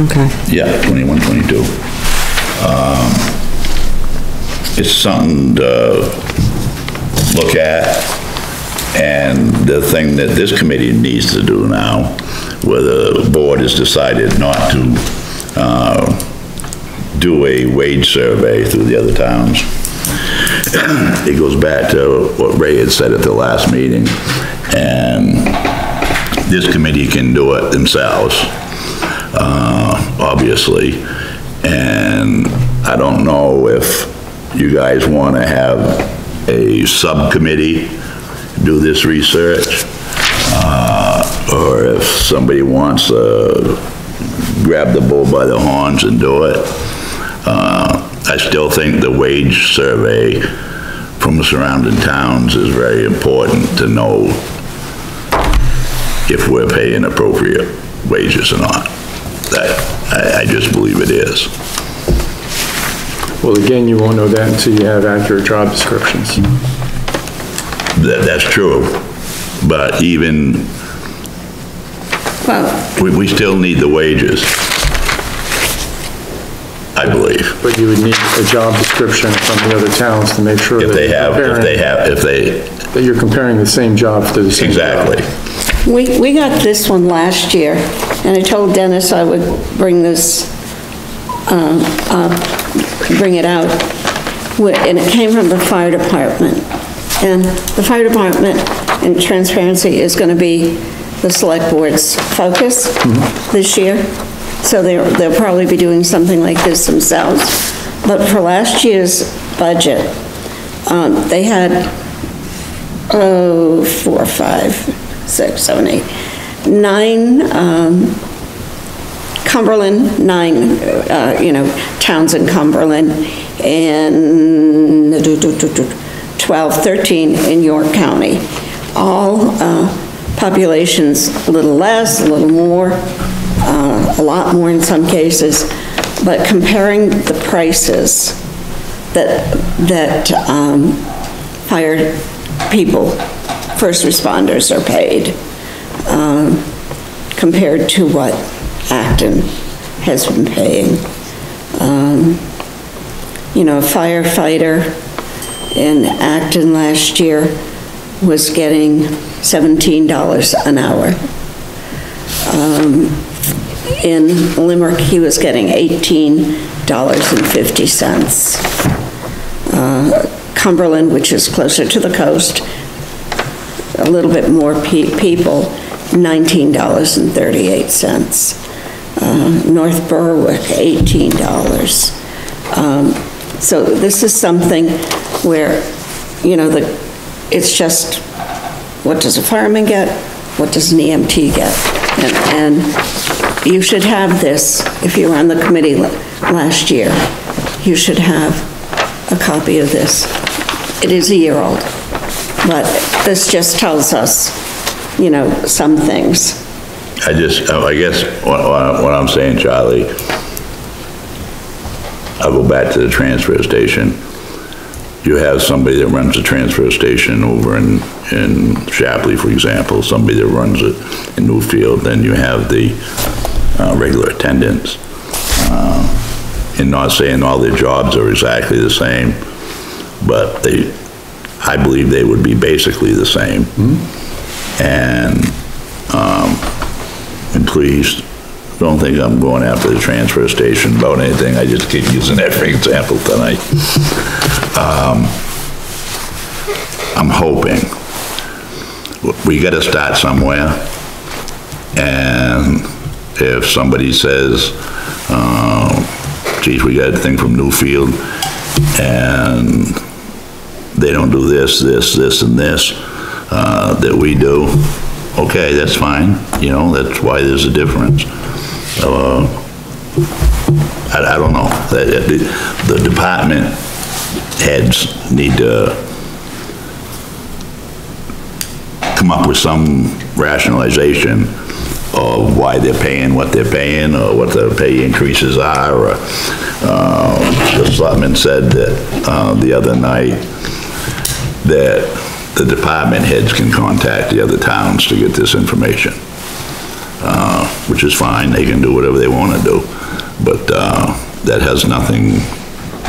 okay. Yeah, 21, 22. It's something to look at, and the thing that this committee needs to do now, where the board has decided not to, do a wage survey through the other towns. It goes back to what Ray had said at the last meeting, and this committee can do it themselves, obviously, and I don't know if you guys want to have a subcommittee do this research, or if somebody wants to grab the bull by the horns and do it. I still think the wage survey from the surrounding towns is very important to know if we're paying appropriate wages or not. I just believe it is. Well, again, you won't know that until you have accurate job descriptions. That's true, but even, we still need the wages, I believe. But you would need a job description from the other towns to make sure that you're comparing the same job to the same job. Exactly. We got this one last year, and I told Dennis I would bring this, bring it out, and it came from the fire department. And the fire department, in transparency, is going to be the select board's focus this year. So they'll probably be doing something like this themselves. But for last year's budget, they had, 4, 5, 6, 7, 8, 9, Cumberland, 9, towns in Cumberland, and 12, 13 in York County. All populations a little less, a little more, a lot more in some cases, but comparing the prices that fire people, first responders are paid, compared to what Acton has been paying. A firefighter in Acton last year was getting $17 an hour. In Limerick, he was getting $18.50. Cumberland, which is closer to the coast, a little bit more people, $19.38. North Berwick, $18. So this is something where, it's just, what does a fireman get? What does an EMT get? And you should have this, if you were on the committee last year, you should have a copy of this. It is a year old, but this just tells us, some things. I guess what I'm saying, Charlie, I'll go back to the transfer station. You have somebody that runs the transfer station over in Shapley, for example, somebody that runs it in Newfield, then you have the regular attendants. And not saying all their jobs are exactly the same, but I believe they would be basically the same. And please, don't think I'm going after the transfer station about anything. I just keep using that for example tonight. I'm hoping we got to start somewhere, and if somebody says, geez, we got a thing from Newfield and they don't do this, and this that we do, okay, that's fine. That's why there's a difference. I don't know. The department heads need to come up with some rationalization of why they're paying what they're paying, or what the pay increases are, or the selectman said that the other night that the department heads can contact the other towns to get this information, which is fine. They can do whatever they want to do, but that has nothing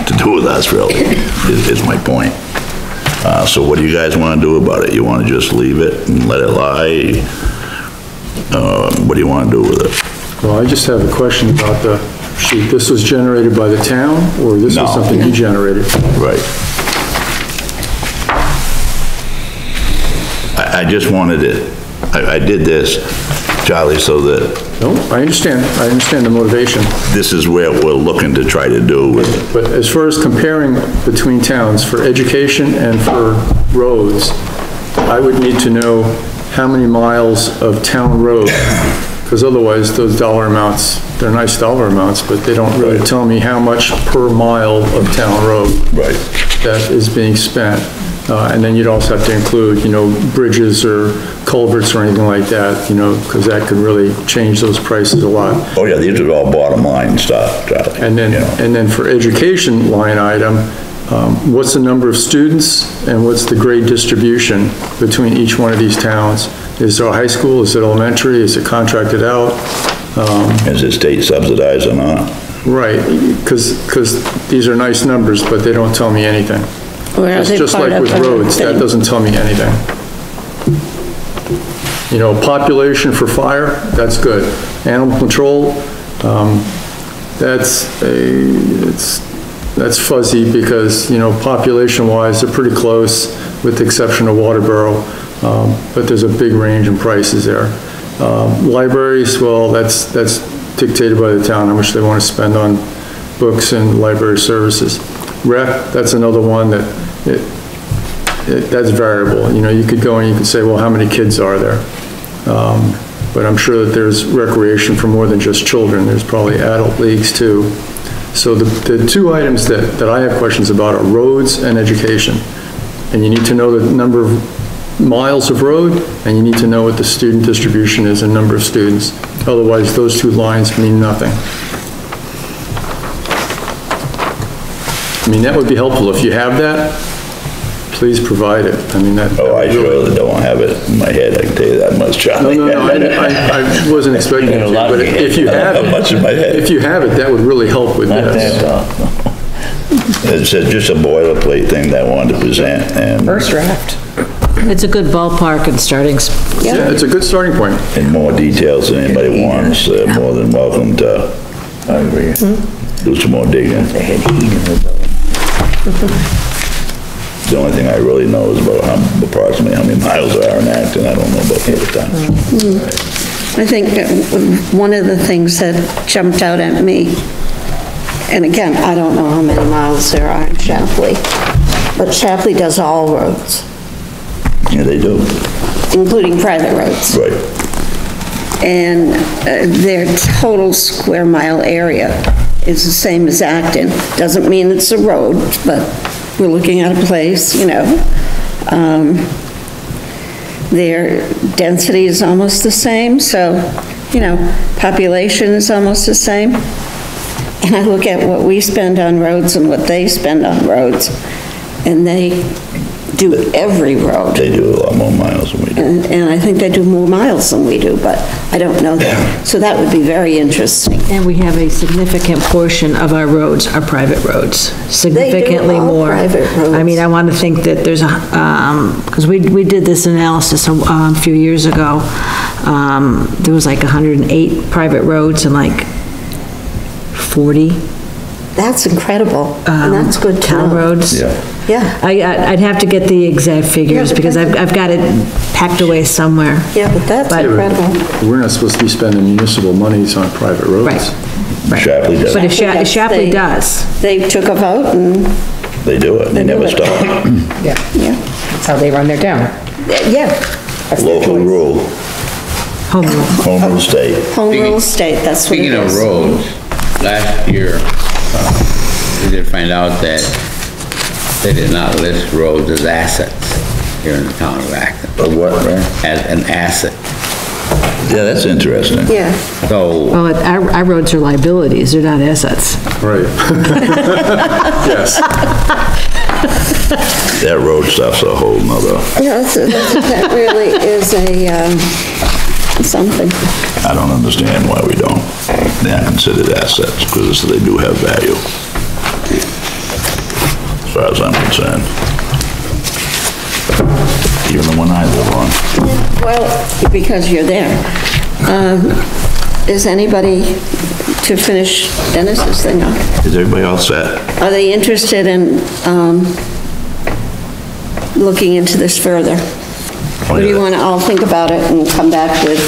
to do with us, really, is my point. So what do you guys want to do about it? You want to just leave it and let it lie? What do you want to do with it? Well, I just have a question about the sheet. This was generated by the town, or this was something you generated? Right. I just wanted it, I did this Charlie, so that No, I understand the motivation. this is where we're looking to try to do with, But as far as comparing between towns for education and for roads, I would need to know how many miles of town road, because otherwise those dollar amounts, they're nice dollar amounts, but they don't really tell me how much per mile of town road right, that is being spent. And then you'd also have to include, bridges or culverts or anything like that, because that could really change those prices a lot. oh yeah, these are all bottom line stuff, Charlie. And then for education line item, what's the number of students and what's the grade distribution between each one of these towns? Is there a high school, is it elementary, is it contracted out? Is it state subsidized or not? Right, because these are nice numbers, but they don't tell me anything. Or are It's they just part like of with roads, that everything? doesn't tell me anything. Population for fire, that's good. Animal control, that's fuzzy because, population-wise, they're pretty close with the exception of Waterboro, but there's a big range in prices there. Libraries, well, that's dictated by the town, how much they want to spend on books and library services. Rec, that's another one that's variable. You could go and you could say, well, how many kids are there? But I'm sure that there's recreation for more than just children. There's probably adult leagues too. So the two items that I have questions about are roads and education. And you need to know the number of miles of road, and you need to know what the student distribution is and number of students. Otherwise, those two lines mean nothing. That would be helpful. If you have that, please provide it. That. Oh, I surely don't have it in my head, I can tell you that much, Charlie. No, I wasn't expecting it, but if you have it, Much in my head. if you have it, that would really help with this. It's just a boilerplate thing that I wanted to present, and First draft. It's a good ballpark and starting, Yeah, it's a good starting point. in more details than anybody wants, they're more than welcome to do some more digging. The only thing I really know is about approximately how many miles there are in Acton. I don't know about the other towns. I think one of the things that jumped out at me, and again, I don't know how many miles there are in Shapley, but Shapley does all roads, Yeah, they do, including private roads. right. And their total square mile area is the same as Acton. Doesn't mean it's a road, but we're looking at a place, Their density is almost the same, so, population is almost the same. And I look at what we spend on roads and what they spend on roads, and they do every road. They do a lot more miles than we do. And I think they do more miles than we do, but I don't know that. So that would be very interesting. and we have a significant portion of our roads are private roads, significantly all more. private roads. I want to think that there's because we did this analysis a few years ago. There was like 108 private roads and like 40 That's incredible, and that's good to town know. roads. Yeah. Yeah, I'd have to get the exact figures Yeah, but because that's- I've got it packed away somewhere. yeah, but that's But- incredible. We're not supposed to be spending municipal monies on private roads. Right, right. Shapley does, But if Shapley They- does, They took a vote and, they do it, they never stop. Yeah, yeah, that's how they run their town. yeah, That's their Local choice. rule, home rule. home rule state. home rule state, that's what it Speaking of is. roads, last year, we did find out that they did not list roads as assets here in the town of Acton, A what, man? as an asset. Yeah, that's interesting. Yeah, So, Well, our roads are liabilities, they're not assets. Right. Yes. That road stuff's a whole nother, yeah, that really is a, something. I don't understand why we don't. They are considered assets, because they do have value. As far as I'm concerned. Even the one I live on. Well, because you're there. Is anybody, to finish Dennis's thing up, Is everybody all set? are they interested in, looking into this further? Or do you want to all think about it and come back with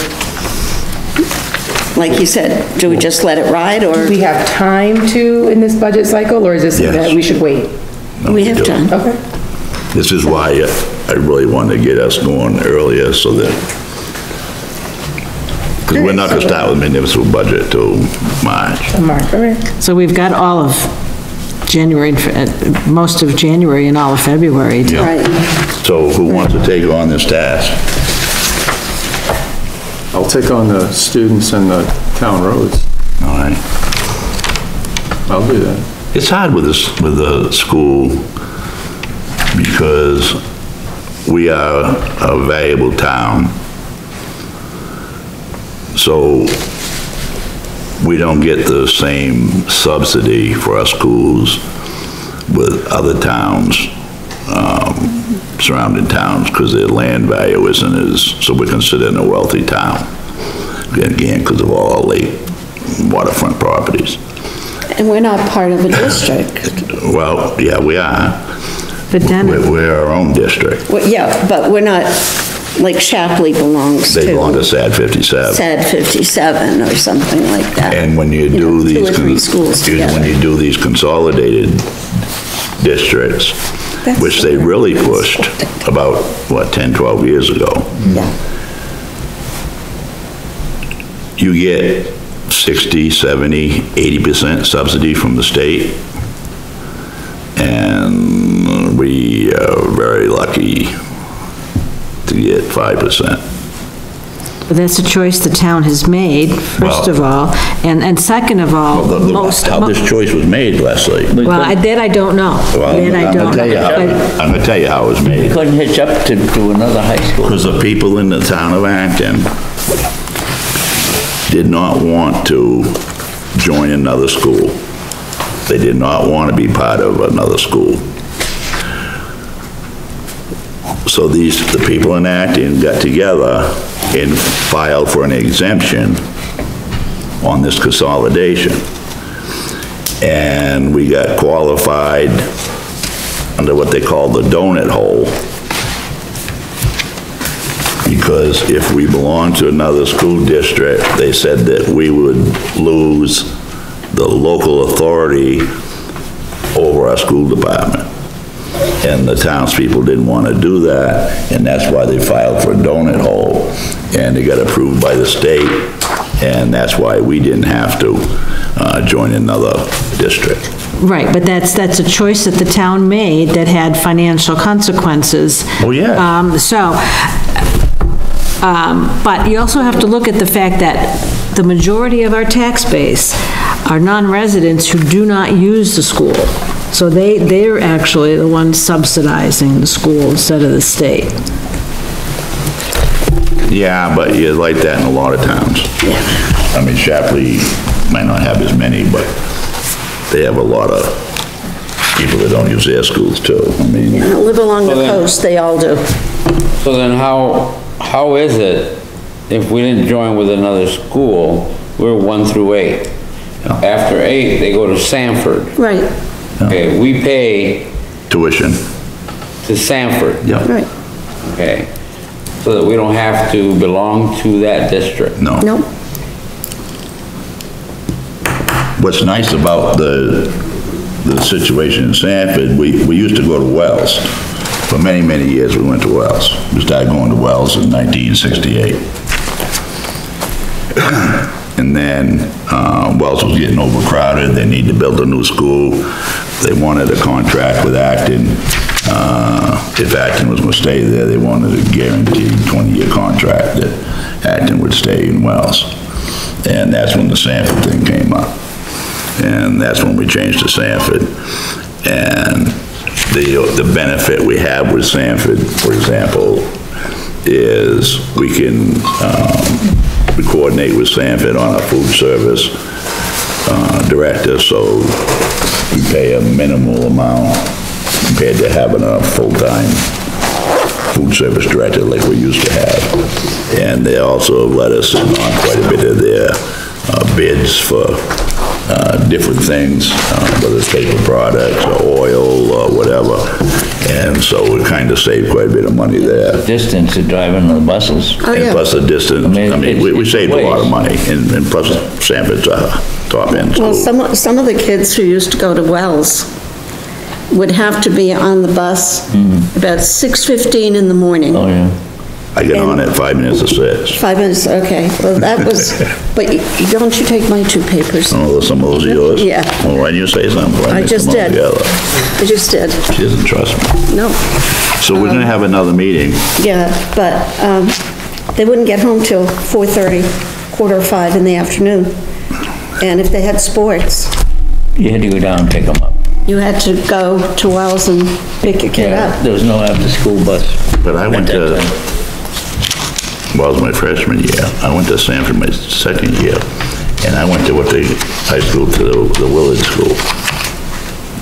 like you said, do we just let it ride, or? Do we have time to, in this budget cycle, or is this something Yes. that we should wait? We have time. Okay. This is why I really wanted to get us going earlier, so that, because we're not gonna start with municipal budget till March. Mark, all right. So we've got all of January, most of January and all of February. to- Right. So who wants to take on this task? I'll take on the students and the town roads. All right. I'll do that. It's hard with this, with the school, because we are a valuable town. So we don't get the same subsidy for our schools with other towns, surrounding towns, because their land value isn't as, so we're considered a wealthy town. Again, because of all our lake waterfront properties. And we're not part of a district. Well, yeah, we are. But Dennis, We're our own district. Well, yeah, but we're not, like Shapley belongs They belong to to SAD 57. SAD 57 or something like that. And when you know, do these, two or three schools when together. you do these consolidated districts, That's which they so really weird. pushed about, what, 10, 12 years ago, Yeah. you get 60, 70, 80% subsidy from the state. And we are very lucky to get 5%. but that's a choice the town has made, first Well- of all, and second of all, most. How this choice was made, Leslie. Well, that I don't know. Well, That I I'm don't gonna tell you how, know. I'm gonna tell you how it was We made. couldn't hitch up to another high school. Because the people in the town of Acton did not want to join another school. They did not want to be part of another school. So the people in Acton got together and filed for an exemption on this consolidation. And we got qualified under what they call the donut hole. Because if we belonged to another school district, they said that we would lose the local authority over our school department. And the townspeople didn't want to do that, and that's why they filed for a donut hole. And it got approved by the state, and that's why we didn't have to join another district. Right, but that's a choice that the town made that had financial consequences. Oh, yeah. But you also have to look at the fact that the majority of our tax base are non-residents who do not use the school. So they're actually the ones subsidizing the school instead of the state. Yeah, but you're like that in a lot of towns. I mean, Shapley might not have as many, but they have a lot of people that don't use their schools too. I mean, Live along the Well, then- coast, they all do. So then how is it, if we didn't join with another school, we're 1 through 8? Yeah. After 8, they go to Sanford. Right, Okay, we pay tuition. to Sanford. Yeah. right. Okay, so that we don't have to belong to that district. No. Nope. What's nice about the situation in Sanford, we used to go to Wells. For many, many years, we went to Wells. We started going to Wells in 1968. And then Wells was getting overcrowded. They needed to build a new school. They wanted a contract with Acton. If Acton was going to stay there, they wanted a guaranteed 20-year contract that Acton would stay in Wells. And that's when the Sanford thing came up. And that's when we changed to Sanford. And the benefit we have with Sanford, for example, is we can we coordinate with Sanford on our food service director, so we pay a minimal amount compared to having a full-time food service director like we used to have. And they also let us in on quite a bit of their bids for different things, whether it's paper products or oil or whatever. And so we kind of saved quite a bit of money there. Distance of driving the buses. Oh, And yeah. plus the distance, I mean, we saved a lot of money, and plus Sanford's top end Well, school. some of the kids who used to go to Wells would have to be on the bus about 6:15 in the morning. Oh, yeah. I get on at 5 minutes to 6. 5 minutes, okay, well, that was, but don't you take my 2 papers? Oh, some of those are yours? Yeah. Well, why didn't you say something? Why I mix just them all did. together? I just did, She doesn't trust me. no, So we're gonna have another meeting. yeah, but, they wouldn't get home till 4:30, 4:45 in the afternoon. And if they had sports, You had to go down and pick them up. you had to go to Wells and pick your kid up. There was no after-school bus. But I went at that to, time. well, it was my freshman year. I went to Sanford my second year, and I went to high school to the Willard School.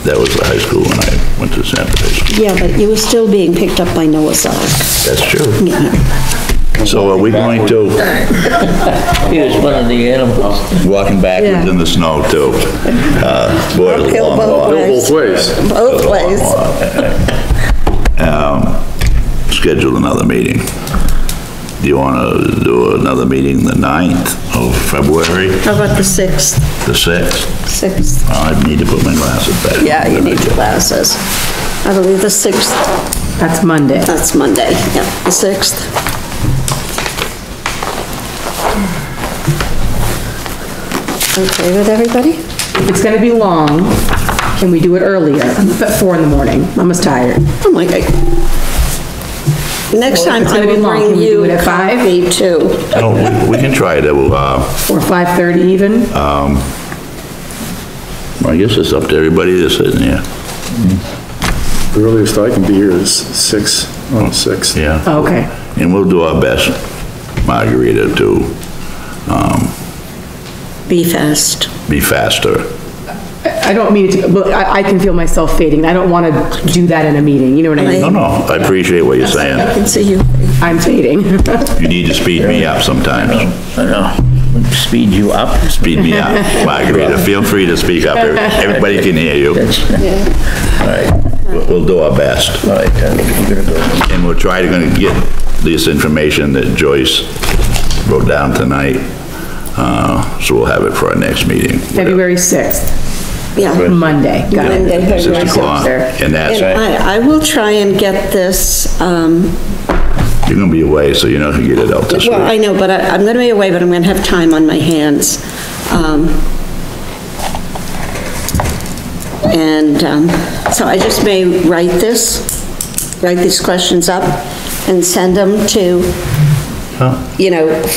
That was the high school when I went to Sanford High School. Yeah, but you were still being picked up by Noah's Ark. That's true. Yeah. So are we going to, He was one of the animals. walking backwards in the snow too? Boy, it was a Uphill long both walk. ways. Both ways. Both ways. Schedule another meeting. Do you want to do another meeting the 9th of February, How about the 6th? the 6th? 6th? I need to put my glasses back. Yeah, you need your glasses. I believe the 6th, That's Monday. that's Monday, yeah, the 6th. Okay with everybody? If it's gonna be long, can we do it earlier? At 4 in the morning. Mama's tired. Oh my God. Next Well, time if it's I gonna be will long, bring can we do you it at 5? coffee too. No, we can try to, Or 5:30 even? I guess it's up to everybody that's sitting here. The earliest I can be here is 6 on the 6th. Yeah. Oh, okay. And we'll do our best, Margarita, to Be fast. be faster. I don't mean it to, but I can feel myself fading. I don't want to do that in a meeting, you know what I mean? No, no, I appreciate what you're I saying. can see you. I'm fading. You need to speed me up sometimes. I know. Speed you up. Speed me up. Margarita, feel free to speak up. Everybody can hear you. All right, We'll do our best. all right, I'm gonna go. And we'll try to get this information that Joyce wrote down tonight. So we'll have it for our next meeting. February 6th, Yeah. Monday. Got it. Monday, February 6 6th. o'clock. And that's, And I will try and get this, you're gonna be away, so you're not gonna get it out this well, I week. know, but I'm gonna be away, but I'm gonna have time on my hands. So I just may write these questions up and send them to,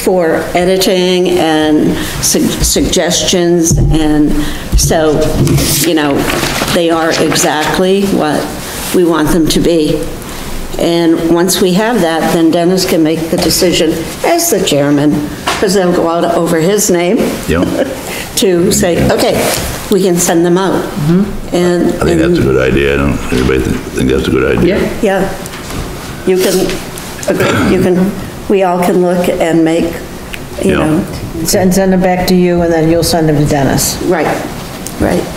for editing and suggestions, and so, they are exactly what we want them to be. And once we have that, then Dennis can make the decision as the chairman, because they'll go out over his name Yeah, to say, okay, we can send them out. And, I think that's a good idea. Don't everybody think that's a good idea? Yeah. yeah, you can, we all can look and make, Yeah. Send them back to you, and then you'll send them to Dennis. right.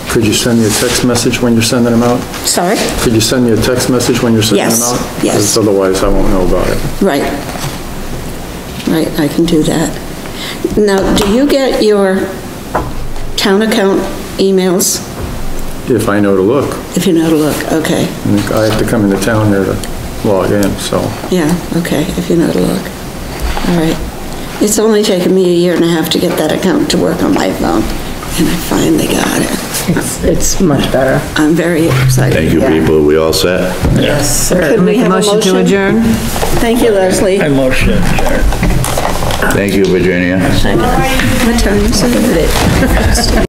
Could you send me a text message when you're sending them out? Sorry? Could you send me a text message when you're sending them Yes, out? yes. 'Cause otherwise I won't know about it. Right, I can do that. Now, do you get your town account emails, If I know to look. if you know to look? Okay, And I have to come into town here to log in, so. yeah, okay, if you know to look. All right. It's only taken me a year and a half to get that account to work on my phone, and I finally got it. It's much better. I'm very excited. Thank you, people. We all set? Yes, sir. Could we Make a have a motion to motion? adjourn? Thank you, Leslie. I motion, sure. Thank you, Virginia. What time is it?